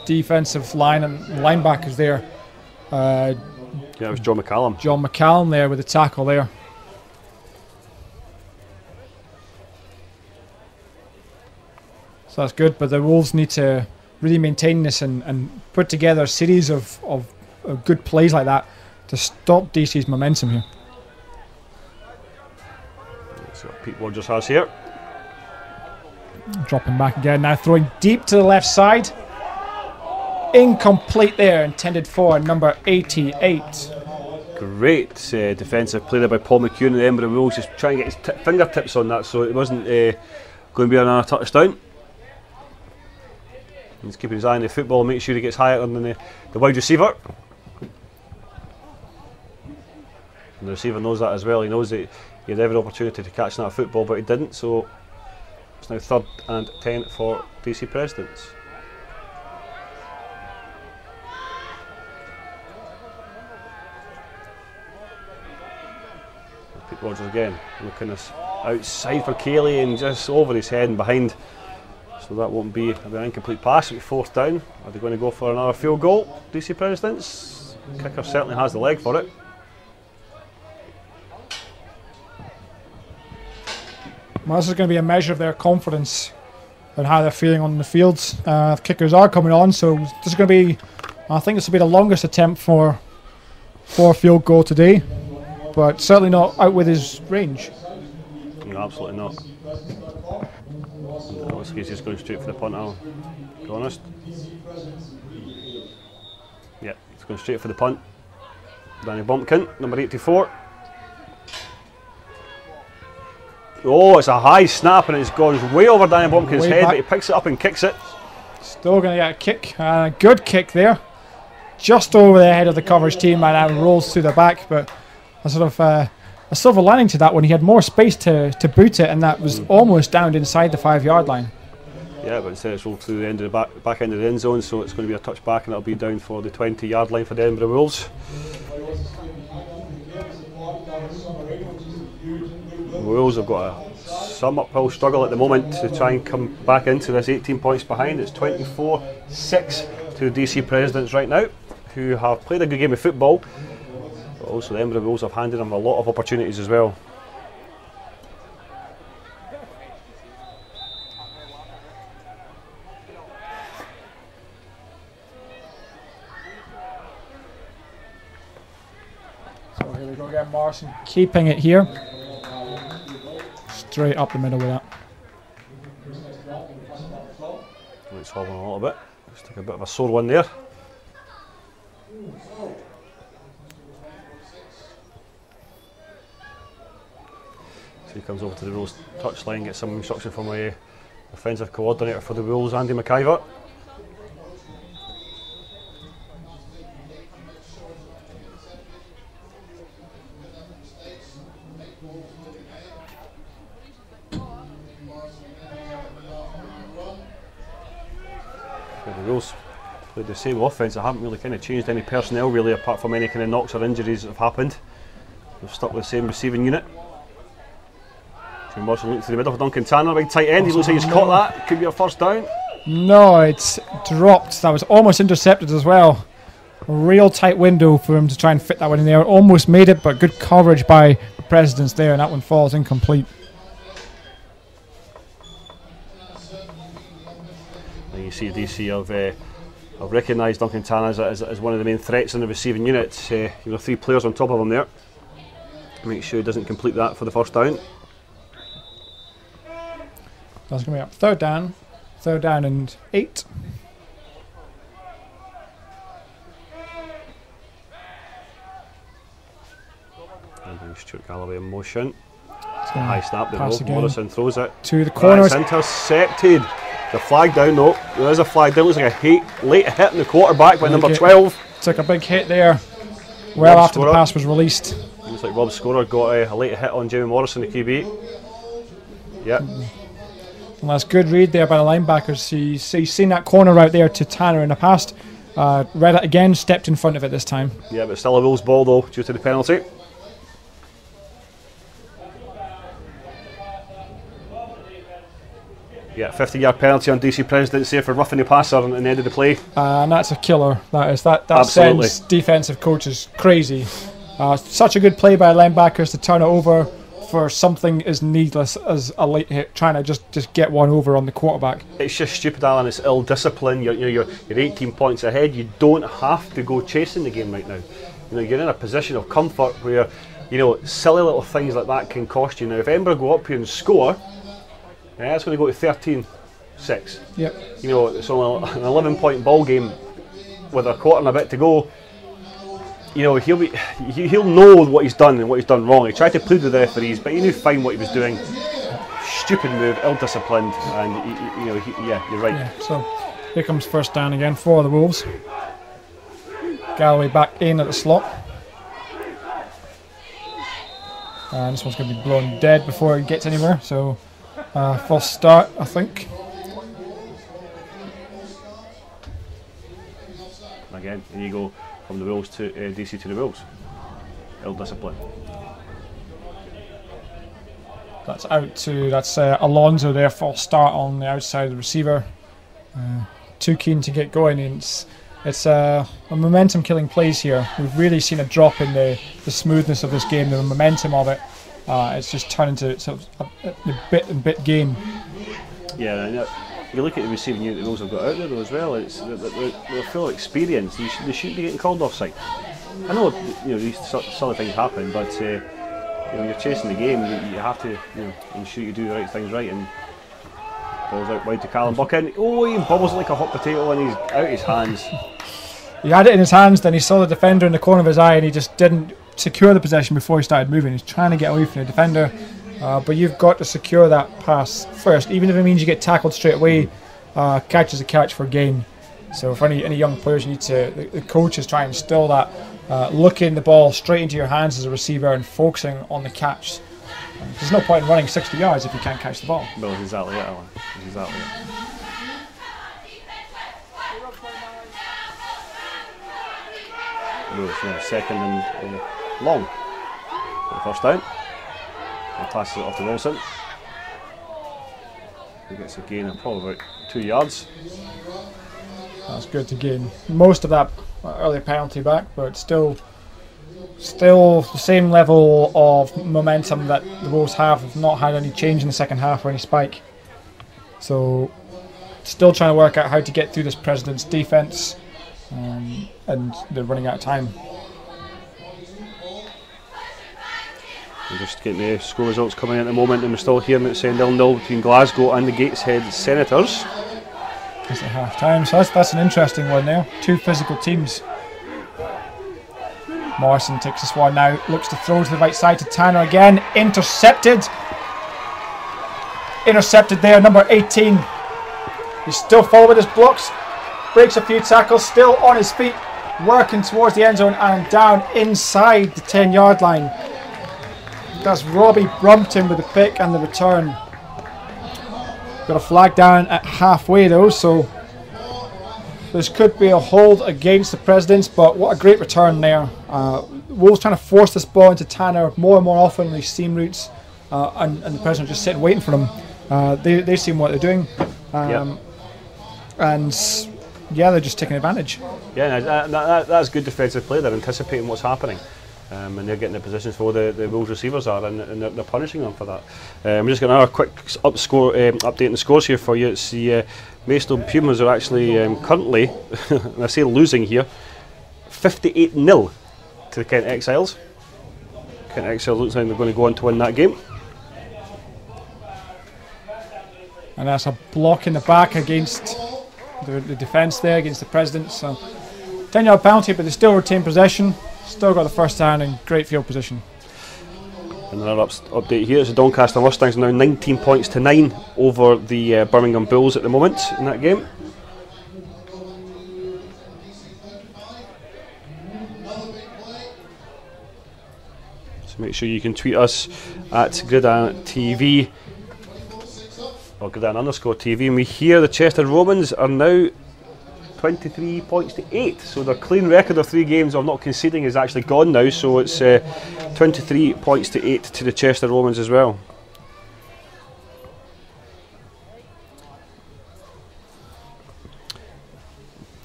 S1: defensive line and linebackers there.
S2: Yeah, it was John McCallum.
S1: John McCallum there with the tackle there. So that's good, but the Wolves need to really maintain this and put together a series of good plays like that to stop DC's momentum here.
S2: That's what Pete Rogers has here.
S1: Dropping back again, now throwing deep to the left side. Incomplete there, intended for number 88.
S2: Great defensive play there by Paul McHugh and the Edinburgh Wolves, just trying to get his fingertips on that so it wasn't going to be another touchdown. He's keeping his eye on the football, making sure he gets higher than the wide receiver. And the receiver knows that as well. He knows that he had every opportunity to catch that football, but he didn't. So it's now 3rd and 10 for DC Presidents. Pete Rogers again, looking outside for Cayley and just over his head and behind. So that won't be an incomplete pass. It'll be 4th down. Are they going to go for another field goal? DC Presidents. Kicker certainly has the leg for it.
S1: Well, this is going to be a measure of their confidence and how they're feeling on the field. Kickers are coming on, so this is going to be, I think this will be the longest attempt for a field goal today, but certainly not out with his range.
S2: No, absolutely not. He's just going straight for the punt, I'll be honest. Yeah, he's going straight for the punt. Danny Bumpkin, number 84. Oh, it's a high snap and it's gone way over Danny Bumpkin's head, but he picks it up and kicks it.
S1: Still going to get a kick. Good kick there. Just over the head of the coverage team and rolls to the back, but a sort of a silver lining to that one. He had more space to boot it, and that was almost down inside the 5-yard line.
S2: Yeah, but instead it's rolled through the end of the back end of the end zone, so it's going to be a touch back and it'll be down for the 20-yard line for the Edinburgh Wolves. The Wolves have got some uphill struggle at the moment to try and come back into this. 18 points behind. It's 24-6 to DC Presidents right now, who have played a good game of football, but also the Edinburgh Wolves have handed them a lot of opportunities as well.
S1: So here we go again, Morrison keeping it here. Straight up the middle with that.
S2: It's hobbling a little bit. Just took a bit of a sore one there. So he comes over to the Wolves touchline, gets some instruction from a offensive coordinator for the Wolves, Andy McIver. The Wolves played the same offence. They haven't really kind of changed any personnel really, apart from any kind of knocks or injuries that have happened. They've stuck with the same receiving unit. Jim Morrison looking through the middle for Duncan Tanner, big tight end. He looks like he's caught that. Could be a 1st down.
S1: No, it's dropped. That was almost intercepted as well. A real tight window for him to try and fit that one in there. Almost made it, but good coverage by the Presidents there, and that one falls incomplete.
S2: And you see DC have recognised Duncan Tanner as one of the main threats in the receiving unit. 3 players on top of him there. Make sure he doesn't complete that for the 1st down.
S1: That's going to be up 3rd down. 3rd down and 8.
S2: And Stuart Galloway in motion. High snap there. Morrison throws it
S1: to the corner.
S2: It's intercepted. The flag down though. There is a flag down. Looks like a late hit in the quarterback by number 12.
S1: Took a big hit there. Well after the pass was released.
S2: Looks like Rob Scorer got a late hit on Jamie Morrison, the QB. Yeah.
S1: Well, that's good read there by the linebackers. He's seen that corner route there to Tanner in the past. Read it again, stepped in front of it this time.
S2: Yeah, but still a Wolves ball though, due to the penalty. Yeah, 50-yard penalty on DC Presidency for roughing the passer on the end of the play.
S1: And that's a killer. That
S2: Absolutely.
S1: sends defensive coaches crazy. Such a good play by linebackers to turn it over for something as needless as a late hit, trying to just get one over on the quarterback.
S2: It's just stupid, Alan. It's ill discipline. You're 18 points ahead. You don't have to go chasing the game right now. You're in a position of comfort where silly little things like that can cost you. Now, if Edinburgh go up here and score, that's going to go to 13-6.
S1: Yep.
S2: It's only an 11-point ball game with a quarter and a bit to go. He'll know what he's done and what he's done wrong. He tried to plead with the referees, but he knew fine what he was doing. Stupid move, ill-disciplined, and you're right.
S1: Yeah, so here comes first down again for the Wolves. Galloway back in at the slot. And this one's going to be blown dead before it gets anywhere, so false start, I think.
S2: Again, and you go from the Wolves to DC to the Wolves. Ill discipline.
S1: That's Alonso there, false start on the outside of the receiver. Too keen to get going, and it's a momentum killing plays here. We've really seen a drop in the smoothness of this game, the momentum of it. It's just turned into sort of a bit game.
S2: Yeah, and you look at the receiving unit the Wolves have got out there though as well. They're full of experience. They shouldn't be getting called offside. I know these silly things happen, but when you're chasing the game, you have to ensure you do the right things right. And balls out wide to Callum Buchan. Oh, he bobbles like a hot potato and he's out his hands.
S1: He had it in his hands, then he saw the defender in the corner of his eye and he just didn't secure the possession before he started moving. He's trying to get away from the defender, but you've got to secure that pass first, even if it means you get tackled straight away. Catch is a catch for gain. So for any young players, you need to, the coaches try and instill that, looking the ball straight into your hands as a receiver and focusing on the catch. There's no point in running 60 yards if you can't catch the ball.
S2: Well, that's exactly it, Alan. That's exactly it. Second and long. First down. He passes it off to Wilson. He gets a gain of probably about 2 yards.
S1: That's good to gain most of that early penalty back, but still the same level of momentum that the Wolves have not had any change in the second half or any spike. So still trying to work out how to get through this President's defence, and they're running out of time.
S2: We're just getting the score results coming in at the moment, and we're still hearing it saying 0-0 between Glasgow and the Gateshead Senators.
S1: It's at half time, so that's an interesting one there. Two physical teams. Morrison takes this one now, looks to throw to the right side to Tanner again. Intercepted there, number 18. He's still following his blocks, breaks a few tackles, still on his feet, working towards the end zone and down inside the 10-yard line. That's Robbie Brumpton with the pick and the return. Got a flag down at halfway though, so this could be a hold against the Presidents, but what a great return there. Wolves trying to force this ball into Tanner more and more often in these seam routes, and the Presidents just sitting waiting for them. They've seen what they're doing, and yeah, they're just taking advantage.
S2: Yeah, that's good defensive play. They're anticipating what's happening. And they're getting the positions for the Wolves receivers are, and they're punishing them for that. I'm just going to have a quick update on the scores here for you. It's the Maidstone Pumas are actually currently, and I say losing here, 58-0 to the Kent Exiles. Kent Exiles looks like they're going to go on to win that game.
S1: And that's a block in the back against the defence there, against the Presidents. So 10-yard penalty, but they still retain possession. Still got the first down in great field position.
S2: Another update here is the Doncaster Mustangs are now 19 points to 9 over the Birmingham Bulls at the moment in that game. So make sure you can tweet us at GridironTV or Gridiron_TV, and we hear the Chester Romans are now 23 points to 8, so their clean record of 3 games of not conceding is actually gone now, so it's 23 points to 8 to the Chester Romans as well.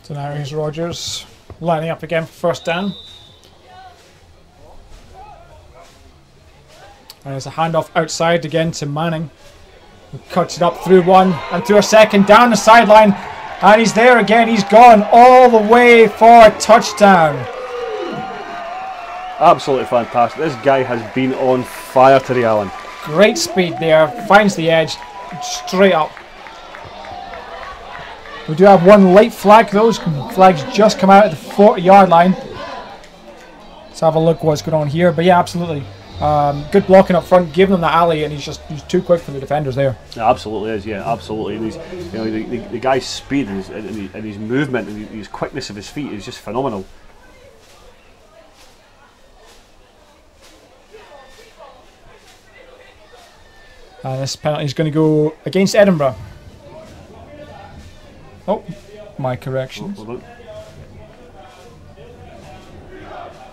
S1: So now here's Rogers lining up again for first down. And there's a handoff outside again to Manning. He cuts it up through one and through a second, down the sideline. And he's there again. He's gone all the way for a touchdown.
S2: Absolutely fantastic. This guy has been on fire today, Alan.
S1: Great speed there. Finds the edge straight up. We do have one late flag. Those flags just come out at the 40-yard line. Let's have a look what's going on here. But yeah, absolutely. Good blocking up front, giving him the alley, and he's too quick for the defenders there.
S2: It absolutely is, yeah, absolutely. And he's, the guy's speed and his movement and his quickness of his feet is just phenomenal.
S1: This penalty is going to go against Edinburgh. Oh, my correction.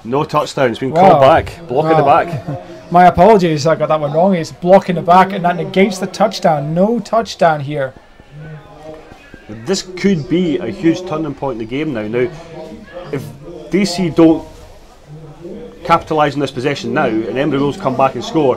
S2: No touchdown, it's been called back, blocking the back.
S1: My apologies, I got that one wrong. It's blocking the back and that negates the touchdown. No touchdown here.
S2: This could be a huge turning point in the game now. Now, if DC don't capitalise on this possession now and Edinburgh Wolves come back and score,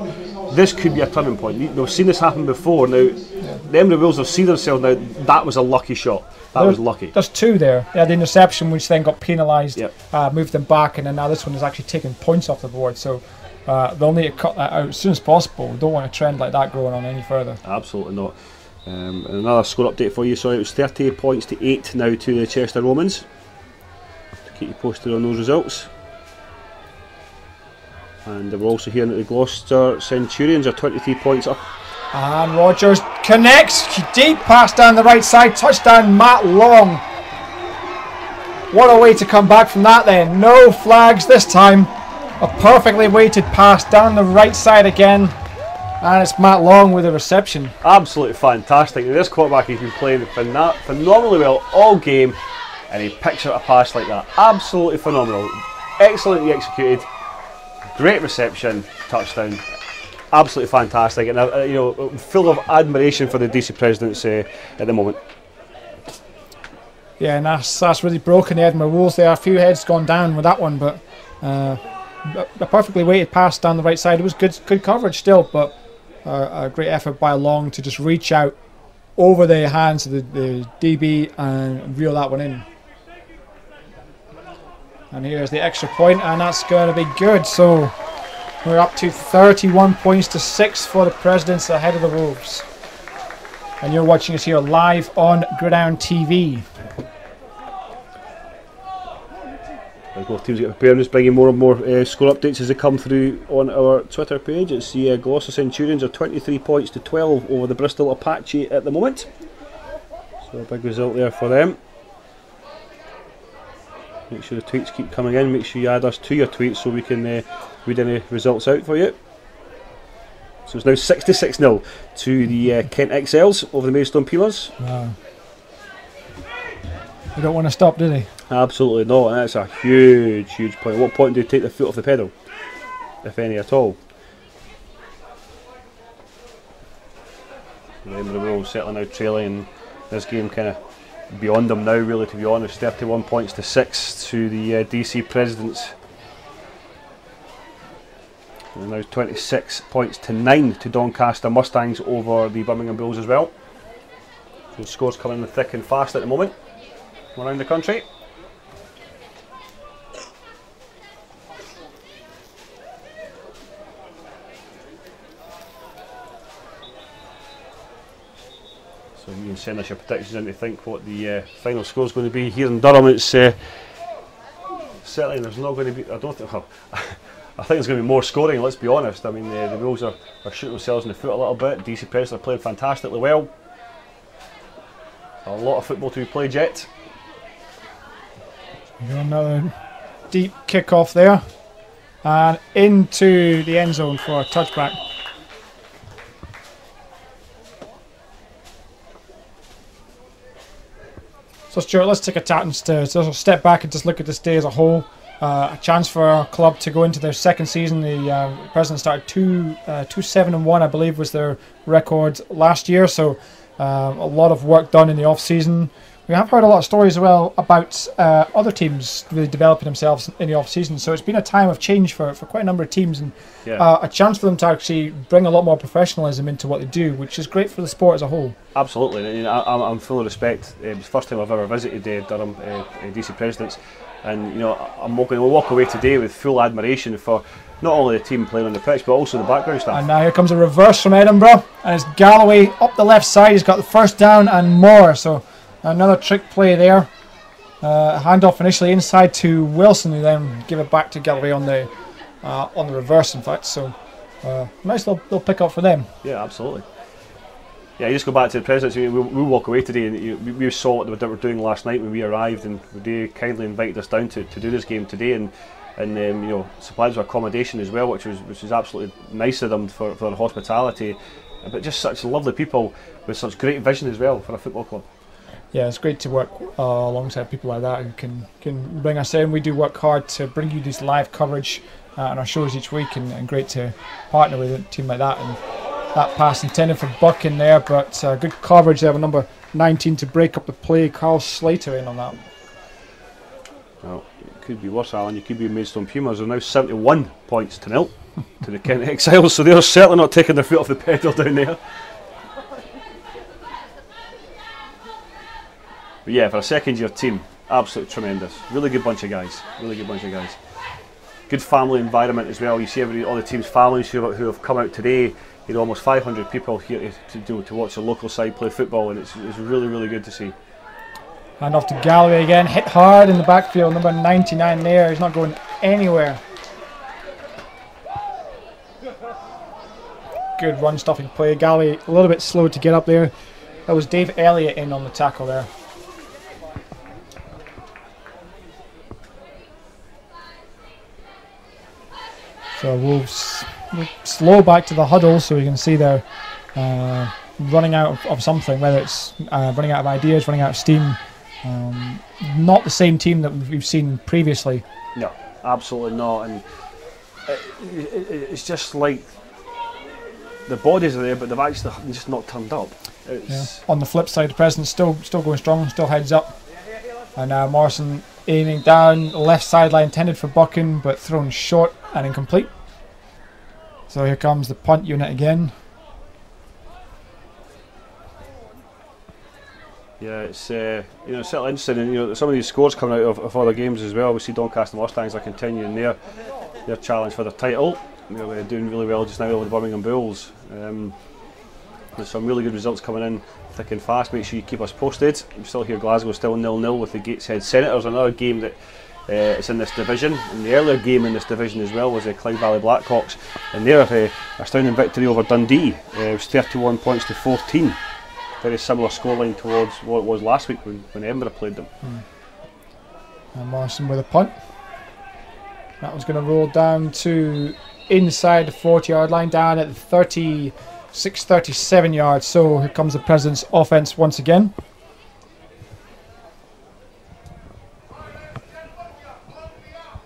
S2: this could be a turning point. We've seen this happen before. Now, the Edinburgh Wolves have seen themselves now. That was a lucky shot. That was lucky.
S1: There's two there. They had the interception, which then got penalised,
S2: yep.
S1: Moved them back, and then now this one is actually taking points off the board. So they'll need to cut that out as soon as possible. We don't want a trend like that going on any further.
S2: Absolutely not. And another score update for you. So it was 38 points to 8 now to the Chester Romans. To keep you posted on those results. And we're also hearing that the Gloucester Centurions are 23 points up.
S1: And Rogers connects, deep pass down the right side, touchdown Matt Long. What a way to come back from that then. No flags this time. A perfectly weighted pass down the right side again. And it's Matt Long with a reception.
S2: Absolutely fantastic. This quarterback has been playing phenomenally well all game, and he picks out a pass like that. Absolutely phenomenal. Excellently executed. Great reception, touchdown. Absolutely fantastic, and full of admiration for the DC Presidents at the moment.
S1: Yeah, and that's really broken the Edinburgh Wolves there. A few heads gone down with that one, but a perfectly weighted pass down the right side. It was good coverage still, but a great effort by Long to just reach out over the hands of the DB and reel that one in. And here's the extra point, and that's going to be good. So we're up to 31 points to 6 for the Presidents ahead of the Wolves. And you're watching us here live on GridironTV.
S2: Both teams get prepared, just bringing more and more score updates as they come through on our Twitter page. It's the Gloucester Centurions are 23 points to 12 over the Bristol Apache at the moment. So a big result there for them. Make sure the tweets keep coming in. Make sure you add us to your tweets so we can read any results out for you. So it's now 66-0 to the Kent XLs over the Maidstone Peelers.
S1: Wow. They don't want to stop, do they?
S2: Absolutely not, and that's a huge point. At what point do you take the foot off the pedal, if any at all? Edinburgh Wolves certainly now trailing this game, kind of beyond them now, really, to be honest. 31 points to 6 to the DC Presidents. And now 26 points to 9 to Doncaster Mustangs over the Birmingham Bulls as well. So scores coming in thick and fast at the moment around the country. So you can send us your predictions in to think what the final score is going to be here in Durham. It's certainly there's not going to be. I don't think. Well, I think there's going to be more scoring. Let's be honest. I mean, the Wolves are shooting themselves in the foot a little bit. DC Preston are playing fantastically well. A lot of football to be played yet.
S1: Another deep kickoff there, and into the end zone for a touchback. So Stuart, let's take a step back and just look at this day as a whole. A chance for our club to go into their second season. The President started 2-7-1, I believe, was their record last year. So a lot of work done in the off season. we have heard a lot of stories as well about other teams really developing themselves in the off-season. So it's been a time of change for quite a number of teams, and a chance for them to actually bring a lot more professionalism into what they do, which is great for the sport as a whole.
S2: Absolutely, and I'm full of respect. It's the first time I've ever visited Durham DC Presidents, and I'm going to walk away today with full admiration for not only the team playing on the pitch, but also the background staff.
S1: And now here comes a reverse from Edinburgh, and it's Galloway up the left side. He's got the first down and more, so another trick play there. Handoff initially inside to Wilson, who then give it back to Galloway on the reverse, in fact. So nice little pick up for them.
S2: Yeah, absolutely. Yeah, you just go back to the Presidents. We walk away today, and we saw what they were doing last night when we arrived, and they kindly invited us down to do this game today, and supplied us with accommodation as well, which was absolutely nice of them for their hospitality. But just such lovely people with such great vision as well for a football club.
S1: Yeah, it's great to work alongside people like that who can bring us in. We do work hard to bring you this live coverage on our shows each week, and great to partner with a team like that. And that pass intended for Buck in there, but good coverage there with number 19 to break up the play. Carl Slater in on that.
S2: Well, it could be worse, Alan. You could be Maidstone Pumas. They're now 71 points to 0 to the Kent Exiles, so they're certainly not taking their foot off the pedal down there. But yeah, for a second-year team, absolutely tremendous. Really good bunch of guys. Really good bunch of guys. Good family environment as well. You see all the team's families who have come out today. Almost 500 people here to watch the local side play football, and it's really, really good to see.
S1: Hand off to Galloway again, hit hard in the backfield, number 99 there, he's not going anywhere. Good run stuffing play. Galloway a little bit slow to get up there. That was Dave Elliott in on the tackle there. So Wolves slow back to the huddle, so you can see they're running out of something, whether it's running out of ideas, running out of steam. Not the same team that we've seen previously.
S2: No, absolutely not. And it's just like the bodies are there, but they've actually just not turned up.
S1: On the flip side, the President's still going strong, still heads up. And now Morrison aiming down, left sideline intended for Buchan, but thrown short and incomplete. So here comes the punt unit again.
S2: Yeah, it's certainly interesting, and some of these scores coming out of other games as well. We see Doncaster Mustangs are continuing their challenge for the title. They're doing really well just now with the Birmingham Bulls. There's some really good results coming in thick and fast. Make sure you keep us posted. We still hear Glasgow still 0-0 with the Gateshead Senators. Another game that is in this division, and the earlier game in this division as well was the Clyde Valley Blackhawks, and their astounding victory over Dundee. It was 31 points to 14. Very similar scoreline towards what it was last week when Edinburgh played them.
S1: And Morrison with a punt. That was going to roll down to inside the 40-yard line, down at the 36, 37 yards. So here comes the President's offense once again.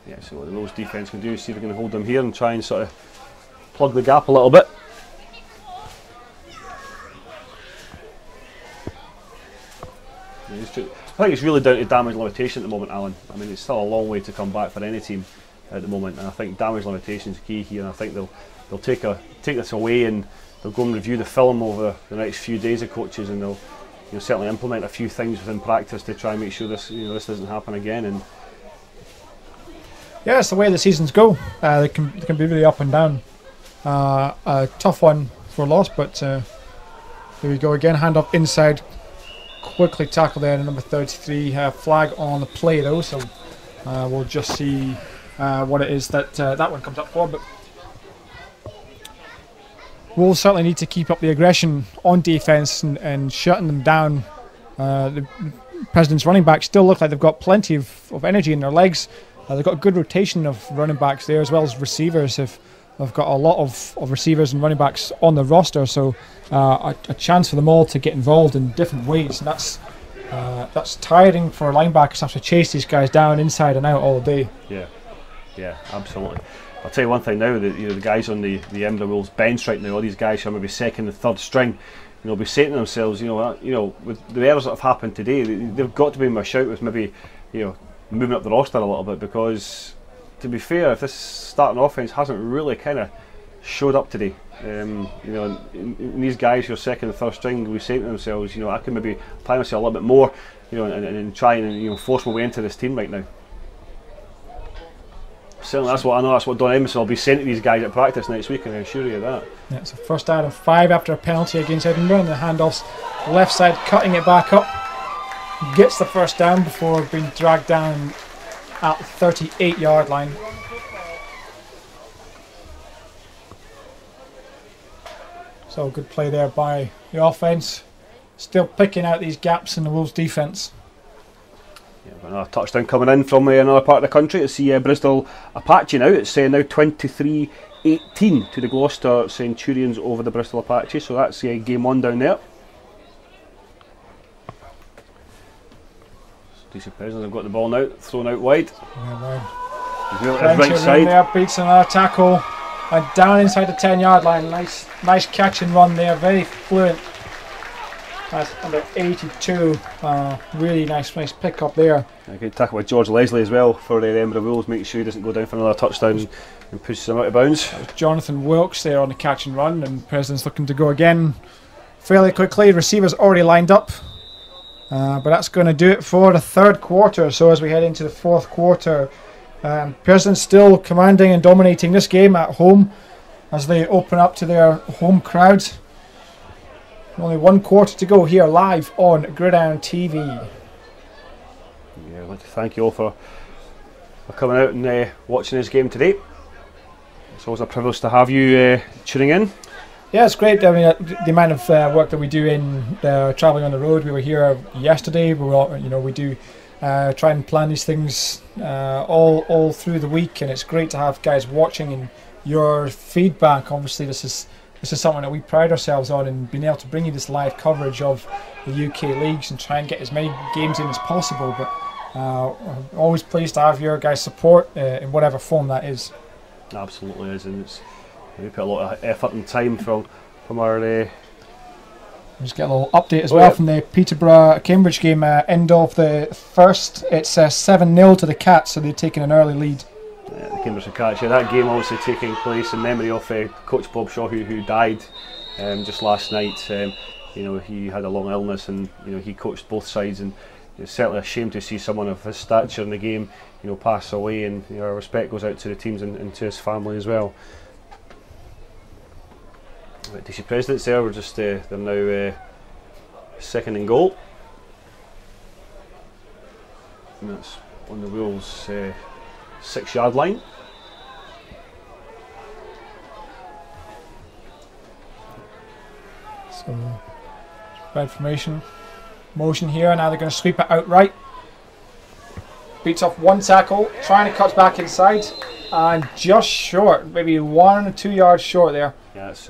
S2: Yeah, so what the Wolves defence can do is see if they can hold them here and try and sort of plug the gap a little bit. I think it's really down to damage limitation at the moment, Alan. I mean, it's still a long way to come back for any team at the moment, and I think damage limitation is key here. And I think they'll take this away, and they'll go and review the film over the next few days of coaches, and they'll certainly implement a few things within practice to try and make sure this doesn't happen again. And
S1: yeah, it's the way the seasons go. They can be really up and down. A tough one for loss, but here we go again. Hand up inside. Quickly tackle there to number 33. Flag on the play though, so we'll just see what it is that that one comes up for. But we'll certainly need to keep up the aggression on defence and shutting them down. The President's running backs still look like they've got plenty of energy in their legs. They've got a good rotation of running backs there, as well as receivers. I've got a lot of receivers and running backs on the roster, so a chance for them all to get involved in different ways, and that's tiring for linebackers to have to chase these guys down inside and out all day.
S2: Yeah, absolutely. I'll tell you one thing now, that the guys on the Edinburgh Wolves bench right now, all these guys who are maybe second and third string, be saying to themselves, with the errors that have happened today, they've got to be in my shout with maybe, moving up the roster a little bit, because to be fair, if this starting offence hasn't really kind of showed up today, these guys who are second and third string will be saying to themselves, I can maybe apply myself a little bit more, and try and force my way into this team right now. Certainly, that's what Don Edmondson will be saying to these guys at practice next week, and I assure you that.
S1: Yeah, it's a first out of 5 after a penalty against Edinburgh, and the handoffs left side, cutting it back up. Gets the first down before being dragged down at the 38-yard line. So good play there by the offence. Still picking out these gaps in the Wolves defence.
S2: Yeah, another touchdown coming in from another part of the country. It's the Bristol Apache now. It's now 23-18 to the Gloucester Centurions over the Bristol Apache. So that's game 1 down there. DC President have got the ball now, thrown out wide.
S1: Yeah, right side. There, beats another tackle. And down inside the 10-yard line. Nice catch and run there. Very fluent. That's under 82. Really nice pick up there.
S2: A good tackle by George Leslie as well for the Edinburgh Wolves, making sure he doesn't go down for another touchdown and pushes him out of bounds.
S1: Jonathan Wilkes there on the catch and run, and President's looking to go again fairly quickly. Receivers already lined up, but that's going to do it for the third quarter. So as we head into the fourth quarter, President's still commanding and dominating this game at home as they open up to their home crowd. Only 1 quarter to go here live on GridironTV.
S2: Yeah, I'd like to thank you all for coming out and watching this game today. It's always a privilege to have you tuning in.
S1: Yeah, it's great. I mean, the amount of work that we do in travelling on the road. We were here yesterday. We do try and plan these things all through the week, and it's great to have guys watching and your feedback. Obviously, this is something that we pride ourselves on, and being able to bring you this live coverage of the UK leagues and try and get as many games in as possible. But I'm always pleased to have your guys' support in whatever form that is.
S2: Absolutely is, and we put a lot of effort and time from our.
S1: Just get a little update as well from the Peterborough-Cambridge game. End of the first, it's 7-0 to the Cats, so they've taken an early lead.
S2: The Cambridge Catch. That game obviously taking place in memory of Coach Bob Shaw, who died just last night. He had a long illness, and he coached both sides, and it's certainly a shame to see someone of his stature in the game pass away, and our respect goes out to the teams and to his family as well. DC Presidents there, they're now second and goal, and that's on the Wolves' 6-yard line.
S1: So bad formation, motion here. Now they're going to sweep it outright. Beats off one tackle, trying to cut back inside, and just short, maybe 1 or 2 yards short there.
S2: Yeah, it's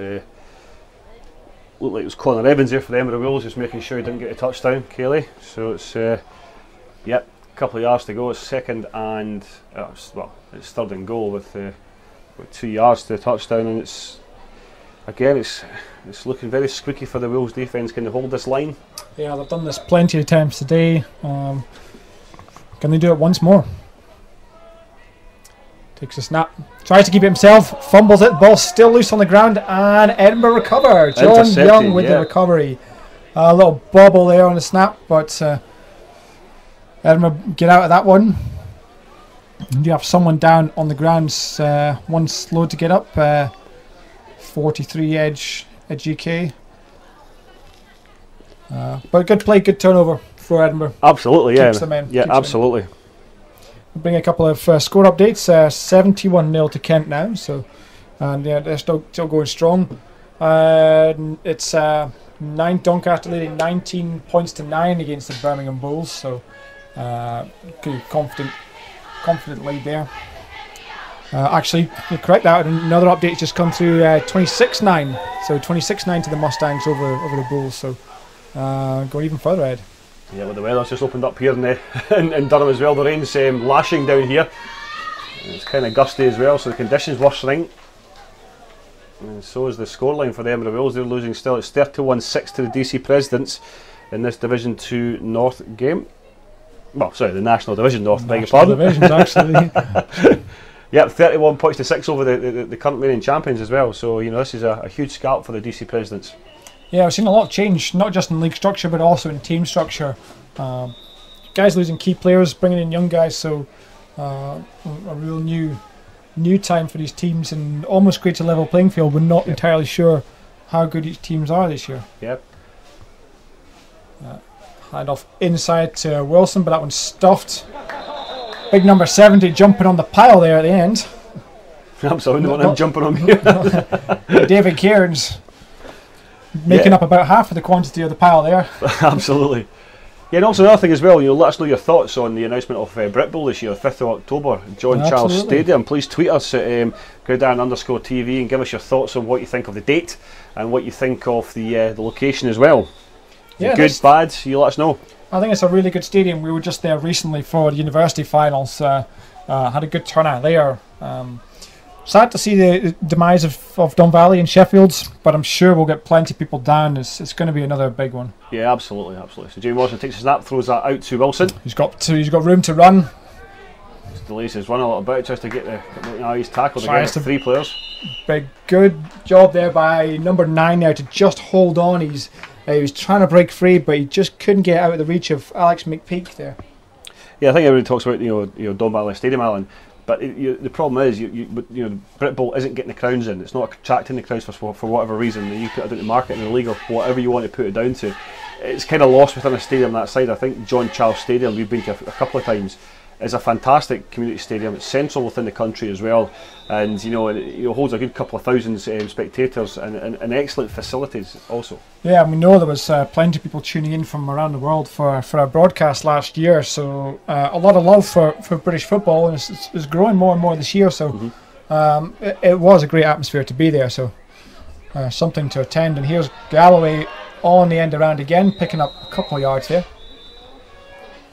S2: looked like it was Connor Evans there for the Edinburgh Wolves, just making sure he didn't get a touchdown, Kelly. So it's a couple of yards to go. It's second and it's third and goal with 2 yards to the touchdown, and it's looking very squeaky for the Wolves defence. Can they hold this line?
S1: Yeah, they've done this plenty of times today. Can they do it once more? Takes a snap, tries to keep it himself, fumbles it, ball still loose on the ground, and Edinburgh recover. John Young with the recovery. A little bobble there on the snap, but Edinburgh get out of that one. You have someone down on the ground, one slow to get up, 43 edge at GK. But good play, good turnover for Edinburgh.
S2: Absolutely,
S1: Keeps them in.
S2: Yeah, absolutely.
S1: We'll bring a couple of score updates. 71-0 to Kent now, so they're still going strong. It's Doncaster leading 19 points to 9 against the Birmingham Bulls, so good, confident lead there. Actually, you're correct. That another update just come through. 26-9, so 26-9 to the Mustangs over the Bulls. So going even further ahead.
S2: Yeah, well, the weather's just opened up here in Durham as well. The rain's lashing down here. It's kind of gusty as well, so the conditions worsening. And so is the scoreline for the Edinburgh Wolves. They're losing still. It's 31-6 to the DC Presidents in this Division 2 North game. Well, sorry, the National Division North, beg your pardon.
S1: Divisions, actually.
S2: Yep, 31 points to 6 over the current reigning champions as well. So, this is a huge scalp for the DC Presidents.
S1: Yeah, we've seen a lot of change, not just in league structure, but also in team structure. Guys losing key players, bringing in young guys, so a real new time for these teams, and almost creates a level playing field. We're not entirely sure how good each teams are this year.
S2: Yep.
S1: Hand off inside to Wilson, but that one's stuffed. Big number 70 jumping on the pile there at the end.
S2: I'm sorry, I don't want him jumping on me.
S1: David Cairns making up about half of the quantity of the pile there.
S2: Absolutely. Yeah, and also another thing as well, let us know your thoughts on the announcement of Brit Bowl this year, 5th of October, John Charles Stadium. Please tweet us at Gridiron_TV and give us your thoughts on what you think of the date and what you think of the location as well.
S1: Yeah,
S2: good, bad, you let us know. I
S1: think it's a really good stadium. We were just there recently for the university finals. Had a good turnout there. Sad to see the demise of Don Valley and Sheffield's, but I'm sure we'll get plenty of people down. It's going to be another big one.
S2: Yeah, absolutely. So Jamie Watson takes a snap, throws that out to Wilson.
S1: He's got room to run.
S2: Just delays his run a little bit just to get he's tackled again. 3 players.
S1: Big good job there by number 9 there to just hold on. He was trying to break free, but he just couldn't get out of the reach of Alex McPeak there.
S2: Yeah, I think everybody talks about Don Valley Stadium, Alan. But the problem is, Brit Bowl isn't getting the crowns in. It's not attracting the crowds for whatever reason. You put it down to market in the league or whatever you want to put it down to. It's kind of lost within a stadium that side. I think John Charles Stadium, we've been to a couple of times, is a fantastic community stadium. It's central within the country as well, and it holds a good couple of thousand spectators and excellent facilities also. Yeah,
S1: we know there was plenty of people tuning in from around the world for our broadcast last year, so a lot of love for British football, and it's growing more and more this year, so it was a great atmosphere to be there, so something to attend. And here's Galloway on the end around again, picking up a couple of yards there.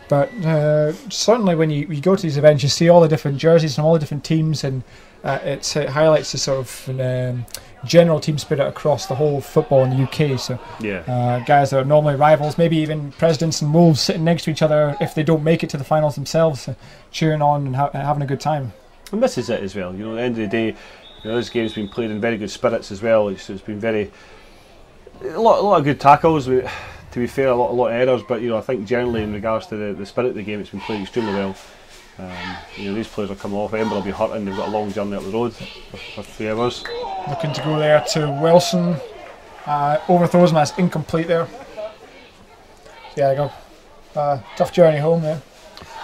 S1: But certainly when you go to these events, you see all the different jerseys from all the different teams, and it highlights the sort of general team spirit across the whole football in the UK. So guys that are normally rivals, maybe even Presidents and Wolves sitting next to each other if they don't make it to the finals themselves, cheering on and having a good time.
S2: And this is it as well. At the end of the day, this game's been played in very good spirits as well. It's been a lot of good tackles. To be fair, a lot of errors, but I think generally in regards to the spirit of the game, it's been played extremely well. These players are coming off. Edinburgh will be hurting. They've got a long journey up the road for 3 hours.
S1: Looking to go there to Wilson. Overthrows him. That's incomplete there. There you go. Tough journey home there.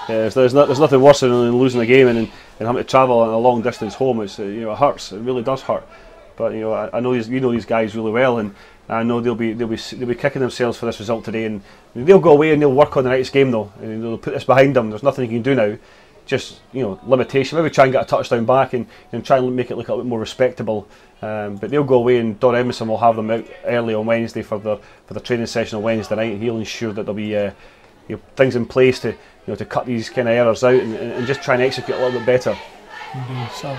S2: Yeah, there's nothing worse than losing a game and having to travel a long distance home. It hurts. It really does hurt. But I know these guys really well, and I know they'll be kicking themselves for this result today, and they'll go away and they'll work on the next game though, and they'll put this behind them. There's nothing you can do now, just limitation. Maybe try and get a touchdown back and try and make it look a little bit more respectable. But they'll go away, and Don Edmondson will have them out early on Wednesday for the training session on Wednesday night, and he'll ensure that there'll be things in place to cut these kind of errors out and just try and execute a little bit better.
S1: Indeed. So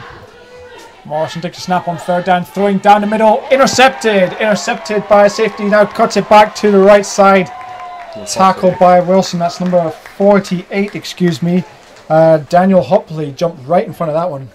S1: Morrison takes a snap on 3rd down, throwing down the middle, intercepted by safety, now cuts it back to the right side. Tackled by Wilson, that's number 48, excuse me. Daniel Hopley jumped right in front of that one.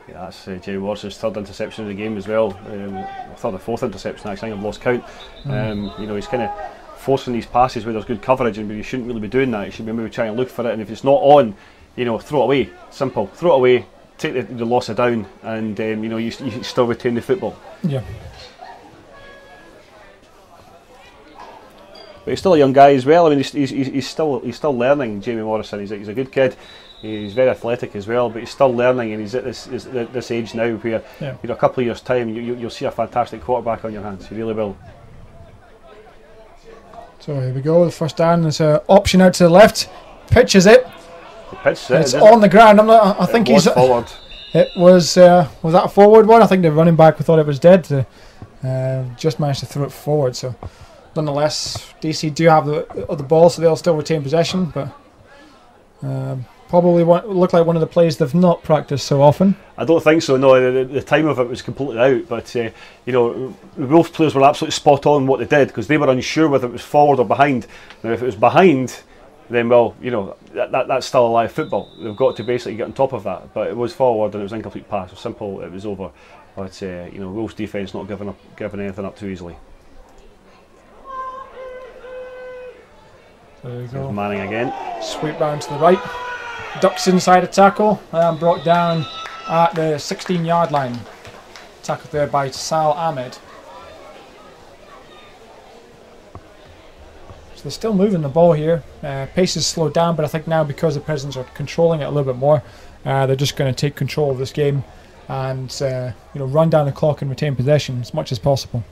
S2: Yeah, that's Jerry Warson's 3rd interception of the game as well. 3rd or 4th interception, actually, I think I've lost count. He's kind of forcing these passes where there's good coverage, and you shouldn't really be doing that. You should be maybe trying to look for it, and if it's not on, throw it away. Simple. Throw it away. Take the loss of down, and you still retain the football.
S1: Yeah.
S2: But he's still a young guy as well. I mean, he's still learning. Jamie Morrison. He's a good kid. He's very athletic as well, but he's still learning, and he's at this age now where a couple of years' time you'll see a fantastic quarterback on your hands. You really will. So
S1: here we go. The first down. There's an option out to the left. Pitches it. It's on the ground. I think he's
S2: forward.
S1: It was that a forward one? I think the running back thought it was dead. Just managed to throw it forward. So, nonetheless, DC do have the ball, so they'll still retain possession. But Probably looked like one of the plays they've not practiced so often.
S2: I don't think so. No, the time of it was completely out. But you know, the Wolves players were absolutely spot on what they did, because they were unsure whether it was forward or behind. Now, if it was behind, then well, you know, that's still a live football. They've got to basically get on top of that. But it was forward and it was an incomplete pass. It was simple. It was over. But you know, Wolves defence not giving anything up too easily.
S1: There you go.
S2: Manning again.
S1: Sweep round to the right. Ducks inside a tackle and brought down at the 16-yard line. Tackled there by Sal Ahmed. So they're still moving the ball here. Pace is slowed down, but I think now because the Presidents are controlling it a little bit more, they're just going to take control of this game and you know, run down the clock and retain possession as much as possible.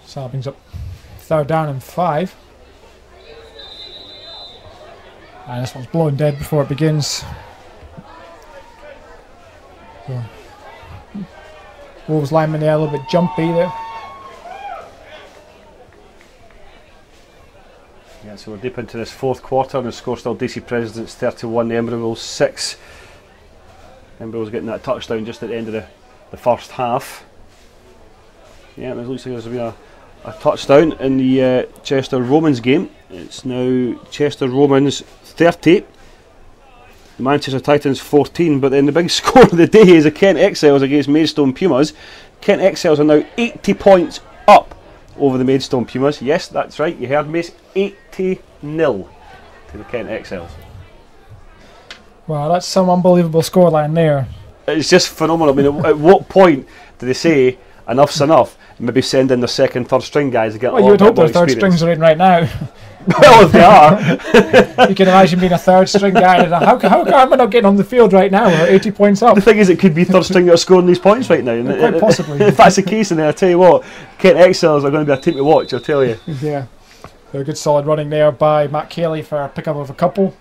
S1: So that brings up 3rd down and 5. And this one's blown dead before it begins. So, Wolves lineman there a little bit jumpy there.
S2: Yeah, so we're deep into this 4th quarter and the score still DC Presidents 31, the Edinburgh Wolves 6. Edinburgh Wolves getting that touchdown just at the end of the first half. Yeah, it looks like there's been a touchdown in the Chester Romans game. It's now Chester Romans 30, the Manchester Titans 14, but then the big score of the day is the Kent Exiles against Maidstone Pumas. Kent Exiles are now 80 points up over the Maidstone Pumas. Yes, that's right, you heard me, 80-0 to the Kent Exiles.
S1: Wow, that's some unbelievable scoreline there.
S2: It's just phenomenal. I mean, at what point do they say enough's enough? Maybe send in the 2nd, 3rd string guys to get.
S1: Well, you would hope their 3rd strings are in right now.
S2: Well, if they are,
S1: you can imagine being a 3rd string guy. And how am I not getting on the field right now? We're 80 points up.
S2: The thing is, it could be 3rd string that are scoring these points right now.
S1: Quite possibly.
S2: If that's the case, then I tell you what, Kent Exiles are going to be a team to watch. I'll tell you.
S1: Yeah, so a good solid running there by Matt Cayley for a pickup of a couple.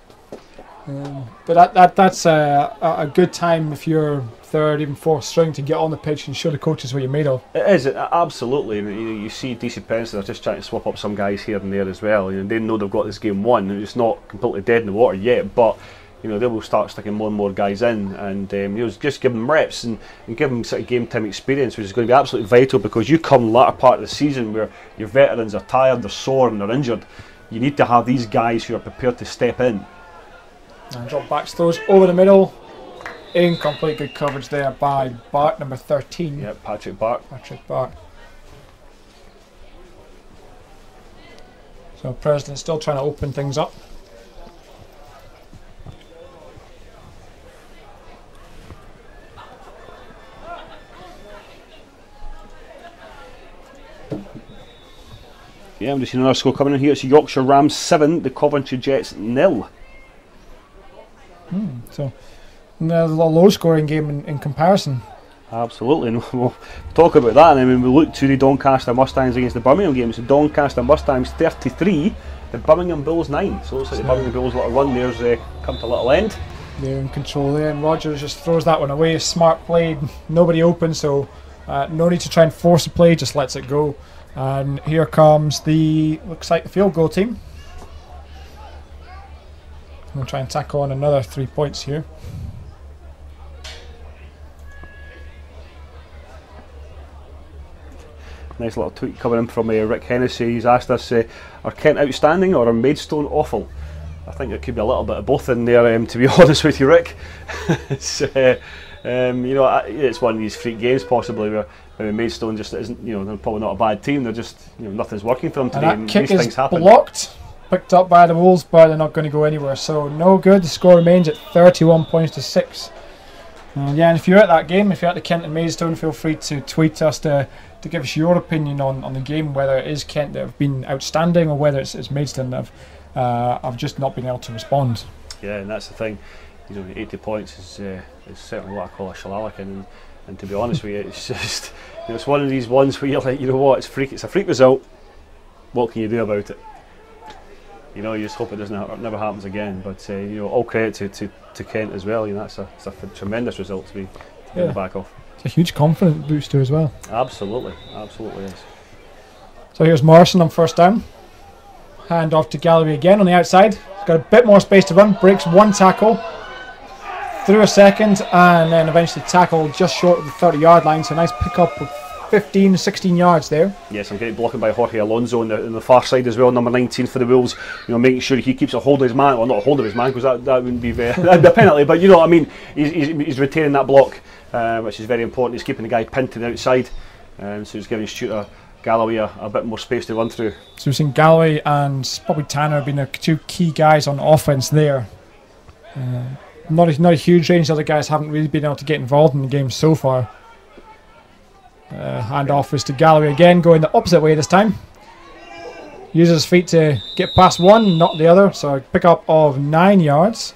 S1: But that's a good time if you're 3rd, even 4th string to get on the pitch and show the coaches what you're made of.
S2: It is, absolutely. You see DC Princeton are just trying to swap up some guys here and there as well. You know, they know they've got this game won. It's not completely dead in the water yet, but you know, they will start sticking more and more guys in, and you know, just give them reps and give them sort of game time experience, which is going to be absolutely vital, because you come latter part of the season where your veterans are tired, they're sore and they're injured. You need to have these guys who are prepared to step in.
S1: And drop backs throws over the middle. Incomplete, good coverage there by Bart, number 13.
S2: Yep, Patrick Bart.
S1: So President still trying to open things up.
S2: Yeah, I'm just seeing another score coming in here. It's Yorkshire Rams 7, the Coventry Jets 0.
S1: So a low scoring game in comparison.
S2: Absolutely, and we'll talk about that. And then we look to the Doncaster Mustangs against the Birmingham game. It's the Doncaster Mustangs 33, the Birmingham Bulls 9. So it looks like the Birmingham Bulls' little run there's come to a little end.
S1: They're in control there, and Rogers just throws that one away. Smart play, nobody open, so no need to try and force the play, just lets it go. And here comes looks like the field goal team. We'll try and tack on another 3 points here.
S2: Nice little tweet coming in from Rick Hennessy. He's asked us, are Kent outstanding or are Maidstone awful? I think there could be a little bit of both in there, to be honest with you, Rick. It's, you know, it's one of these freak games possibly where Maidstone just isn't, you know, they're probably not a bad team. They're just, you know, nothing's working for them today.
S1: And that kick
S2: these
S1: is
S2: things happen.
S1: Blocked, picked up by the Wolves, but they're not going to go anywhere. So no good. The score remains at 31 points to 6. Yeah, and if you're at that game, if you're at the Kent and Maidstone, feel free to tweet us to give us your opinion on the game, whether it is Kent that have been outstanding or whether it's Maidstone that have just not been able to respond.
S2: Yeah, and that's the thing. You know, 80 points is certainly what I call a shellacking, and to be honest with you, it's just, you know, it's one of these ones where you're like, you know what, it's a freak result. What can you do about it? You know, you just hope it never happens again. But you know, all credit to Kent as well. You know, it's a tremendous result to be in the back of.
S1: It's a huge confidence booster as well.
S2: Absolutely, absolutely is.
S1: So here's Morrison on first down. Hand off to Galloway again on the outside. He's got a bit more space to run. Breaks one tackle. Through a second, and then eventually tackled just short of the 30-yard line. So nice pick up of 15, 16 yards there.
S2: Yes, I'm getting blocking by Jorge Alonso on the far side as well, number 19 for the Wolves. You know, making sure he keeps a hold of his man. Well, not a hold of his man, because that wouldn't be that'd be a penalty. But you know what I mean. He's retaining that block, which is very important. He's keeping the guy pinned to the outside, so he's giving Stuart Galloway a bit more space to run through. So
S1: we've seen Galloway and probably Tanner being the two key guys on offense there. Not a huge range. The other guys haven't really been able to get involved in the game so far. Hand off is to Galloway again, going the opposite way this time. Uses his feet to get past one, not the other. So a pick up of 9 yards.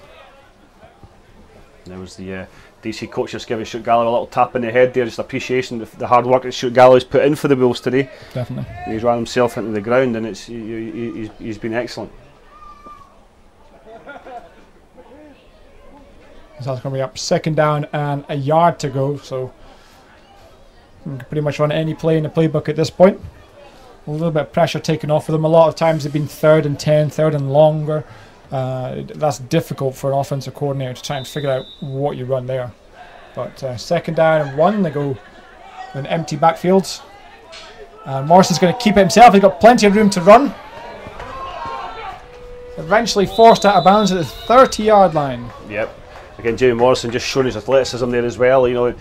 S2: There was the DC coach just giving Stuart Galloway a little tap in the head there, just appreciation of the hard work that Stuart Galloway's put in for the Wolves today.
S1: Definitely.
S2: He's ran himself into the ground, and he's been excellent.
S1: So that's going to be up second down and a yard to go. So you can pretty much run any play in the playbook at this point. A little bit of pressure taken off of them. A lot of times they've been 3rd and 10, 3rd and longer. That's difficult for an offensive coordinator to try and figure out what you run there. But second down and 1, they go with an empty backfield. Morrison's going to keep it himself. He's got plenty of room to run. Eventually forced out of bounds at the 30-yard line.
S2: Yep. Again, Jamie Morrison just showing his athleticism there as well. You know,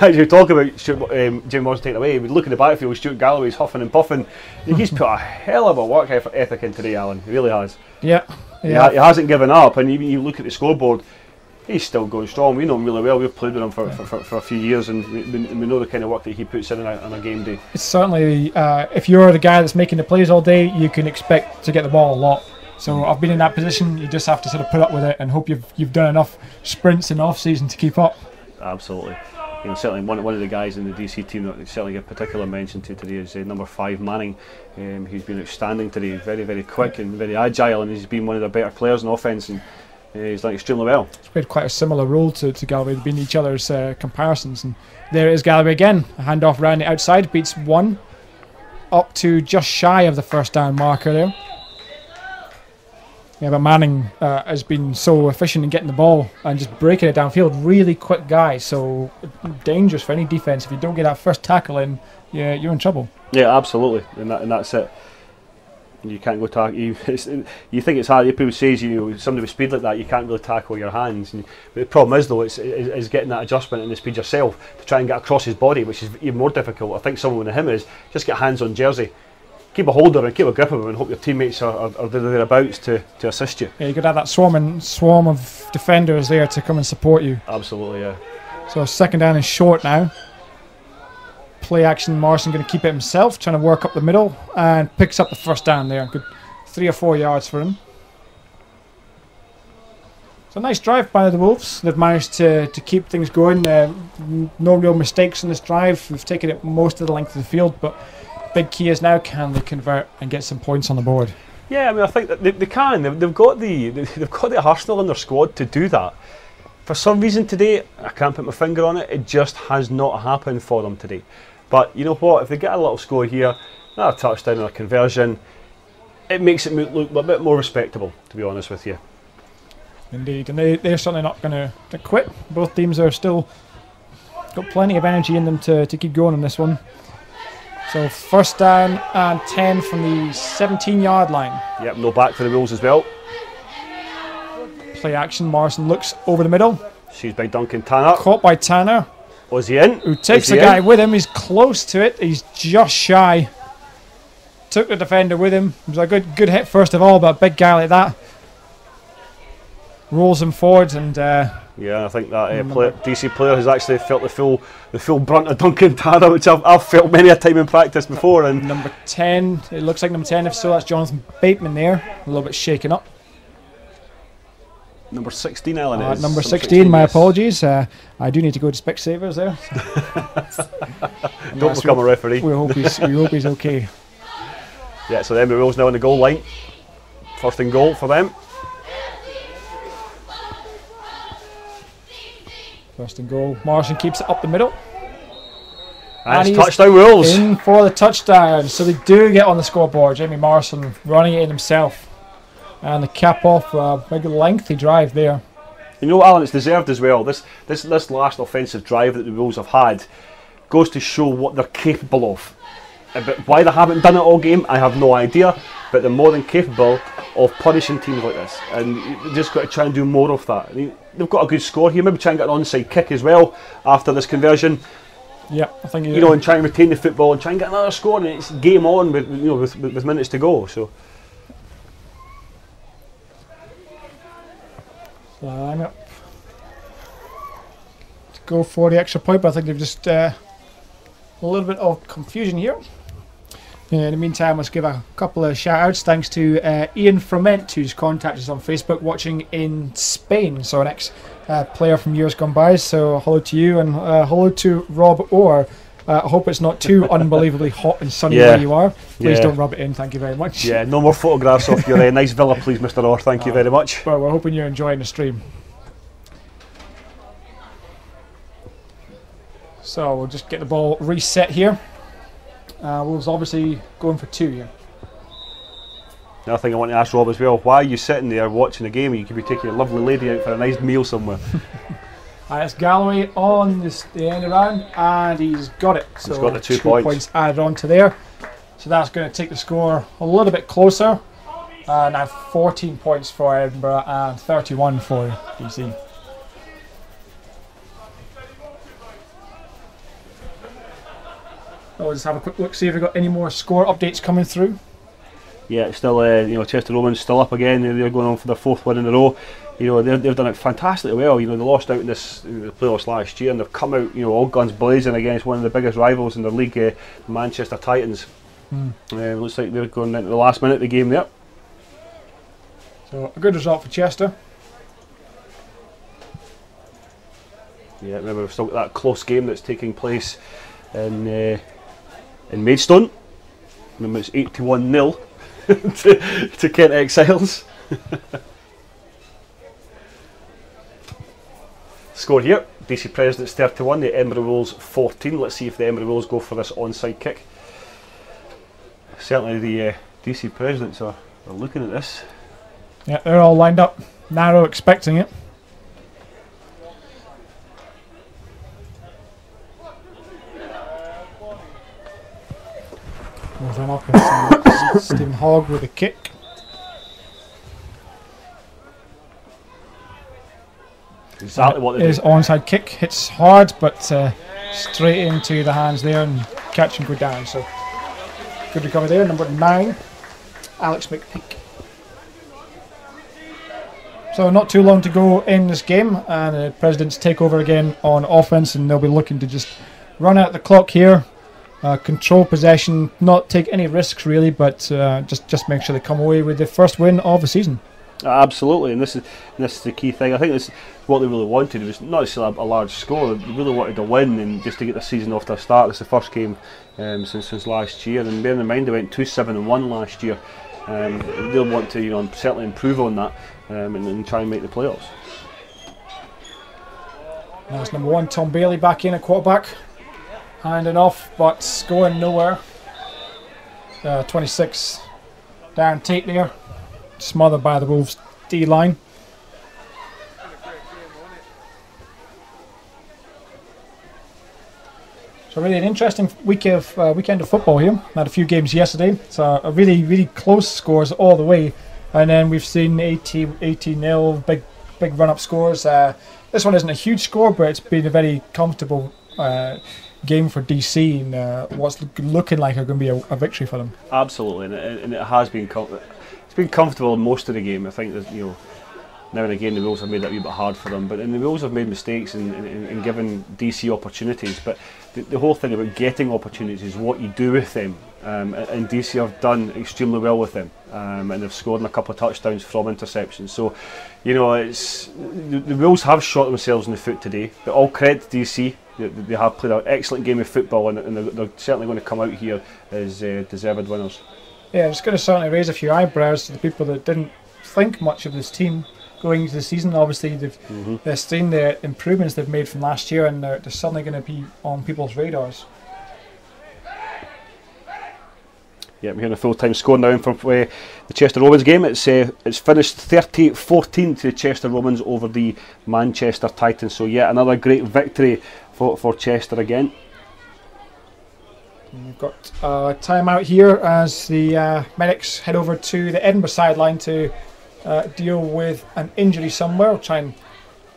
S2: as you talk about Jamie Morrison taking away, we look in the backfield, Stuart Galloway's huffing and puffing. He's put a hell of a work ethic in today, Alan. He really has.
S1: Yeah.
S2: He hasn't given up, and even you look at the scoreboard, he's still going strong. We know him really well. We've played with him for a few years, and we know the kind of work that he puts in on a game day.
S1: It's certainly, if you're the guy that's making the plays all day, you can expect to get the ball a lot. So I've been in that position. You just have to sort of put up with it and hope you've done enough sprints in off season to keep up.
S2: Absolutely. You know, certainly one of the guys in the DC team that I certainly give particular mention to today is number 5 Manning. He's been outstanding today. Very, very quick and very agile, and he's been one of the better players in offence, and he's done extremely well. He's
S1: played quite a similar role to Galloway. They've been each other's comparisons, and there is Galloway again. A handoff around the outside, beats one up to just shy of the first down marker there. Yeah, but Manning has been so efficient in getting the ball and just breaking it downfield. Really quick guy, so dangerous for any defence. If you don't get that first tackle in, you're in trouble.
S2: Yeah, absolutely, and that's it. You can't go tackle. You think it's hard. People say, somebody with speed like that, you can't really tackle your hands. But the problem is, though, is getting that adjustment and the speed yourself to try and get across his body, which is even more difficult. I think someone with him is just get hands on jersey. Keep a hold of him and keep a grip of him and hope your teammates are thereabouts to assist you.
S1: Yeah, you could have that swarm of defenders there to come and support you.
S2: Absolutely, yeah.
S1: So second down is short now. Play action, Morrison going to keep it himself, trying to work up the middle, and picks up the first down there. Good 3 or 4 yards for him. So nice drive by the Wolves. They've managed to keep things going. No real mistakes in this drive. We've taken it most of the length of the field, but big key is now, can they convert and get some points on the board?
S2: Yeah, I mean, I think that they can. They've got the arsenal in their squad to do that. For some reason today, I can't put my finger on it. It just has not happened for them today. But you know what? If they get a little score here, a touchdown or a conversion, it makes it look a bit more respectable, to be honest with you.
S1: Indeed, and they're certainly not going to quit. Both teams are still got plenty of energy in them to keep going on this one. So first down and 10 from the 17-yard line.
S2: Yep, no back for the Wolves as well.
S1: Play action, Morrison looks over the middle.
S2: Seized by Duncan Tanner.
S1: Caught by Tanner.
S2: Was he in?
S1: Who takes the guy with him. He's close to it. He's just shy. Took the defender with him. It was a good hit first of all, but a big guy like that rolls him forward and...
S2: yeah, I think that DC player has actually felt the full brunt of Duncan Tanner, which I've felt many a time in practice before. And
S1: number 10, it looks like number 10. If so, that's Jonathan Bateman there, a little bit shaken up.
S2: Number 16, Ellen is.
S1: Number 16, my apologies. I do need to go to Specsavers there.
S2: Don't become a referee.
S1: We hope he's okay.
S2: Yeah, so the Edinburgh Wolves now on the goal line. First and goal for them.
S1: First and goal. Morrison keeps it up the middle.
S2: And it's touchdown Wolves.
S1: In for the touchdown. So they do get on the scoreboard. Jamie Morrison running it in himself. And the cap off a big lengthy drive there.
S2: You know, Alan, it's deserved as well. This last offensive drive that the Wolves have had goes to show what they're capable of. But why they haven't done it all game, I have no idea. But they're more than capable of punishing teams like this, and you just got to try and do more of that. I mean, they've got a good score here. Maybe try and get an onside kick as well after this conversion.
S1: Yeah, I think
S2: you know, and try and retain the football and try and get another score, and it's game on with with minutes to go. So.
S1: Line up to go for the extra point, but I think they've just a little bit of confusion here. In the meantime, let's give a couple of shout outs. Thanks to Ian Froment, who's contacted us on Facebook, watching in Spain. So an ex-player from years gone by. So hello to you, and hello to Rob Orr. I hope it's not too unbelievably hot and sunny where you are. Please don't rub it in, thank you very much.
S2: Yeah, no more photographs of your nice villa, please, Mr. Orr. Thank you very much.
S1: Well, we're hoping you're enjoying the stream. So we'll just get the ball reset here. Wolves obviously going for 2 here.
S2: Another thing I want to ask Rob as well, why are you sitting there watching the game? You could be taking a lovely lady out for a nice meal somewhere.
S1: It's Galloway on the end around, and he's got it. So
S2: he's got the 2
S1: points added on to there. So that's going to take the score a little bit closer. Now 14 points for Edinburgh and 31 for DC. We'll just have a quick look, see if we've got any more score updates coming through.
S2: Yeah, it's still, Chester Romans still up again. They're going on for their 4th win in a row. You know, they've done it fantastically well. You know, they lost out in the playoffs last year, and they've come out, all guns blazing against one of the biggest rivals in their league, the Manchester Titans. Looks like they're going into the last minute of the game there.
S1: So a good result for Chester.
S2: Yeah, remember we've still got that close game that's taking place in Maidstone. Remember, it's 81-0 to Kent Exiles. Score here, DC Presidents 31, the Edinburgh Wolves 14. Let's see if the Edinburgh Wolves go for this onside kick. Certainly the DC Presidents are looking at this.
S1: Yeah, they're all lined up, narrow, expecting it. Moving up and Stephen Hogg with a kick.
S2: Exactly what
S1: his onside kick hits hard, but straight into the hands there and catch and go down. So good recovery there. Number 9, Alex McPeak. So not too long to go in this game, and the Presidents take over again on offense, and they'll be looking to just run out the clock here. Control possession, not take any risks really, but just make sure they come away with the first win of the season.
S2: Absolutely, and this is the key thing. I think this is what they really wanted. It was not necessarily a large score. They really wanted to win and just to get the season off to a start. It's the first game since last year, and bearing in mind they went 2-7-1 last year. They'll want to certainly improve on that and try and make the playoffs.
S1: That's number 1, Tom Bailey, back in at quarterback. Handing off, but going nowhere. 26, Darren Tate there, smothered by the Wolves D-line. So really an interesting weekend of football here. Had a few games yesterday, so a really close scores all the way, and then we've seen 80-0, big run-up scores. This one isn't a huge score, but it's been a very comfortable game for DC, and what's looking like are going to be a victory for them.
S2: Absolutely, and it has been it's been comfortable most of the game. I think that now and again the Wolves have made it a wee bit hard for them, but the Wolves have made mistakes in giving DC opportunities. But the whole thing about getting opportunities is what you do with them, and DC have done extremely well with them, and they've scored a couple of touchdowns from interceptions. So it's the Wolves have shot themselves in the foot today, but all credit to DC. They have played an excellent game of football, and they're certainly going to come out here as deserved winners. Yeah,
S1: it's going to certainly raise a few eyebrows to the people that didn't think much of this team going into the season. Obviously, they've seen the improvements they've made from last year, and they're suddenly going to be on people's radars.
S2: Yeah, we're hearing a full-time score now from the Chester Romans game. It's finished 30-14 to the Chester Romans over the Manchester Titans. So yet another great victory for Chester again.
S1: We've got a timeout here as the medics head over to the Edinburgh sideline to deal with an injury somewhere. We'll try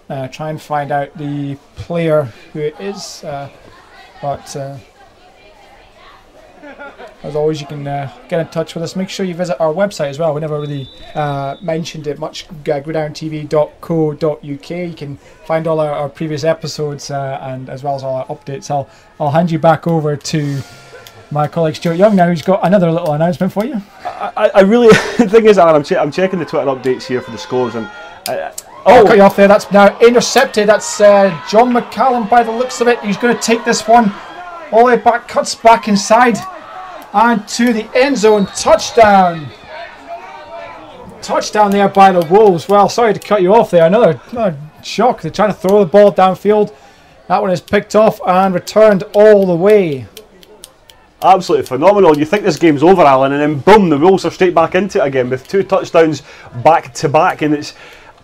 S1: and find out the player who it is, but as always, you can get in touch with us. Make sure you visit our website as well. We never really mentioned it much. GridironTV.co.uk. You can find all our previous episodes and as well as all our updates. I'll hand you back over to my colleague Stuart Young now, who's got another little announcement for you.
S2: I really, the thing is, Alan, I'm checking the Twitter updates here for the scores, and
S1: I'll cut you off there. That's now intercepted. That's John McCallum by the looks of it. He's going to take this one all the way back, cuts back inside and to the end zone. Touchdown. Touchdown there by the Wolves. Well, sorry to cut you off there. Another shock. They're trying to throw the ball downfield. That one is picked off and returned all the way.
S2: Absolutely phenomenal. You think this game's over, Alan, and then boom, the Wolves are straight back into it again with 2 touchdowns back to back, and it's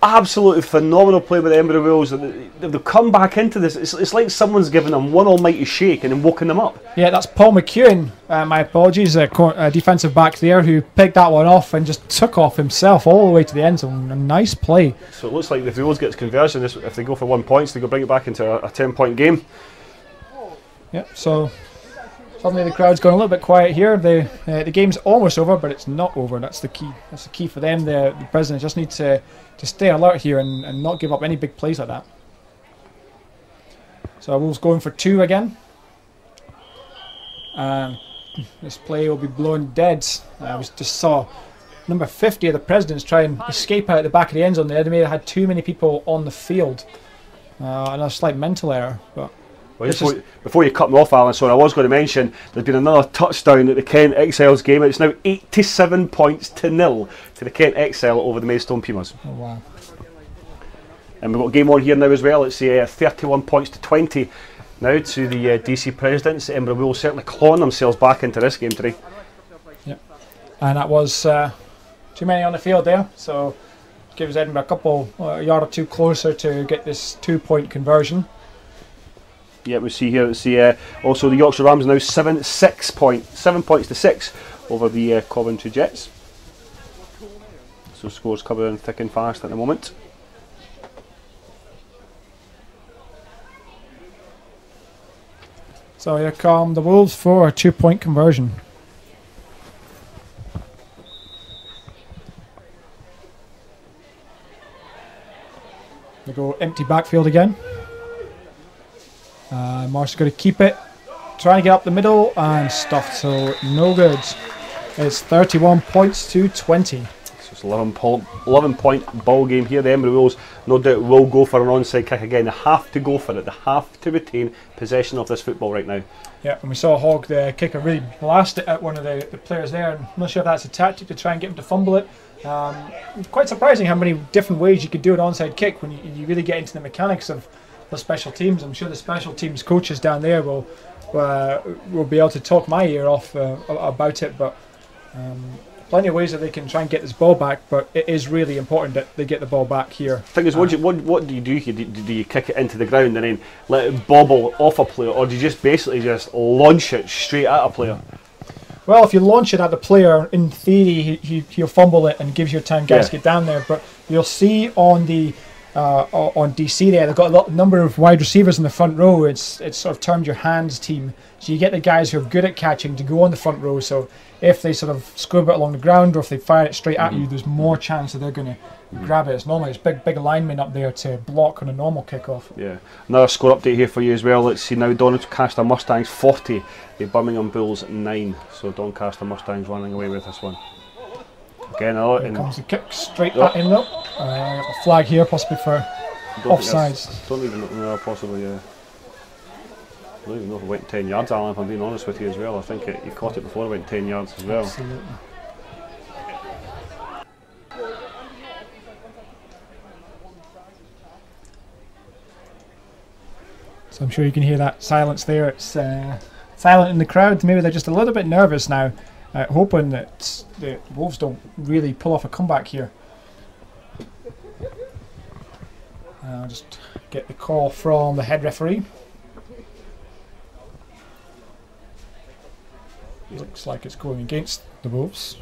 S2: absolutely phenomenal play by the Edinburgh Wolves. They've come back into this. It's like someone's given them one almighty shake and then woken them up. Yeah,
S1: that's Paul McEwen, my apologies, a defensive back there, who picked that one off and just took off himself all the way to the end zone. A nice play.
S2: So it looks like if the Wolves get conversion, if they go for 1 point, they go bring it back into a 10-point game.
S1: Yep, so suddenly the crowd's going a little bit quiet here. The game's almost over, but it's not over. That's the key. That's the key for them. The Presidents just need to stay alert here and not give up any big plays like that. So Wolves going for 2 again. And this play will be blown dead. I just saw number 50 of the Presidents try and escape out the back of the end zone there. They may have had too many people on the field. And a slight mental error, but
S2: well, before you cut me off, Alan, so I was going to mention there's been another touchdown at the Kent Exiles game. It's now 87 points to 0 to the Kent Exile over the Maidstone Pumas.
S1: Oh wow!
S2: And we've got a game on here now as well. It's 31 points to 20 now to the DC Presidents. Edinburgh Wolves certainly clawing themselves back into this game today.
S1: Yep, and that was too many on the field there, so gives Edinburgh a couple yard or two closer to get this 2-point conversion.
S2: Yeah, we see here. It's also the Yorkshire Rams now 7 points to 6 over the Coventry Jets. So scores coming in thick and fast at the moment.
S1: So here come the Wolves for a 2-point conversion. They go empty backfield again. Marsh's going to keep it, trying to get up the middle and stuffed, so no good. It's 31 points to 20.
S2: So it's 11-point ball game here. The Edinburgh Wolves no doubt will go for an onside kick again. They have to go for it. They have to retain possession of this football right now.
S1: Yeah, and we saw Hogg, the kicker, really blast it at one of the players there. And I'm not sure if that's a tactic to try and get him to fumble it. Quite surprising how many different ways you could do an onside kick when you really get into the mechanics of the special teams. I'm sure the special teams coaches down there will be able to talk my ear off about it, but plenty of ways that they can try and get this ball back, but it is really important that they get the ball back here.
S2: The thing is, what do you do here? Do you kick it into the ground and then let it bobble off a player, or do you just basically just launch it straight at a player?
S1: Well, if you launch it at the player, in theory he'll fumble it and gives you time guys to get down there, but you'll see on the on DC there, they've got a number of wide receivers in the front row. It's sort of termed your hands team. So you get the guys who are good at catching to go on the front row. So if they sort of scrub it along the ground or if they fire it straight at you, there's more chance that they're going to grab it. It's normally it's big linemen up there to block on a normal kickoff. Yeah.
S2: Another score update here for you as well. Let's see now. Doncaster Mustangs 40, the Birmingham Bulls 9. So Doncaster Mustangs running away with this one. Again,
S1: here comes the kick straight at him though. A flag here, possibly for offsides.
S2: Don't even know, possibly, yeah. I don't even know if it went 10 yards, Alan, if I'm being honest with you as well. I think you caught it before it went 10 yards as well.
S1: Absolutely. So I'm sure you can hear that silence there. It's silent in the crowd. Maybe they're just a little bit nervous now hoping that the Wolves don't really pull off a comeback here. I'll just get the call from the head referee. Looks like it's going against the Wolves.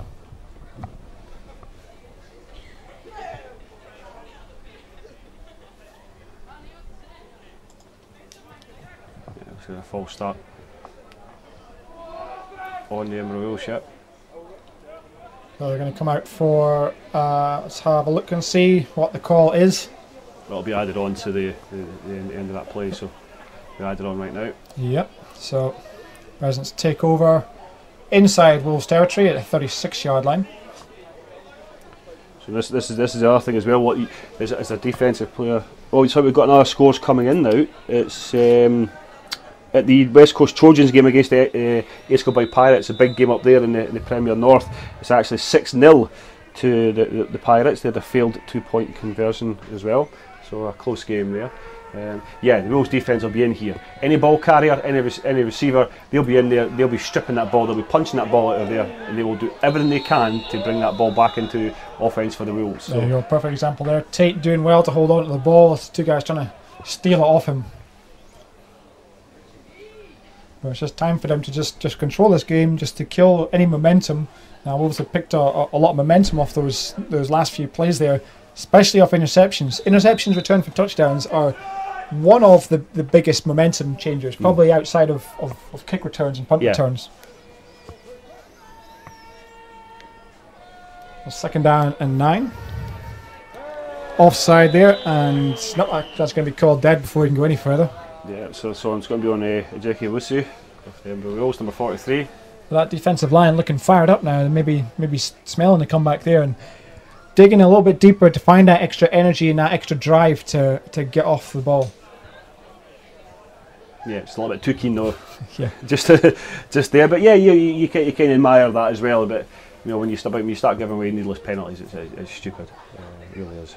S2: A false start on the Edinburgh Wolves ship.
S1: So they're going to come out for, let's have a look and see what the call is.
S2: Well, it'll be added on to the end of that play, so we're added on right now.
S1: Yep, so Residents take over inside Wolves territory at the 36-yard line.
S2: So this is the other thing as well. What as a defensive player? Oh, so we've got another scores coming in now. It's at the West Coast Trojans game against the Escobar Pirates, a big game up there in the Premier North. It's actually 6-0 to the Pirates. They had a failed 2-point conversion as well, so a close game there. Yeah, the Wolves defence will be in here. Any ball carrier, any receiver, they'll be in there. They'll be stripping that ball. They'll be punching that ball out of there, and they will do everything they can to bring that ball back into offence for the Wolves. So.
S1: There you go, perfect example there. Tate doing well to hold on to the ball. It's two guys trying to steal it off him. But it's just time for them to just control this game, just to kill any momentum. Now Wolves have picked a lot of momentum off those last few plays there, especially off interceptions. Interceptions returned for touchdowns are one of the biggest momentum changers, probably outside of kick returns and punt returns. Well, 2nd down and 9. Offside there, and no, that's going to be called dead before we can go any further.
S2: Yeah, so it's going to be on Jackie Wusu of the Edinburgh Wolves, number 43.
S1: That defensive line looking fired up now, maybe smelling the comeback there and digging a little bit deeper to find that extra energy and that extra drive to get off the ball.
S2: Yeah, it's a little bit too keen though.
S1: Yeah,
S2: just there. But yeah, you kind of admire that as well. But you know, when you start giving away needless penalties, it's stupid. It really is.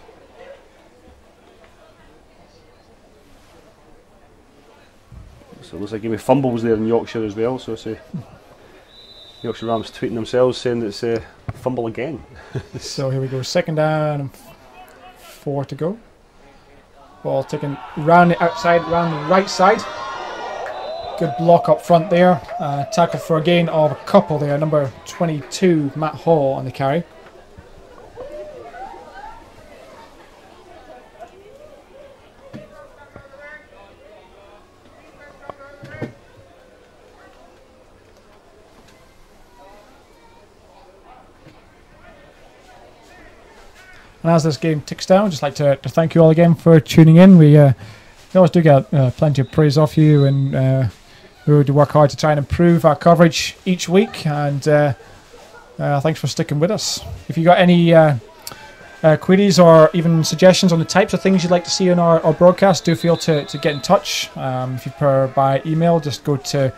S2: So it looks like he fumbles there in Yorkshire as well. So it's Yorkshire Rams tweeting themselves saying that it's fumble again.
S1: So here we go, 2nd down and 4 to go. Ball taken round the outside, round the right side. Good block up front there. Tackle for a gain of a couple there. Number 22, Matt Hall on the carry. And as this game ticks down, I'd just like to thank you all again for tuning in. We always do get plenty of praise off you, and we would work hard to try and improve our coverage each week. And thanks for sticking with us. If you got any queries or even suggestions on the types of things you'd like to see in our broadcast, do feel to get in touch. If you prefer by email, just go to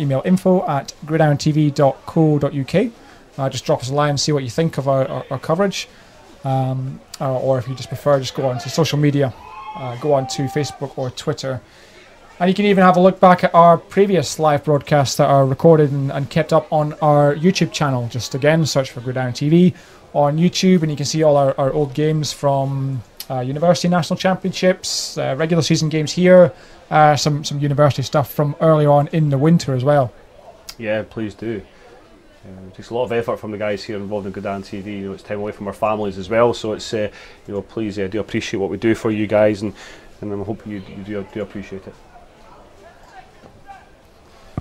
S1: email info@gridirontv.co.uk. Just drop us a line and see what you think of our coverage. Or if you just prefer, just go on to social media, go on to Facebook or Twitter, and you can even have a look back at our previous live broadcasts that are recorded and kept up on our YouTube channel. Just again search for GridironTV on YouTube, and you can see all our old games from University National Championships, regular season games here, some university stuff from earlier on in the winter as well.
S2: Yeah, please do. It takes a lot of effort from the guys here involved in GridironTV. You know, it's time away from our families as well. So it's please do appreciate what we do for you guys, and I hope you do appreciate it.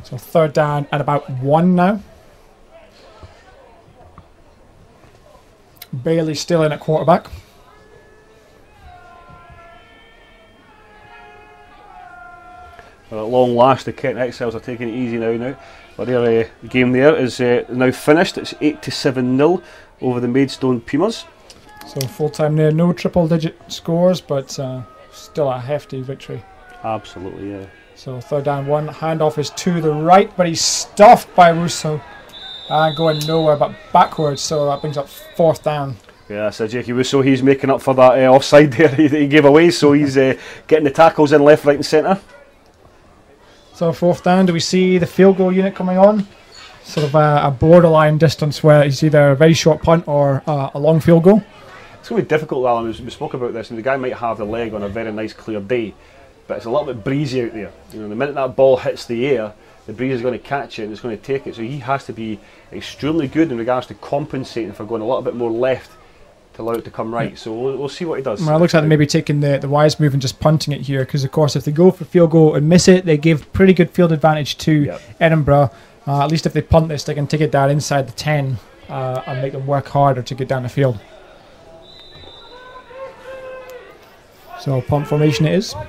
S1: So 3rd down and about 1 now. Bailey still in at quarterback.
S2: Well, at long last, the Kent Exiles are taking it easy now. But their game there is now finished. It's 8-7-0 over the Maidstone Pumas.
S1: So full time there, no triple-digit scores, but still a hefty victory.
S2: Absolutely, yeah.
S1: So 3rd down 1, handoff is to the right, but he's stuffed by Russo. Going nowhere but backwards, so that brings up 4th down.
S2: Yeah, so Jackie Russo, he's making up for that offside there that he gave away, so he's getting the tackles in left, right and centre.
S1: So 4th down, do we see the field goal unit coming on? sort of a borderline distance where it's either a very short punt or a long field goal.
S2: It's going to be difficult, Alan. We spoke about this, and the guy might have the leg on a very nice clear day, but it's a little bit breezy out there. You know, the minute that ball hits the air, the breeze is going to catch it and it's going to take it. So he has to be extremely good in regards to compensating for going a little bit more left to allow it to come right. So we'll see what he does.
S1: Well, it looks like they're maybe taking the wise move and just punting it here, because of course if they go for field goal and miss it, they give pretty good field advantage to Edinburgh. At least if they punt this, they can take it down inside the 10 and make them work harder to get down the field. So punt formation it is.
S2: The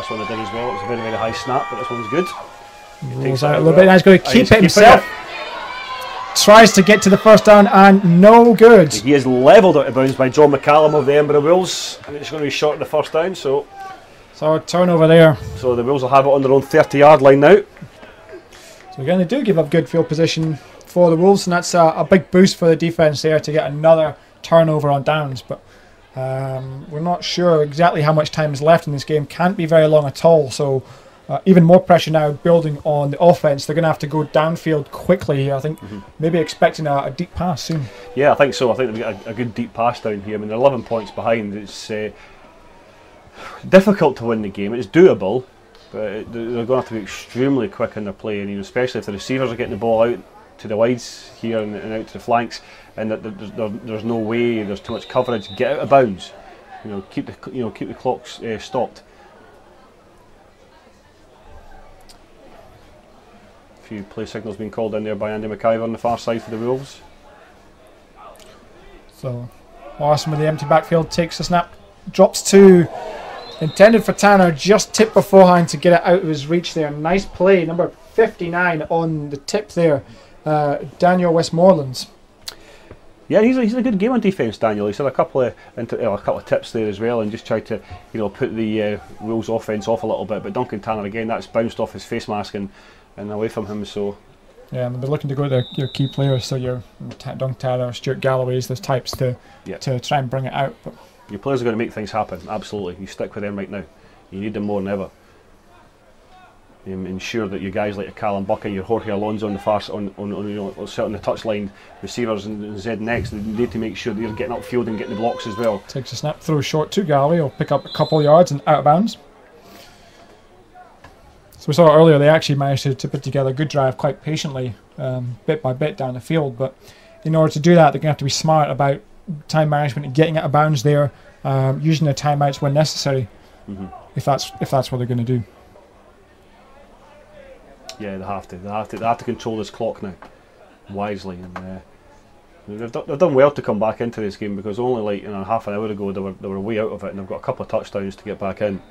S2: last one I did as well, it was a very, very high snap, but this one's good.
S1: Rolls out a little bit, now he's going to keep it himself. Tries to get to the first down and no good.
S2: He is levelled out of bounds by John McCallum of the Edinburgh Wolves, and it's going to be short of the first down, so
S1: a turnover there.
S2: So the Wolves will have it on their own 30-yard line now.
S1: So again, they do give up good field position for the Wolves, and that's a big boost for the defence there to get another turnover on downs, but we're not sure exactly how much time is left in this game. Can't be very long at all, so even more pressure now building on the offense. They're going to have to go downfield quickly. I think maybe expecting a deep pass soon. Yeah,
S2: I think so. I think they've got a good deep pass down here. I mean, they're 11 points behind. It's difficult to win the game. It's doable, but they're going to have to be extremely quick in their play, and especially if the receivers are getting the ball out to the wides here and out to the flanks, and there's no way, there's too much coverage. Get out of bounds. Keep the clocks stopped. A few play signals being called in there by Andy McIver on the far side for the Wolves.
S1: So Morrison with the empty backfield takes the snap, drops to intended for Tanner, just tipped beforehand to get it out of his reach there. Nice play, number 59 on the tip there, Daniel Westmoreland.
S2: Yeah, he's a good game on defence, Daniel. He's had a couple of tips there as well, and just tried to put the Wolves offence off a little bit. But Duncan Tanner again, that's bounced off his face mask and away from him. So
S1: yeah, and they're looking to go to your key players, so your Duncan Tanner, Stuart Galloway's, those types to try and bring it out. But
S2: your players are going to make things happen. Absolutely, you stick with them right now. You need them more than ever. Ensure that you guys like your Callum Buchan, your Jorge Alonso on the far on the touchline, receivers and Zed next. They need to make sure that you're getting upfield and getting the blocks as well.
S1: Takes a snap, throws short to Galloway. Will pick up a couple of yards and out of bounds. So we saw earlier they actually managed to put together a good drive quite patiently, bit by bit down the field. But in order to do that, they're going to have to be smart about time management and getting out of bounds there, using their timeouts when necessary. If that's what they're going to do.
S2: Yeah, they have to control this clock now wisely, and they've done well to come back into this game, because only half an hour ago they were way out of it, and they've got a couple of touchdowns to get back in.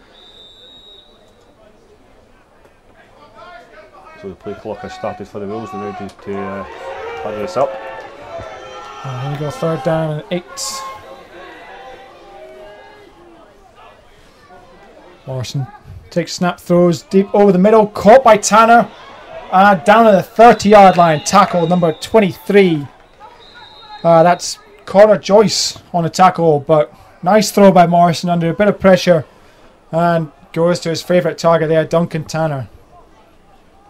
S2: So the play clock has started for the Wolves. They're ready to hurry this up.
S1: Here we go, third down and 8. Morrison takes snap, throws deep over the middle, caught by Tanner, down at the 30-yard line, tackle number 23. That's Connor Joyce on the tackle, but nice throw by Morrison under a bit of pressure, and goes to his favourite target there, Duncan Tanner.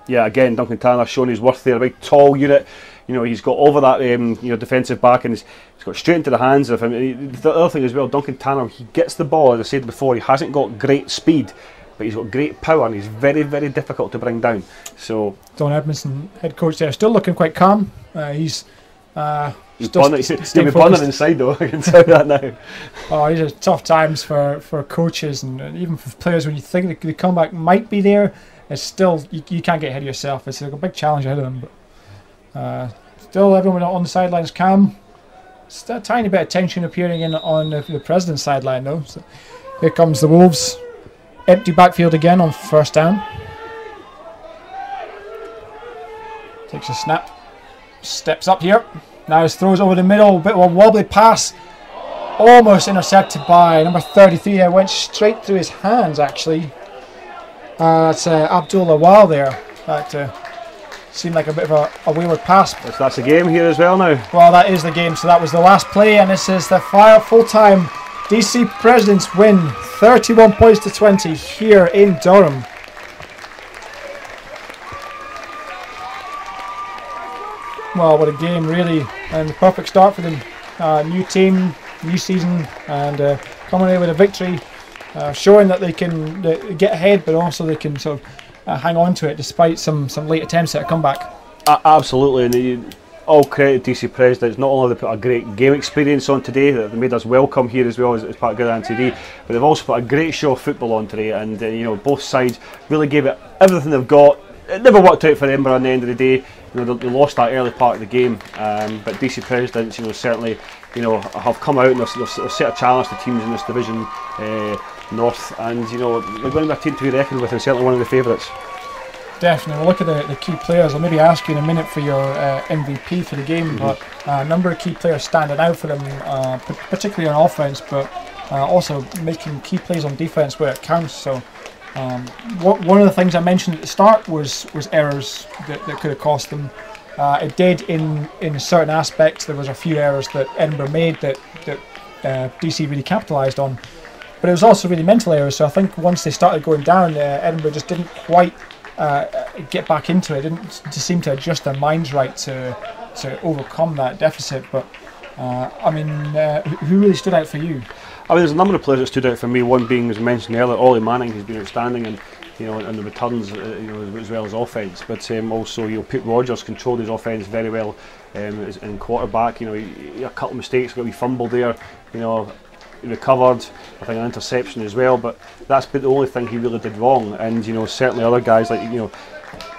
S2: Yeah, again, Duncan Tanner showing his worth there. A big tall unit. He's got over that defensive back, and he's got straight into the hands of him. The other thing as well, Duncan Tanner, he gets the ball, as I said before, he hasn't got great speed, but he's got great power, and he's very, very difficult to bring down. So
S1: Don Edmondson, head coach there, still looking quite calm. He'll
S2: be punted inside though, I can tell you that now.
S1: Oh, these are tough times for coaches and even for players. When you think the comeback might be there, it's still, you can't get ahead of yourself. It's a big challenge ahead of them. But still everyone on the sidelines calm. Just a tiny bit of tension appearing on the president's sideline though. So here comes the Wolves. Empty backfield again on first down. Takes a snap. Steps up here. Now his throws over the middle. Bit of a wobbly pass. Almost intercepted by number 33. It went straight through his hands actually. That's Abdul Awal there. That seemed like a bit of a wayward pass.
S2: That's the game here as well now.
S1: Well, that is the game. So that was the last play, and this is the full-time DC Presidents win, 31 points to 20 here in Durham. Well, what a game, really, and the perfect start for them. New team, new season, and coming away with a victory, showing that they can get ahead, but also they can sort of hang on to it despite some late attempts at a comeback.
S2: Absolutely, and all credit to DC Presidents. Not only have they put a great game experience on today, that they made us welcome here as well as part of GridironTV, but they've also put a great show of football on today, and both sides really gave it everything they've got. It never worked out for Edinburgh at the end of the day. They lost that early part of the game, but DC Presidents, certainly, have come out and they've set a challenge to teams in this division north, and they're going to be a team to be reckoned with, and certainly one of the favourites. Definitely.
S1: We'll look at the key players. I'll maybe ask you in a minute for your MVP for the game, but a number of key players standing out for them, particularly on offence, but also making key plays on defence where it counts. So one of the things I mentioned at the start was errors that could have cost them. It did in certain aspects. There was a few errors that Edinburgh made that DC really capitalised on, but it was also really mental errors. So I think once they started going down, Edinburgh just didn't quite get back into it. Didn't seem to adjust their minds right to overcome that deficit. But who really stood out for you?
S2: There's a number of players that stood out for me. One being, as mentioned earlier, Ollie Manning, who's been outstanding, and and the returns, as well as offence. But also, Pete Rogers controlled his offence very well in quarterback. He had a couple of mistakes, got a wee fumble there. He recovered, I think, an interception as well. But that's been the only thing he really did wrong. And certainly other guys like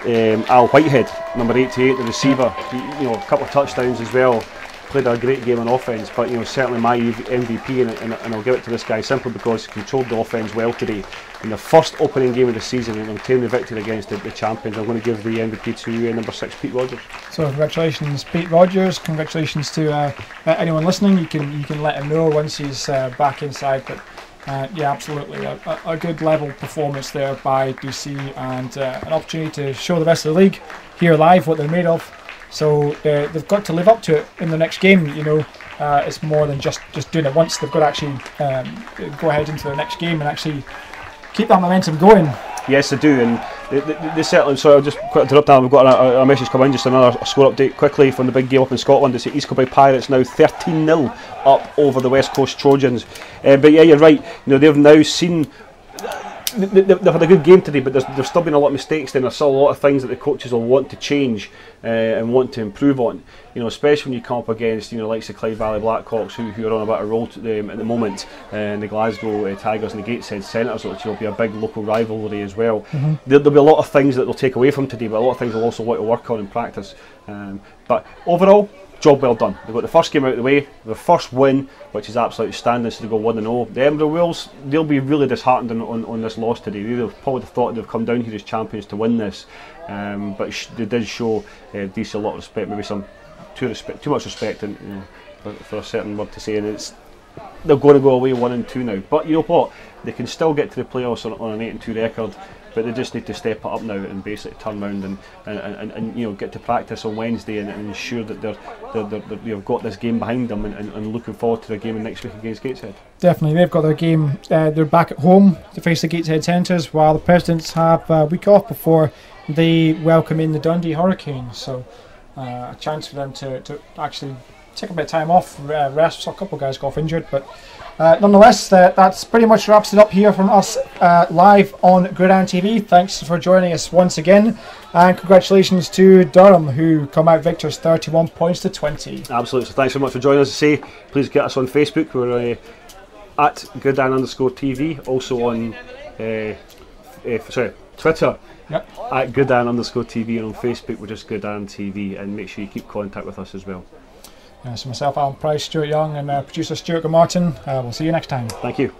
S2: Al Whitehead, number 88, the receiver. A couple of touchdowns as well. Played a great game on offence, but certainly my MVP, and I'll give it to this guy simply because he controlled the offence well today. In the first opening game of the season, and obtained the victory against the champions, I'm going to give the MVP to number 6, Pete Rogers.
S1: So congratulations, Pete Rogers. Congratulations to anyone listening. You can let him know once he's back inside. But yeah, absolutely, a good level performance there by DC, and an opportunity to show the rest of the league here live what they're made of. So they've got to live up to it in the next game. It's more than just doing it once. They've got to actually go ahead into the next game and actually keep that momentum going.
S2: Yes, they do, and they certainly. So I'll just quickly interrupt now. We've got a message come in, just another score update quickly from the big game up in Scotland. They say East Kilbride Pirates now 13-0 up over the West Coast Trojans. But yeah, you're right. They've now seen. They've had a good game today, but there's still been a lot of mistakes. Then there's still a lot of things that the coaches will want to change and want to improve on. Especially when you come up against likes the Clyde Valley Blackhawks, who are on a bit of a roll at the moment, and the Glasgow Tigers and the Gateshead Senators, which will be a big local rivalry as well. There'll be a lot of things that they'll take away from today, but a lot of things they'll also want to work on in practice. But overall, job well done. They've got the first game out of the way, the first win, which is absolutely outstanding, so they go 1-0. The Edinburgh Wolves, they'll be really disheartened on this loss today. They'll probably have thought they've come down here as champions to win this, but they did show DC a lot of respect, maybe some too much respect for a certain word to say, and they're going to go away 1-2 now. But you know what? They can still get to the playoffs on an 8-2 record. But they just need to step it up now and basically turn around and get to practice on Wednesday and ensure that they've got this game behind them and looking forward to their game next week against Gateshead.
S1: Definitely, they've got their game. They're back at home to face the Gateshead Senators, while the Presidents have a week off before they welcome in the Dundee Hurricanes. So a chance for them to actually take a bit of time off, rest. So a couple of guys got off injured, but nonetheless, that's pretty much wraps it up here from us live on GridironTV. Thanks for joining us once again, and congratulations to Durham, who come out victors 31 points to 20.
S2: Absolutely. So thanks so much for joining us. Please get us on Facebook. We're at Gridiron_TV. Also on Twitter.
S1: Yep.
S2: At Gridiron_TV, and on Facebook we're just GridironTV, and make sure you keep contact with us as well.
S1: So myself, Alan Price, Stuart Young, and producer Stuart Martin. We'll see you next time.
S2: Thank you.